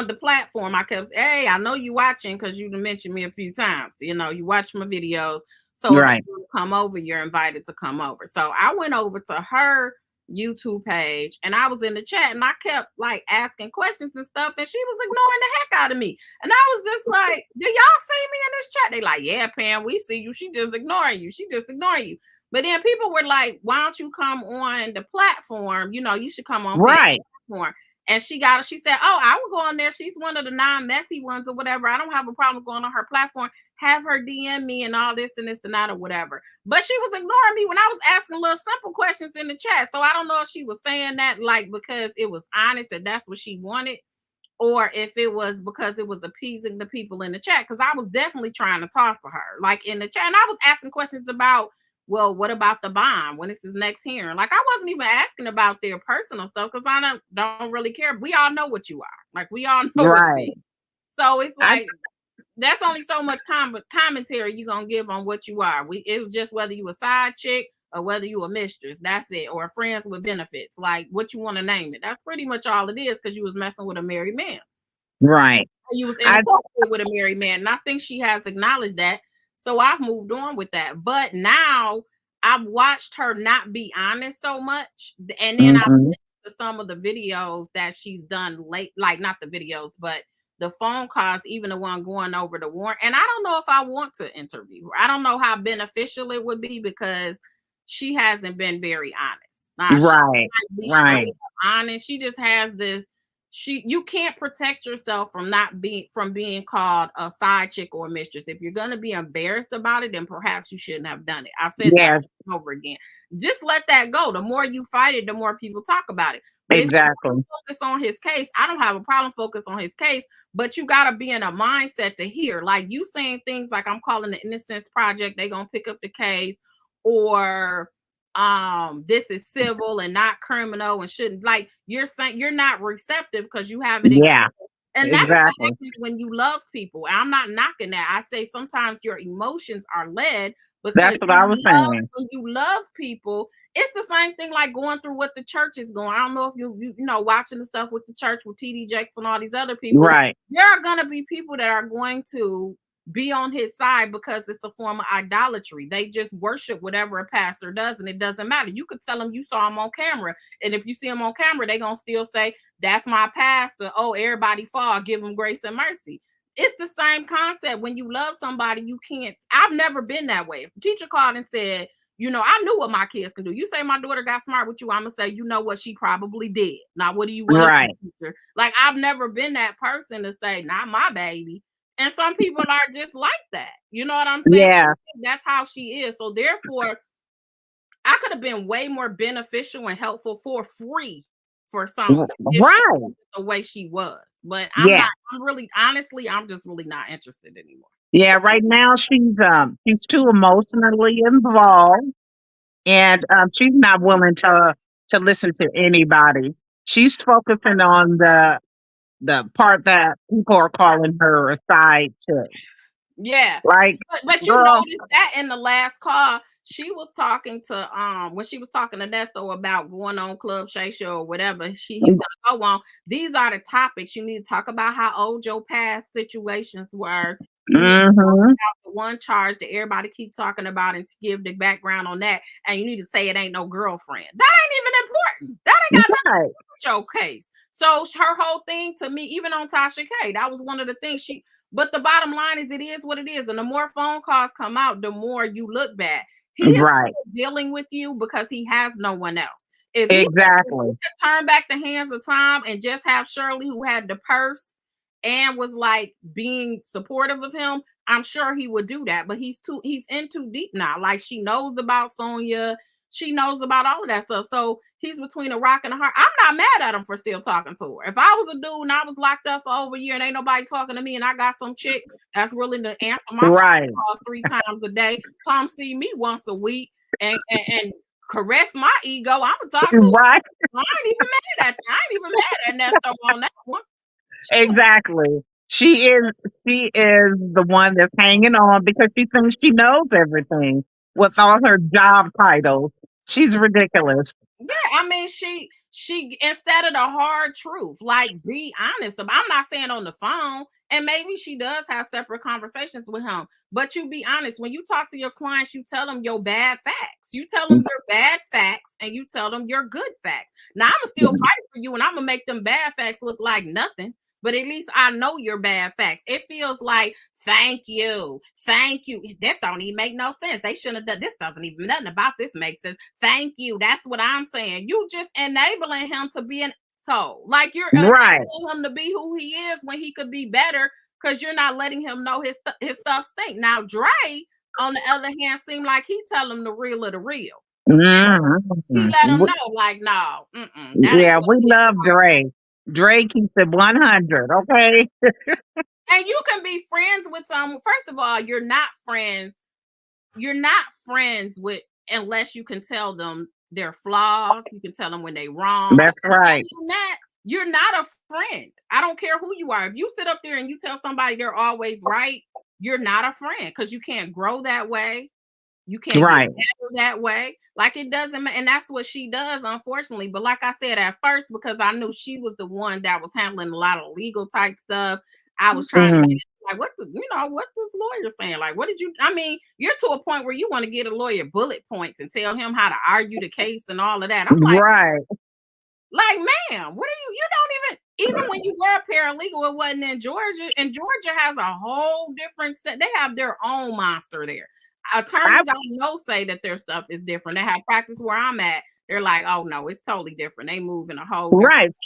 the platform, I kept saying, hey, I know you watching because you mentioned me a few times. You watch my videos. So right. If you come over, you're invited to come over. So I went over to her YouTube page, and I was in the chat, and I kept like asking questions and stuff, and she was ignoring the heck out of me. And I was just like, "Do y'all see me in this chat?" They like, "Yeah, Pam, we see you. She just ignoring you. She just ignoring you." But then people were like, "Why don't you come on the platform? You know, you should come on Pam's Right. platform." And she said, "Oh, I will go on there. She's one of the non-messy ones or whatever. I don't have a problem going on her platform. Have her DM me and all this and this and that or whatever." But she was ignoring me when I was asking little simple questions in the chat. So I don't know if she was saying that like because it was honest and that's what she wanted, or if it was because it was appeasing the people in the chat. Because I was definitely trying to talk to her, like in the chat, and I was asking questions about, well, what about the bond? When is this next hearing? Like I wasn't even asking about their personal stuff because I don't really care. We all know what you are. Like we all know what it Right. is. So it's I like that's only so much commentary you're gonna give on what you are. It was just whether you a side chick or whether you a mistress. That's it. Or friends with benefits, like what you want to name it. That's pretty much all it is because you was messing with a married man. right. You was I inappropriate with a married man. And I think she has acknowledged that. So I've moved on with that. But now I've watched her not be honest so much. And then I've mhm. listened to some of the videos that she's done late, like not the videos, but the phone calls, even the one going over the warrant. And I don't know if I want to interview her. I don't know how beneficial it would be because she hasn't been very honest. Now she Right. might be straight Right. up honest. She just has this you can't protect yourself from being called a side chick or a mistress. If you're going to be embarrassed about it, then perhaps you shouldn't have done it. I've said that Yes, over again. Just let that go. The more you fight it, the more people talk about it. But if you exactly. focus on his case, I don't have a problem focus on his case, but you got to be in a mindset to hear, like you saying things like I'm calling the Innocence Project, they gonna pick up the case, or this is civil and not criminal and shouldn't, like you're saying you're not receptive because you have it in Yeah, your, and that's what exactly. happens when you love people. And I'm not knocking that. I say sometimes your emotions are led because That's what I was saying. when you love people, it's the same thing like going through what the church is going. I don't know if you know watching the stuff with the church with TD Jakes and all these other people. Right. There are gonna be people that are going to be on his side because it's a form of idolatry. They just worship whatever a pastor does, and it doesn't matter. You could tell them you saw him on camera, and if you see him on camera, they're gonna still say, "That's my pastor." Oh, everybody fall, give him grace and mercy. It's the same concept. When you love somebody, you can't. I've never been that way. If a teacher called and said, you know, I knew what my kids can do. You say my daughter got smart with you, I'm gonna say, you know what, she probably did. Now, what do you want to Right. do, teacher? Like, I've never been that person to say, not my baby. And some people are just like that. You know what I'm saying? Yeah. That's how she is. So therefore, I could have been way more beneficial and helpful for free for someone if she Right. was the way she was. But I'm Yeah. not. I'm really, honestly, I'm just really not interested anymore. Yeah. Right now she's too emotionally involved, and she's not willing to listen to anybody. She's focusing on the part that people are calling her a side chick. Yeah. Like, But you girl. noticed that in the last call, she was talking to when she was talking to Ernesto about going on Club Shay Show or whatever he's gonna go on. These are the topics you need to talk about, how old your past situations were. You need to talk Mhm. about the one charge that everybody keep talking about and to give the background on that. And you need to say it ain't no girlfriend. That ain't even important. That ain't got nothing Right. to do with your case. So her whole thing to me, even on Tasha K, that was one of the things but the bottom line is it is what it is. And the more phone calls come out, the more you look bad. He is Right. dealing with you because he has no one else. If he Exactly. could turn back the hands of time and just have Shirley, who had the purse and was like being supportive of him, I'm sure he would do that. But he's in too deep now. Like she knows about Sonia, she knows about all of that stuff. So he's between a rock and a hard. I'm not mad at him for still talking to her. If I was a dude and I was locked up for over a year and ain't nobody talking to me and I got some chick that's willing to answer my phone Right. calls 3 times a day, come see me once a week and caress my ego, I'm gonna talk to her. Right. I ain't even mad at Ernesto on that one. Exactly. She is the one that's hanging on because she thinks she knows everything with all her job titles. She's ridiculous. Yeah, I mean, she, instead of the hard truth, like, be honest. I'm not saying on the phone, and maybe she does have separate conversations with him, but you be honest. When you talk to your clients, you tell them your bad facts. You tell them your bad facts, and you tell them your good facts. Now I'm gonna still fight for you, and I'm gonna make them bad facts look like nothing. But at least I know your bad facts. It feels like thank you. This don't even make no sense. They shouldn't have done this. Doesn't even nothing about this makes sense. Thank you. That's what I'm saying. You just enabling him to be an asshole. Like you're Right. enabling him to be who he is when he could be better because you're not letting him know his stuff stink. Now Dre, on the other hand, seemed like he tell him the real of the real. He let him know, like, no, that ain't Yeah, what we it is. love Dre. Dre keeps it 100, okay? And you can be friends with someone. First of all, you're not friends. You're not friends with unless you can tell them their flaws. You can tell them when they wrong. That's right. You're not a friend. I don't care who you are. If you sit up there and you tell somebody they're always right, you're not a friend because you can't grow that way. You can't get better that way. Like it doesn't matter. And that's what she does, unfortunately. But like I said at first, because I knew she was the one that was handling a lot of legal type stuff, I was trying to get like, what this lawyer saying? Like, what did you? I mean, you're to a point where you want to get a lawyer bullet points and tell him how to argue the case and all of that. I'm like, ma'am, what are you? You don't even when you were a paralegal, it wasn't in Georgia. And Georgia has a whole different set. They have their own monster there. Attorneys I know say that their stuff is different. They have practice where I'm at. They're like, oh no, it's totally different. They move in a whole different.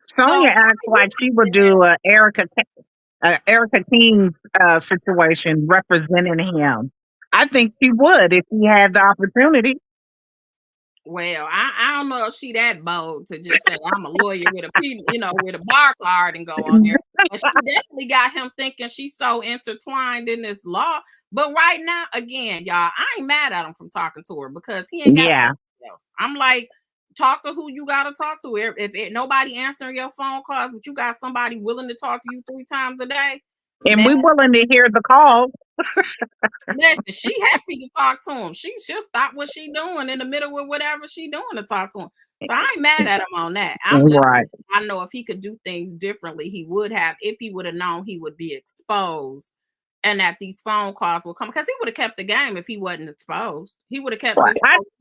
Sonia acts like she would do Erica King's situation representing him. I think she would if he had the opportunity. Well, I don't know if she that bold to just say I'm a lawyer with with a bar card and go on there. But she definitely got him thinking she's so intertwined in this law. But right now, again, y'all, I ain't mad at him from talking to her because he ain't got nothing else. I'm like, talk to who you gotta talk to. If nobody answering your phone calls, but you got somebody willing to talk to you 3 times a day, and we willing to hear the calls. Listen, she happy to talk to him. She'll stop what she doing in the middle of whatever she doing to talk to him. So I ain't mad at him on that. I know if he could do things differently, he would have. If he would have known he would be exposed, and that these phone calls will come, because he would have kept the game if he wasn't exposed. He would have kept this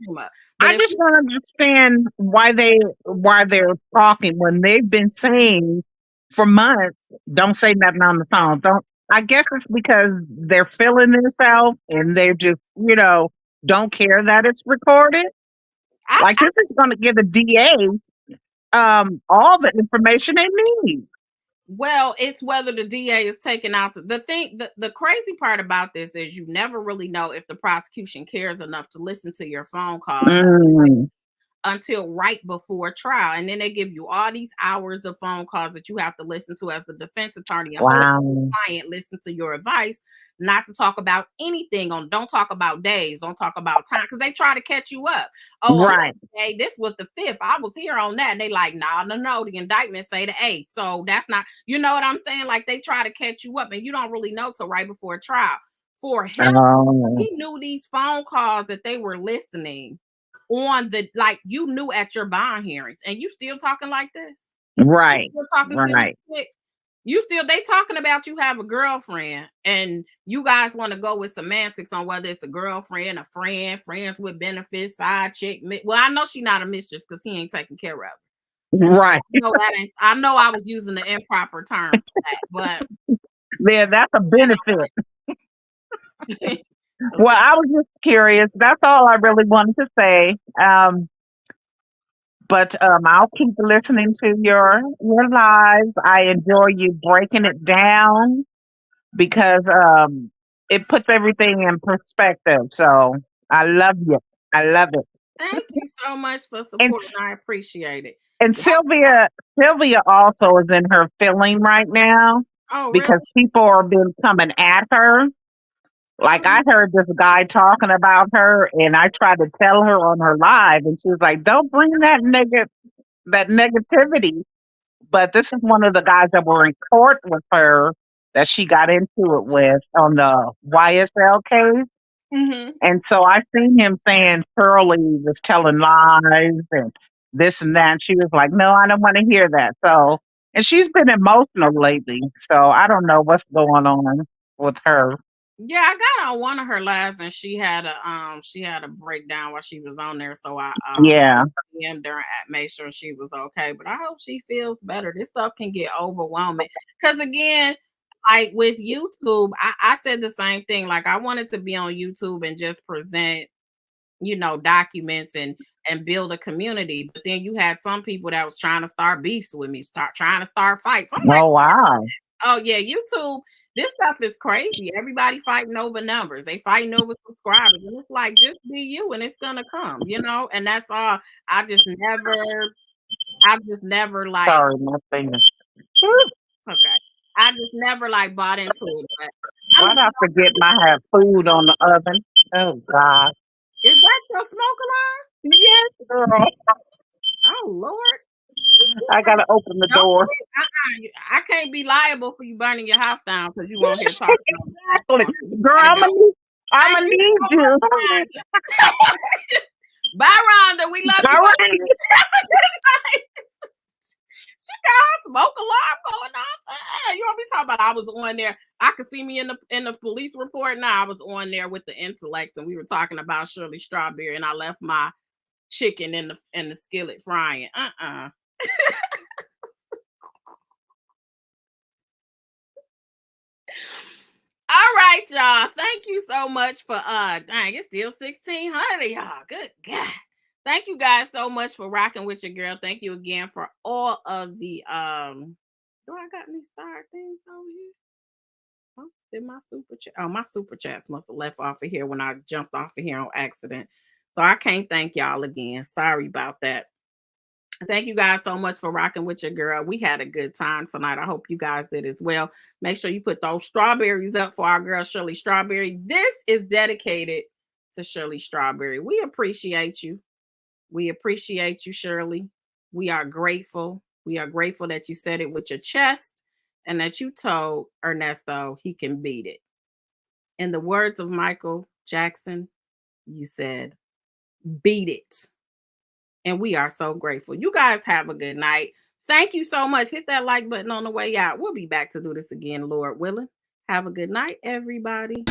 whole up. I just don't understand why they're talking when they've been saying for months, don't say nothing on the phone. I guess it's because they're feeling themselves and they're just, don't care that it's recorded. This is going to give the DA all the information they need. Well, it's whether the DA is taking out the thing. The crazy part about this is you never really know if the prosecution cares enough to listen to your phone calls until right before trial. And then they give you all these hours of phone calls that you have to listen to as the defense attorney. And the client listen to your advice not to talk about anything don't talk about days, don't talk about time, because they try to catch you up. Hey, this was the 5th. I was here on that. And they like, no, the indictment say the 8th. So that's not, you know what I'm saying? Like they try to catch you up and you don't really know till right before trial. For him, he knew these phone calls that they were listening on you knew at your bond hearings, and you still talking like this. Right. You still talking to they talking about you have a girlfriend and you guys want to go with semantics on whether it's a girlfriend, a friend, friends with benefits, side chick. Well, I know she's not a mistress because he ain't taking care of her. Right. I know I was using the improper term for that, but yeah, that's a benefit. Well, I was just curious. That's all I really wanted to say. But I'll keep listening to your lives. I enjoy you breaking it down because it puts everything in perspective. So I love you. I love it. Thank you so much for supporting. I appreciate it. And Sylvia also is in her feeling right now because people are been coming at her. Like I heard this guy talking about her, and I tried to tell her on her live, and she was like, "Don't bring that negativity." But this is one of the guys that were in court with her that she got into it with on the YSL case. And so I seen him saying Shirley was telling lies and this and that. And she was like, no, I don't want to hear that. So, and she's been emotional lately. So I don't know what's going on with her. Yeah, I got on one of her lives and she had a breakdown while she was on there. So I Yeah. DM'd her and made sure she was okay. But I hope she feels better. This stuff can get overwhelming. Because again, like with YouTube, I said the same thing. Like I wanted to be on YouTube and just present, documents and build a community. But then you had some people that was trying to start beefs with me, trying to start fights. I'm like, Oh, wow. oh yeah, YouTube, this stuff is crazy. Everybody fighting over numbers. They fighting over subscribers. And it's like, just be you and it's gonna come, and that's all. I've just never like, Sorry, my fingers. okay. I just never like bought into it. But Why'd I forget I have food on the oven? Oh, God. Is that your smoke alarm? Yes, girl. Oh Lord. I got to open the door. I can't be liable for you burning your house down because you won't hear talking. Exactly. Girl, I'm gonna need you. Bye, Rhonda. We love you. Right. She got her smoke alarm going off. You want me talking about? I was on there. I could see me in the police report. Now I was on there with the intellects, and we were talking about Shirley Strawberry, and I left my chicken in the skillet frying. All right, y'all. Thank you so much for dang, it's still 1600, y'all. Good God. Thank you guys so much for rocking with your girl. Thank you again for all of the do I got any star things over here? Oh, did my super chat? Oh, my super chats must have left off of here when I jumped off of here on accident. So I can't thank y'all again. Sorry about that. Thank you guys so much for rocking with your girl. We had a good time tonight. I hope you guys did as well. Make sure you put those strawberries up for our girl, Shirley Strawberry. This is dedicated to Shirley Strawberry. We appreciate you. We appreciate you, Shirley. We are grateful. We are grateful that you said it with your chest and that you told Ernesto he can beat it. In the words of Michael Jackson, you said, beat it. And we are so grateful. You guys have a good night. Thank you so much. Hit that like button on the way out. We'll be back to do this again, Lord willing. Have a good night, everybody.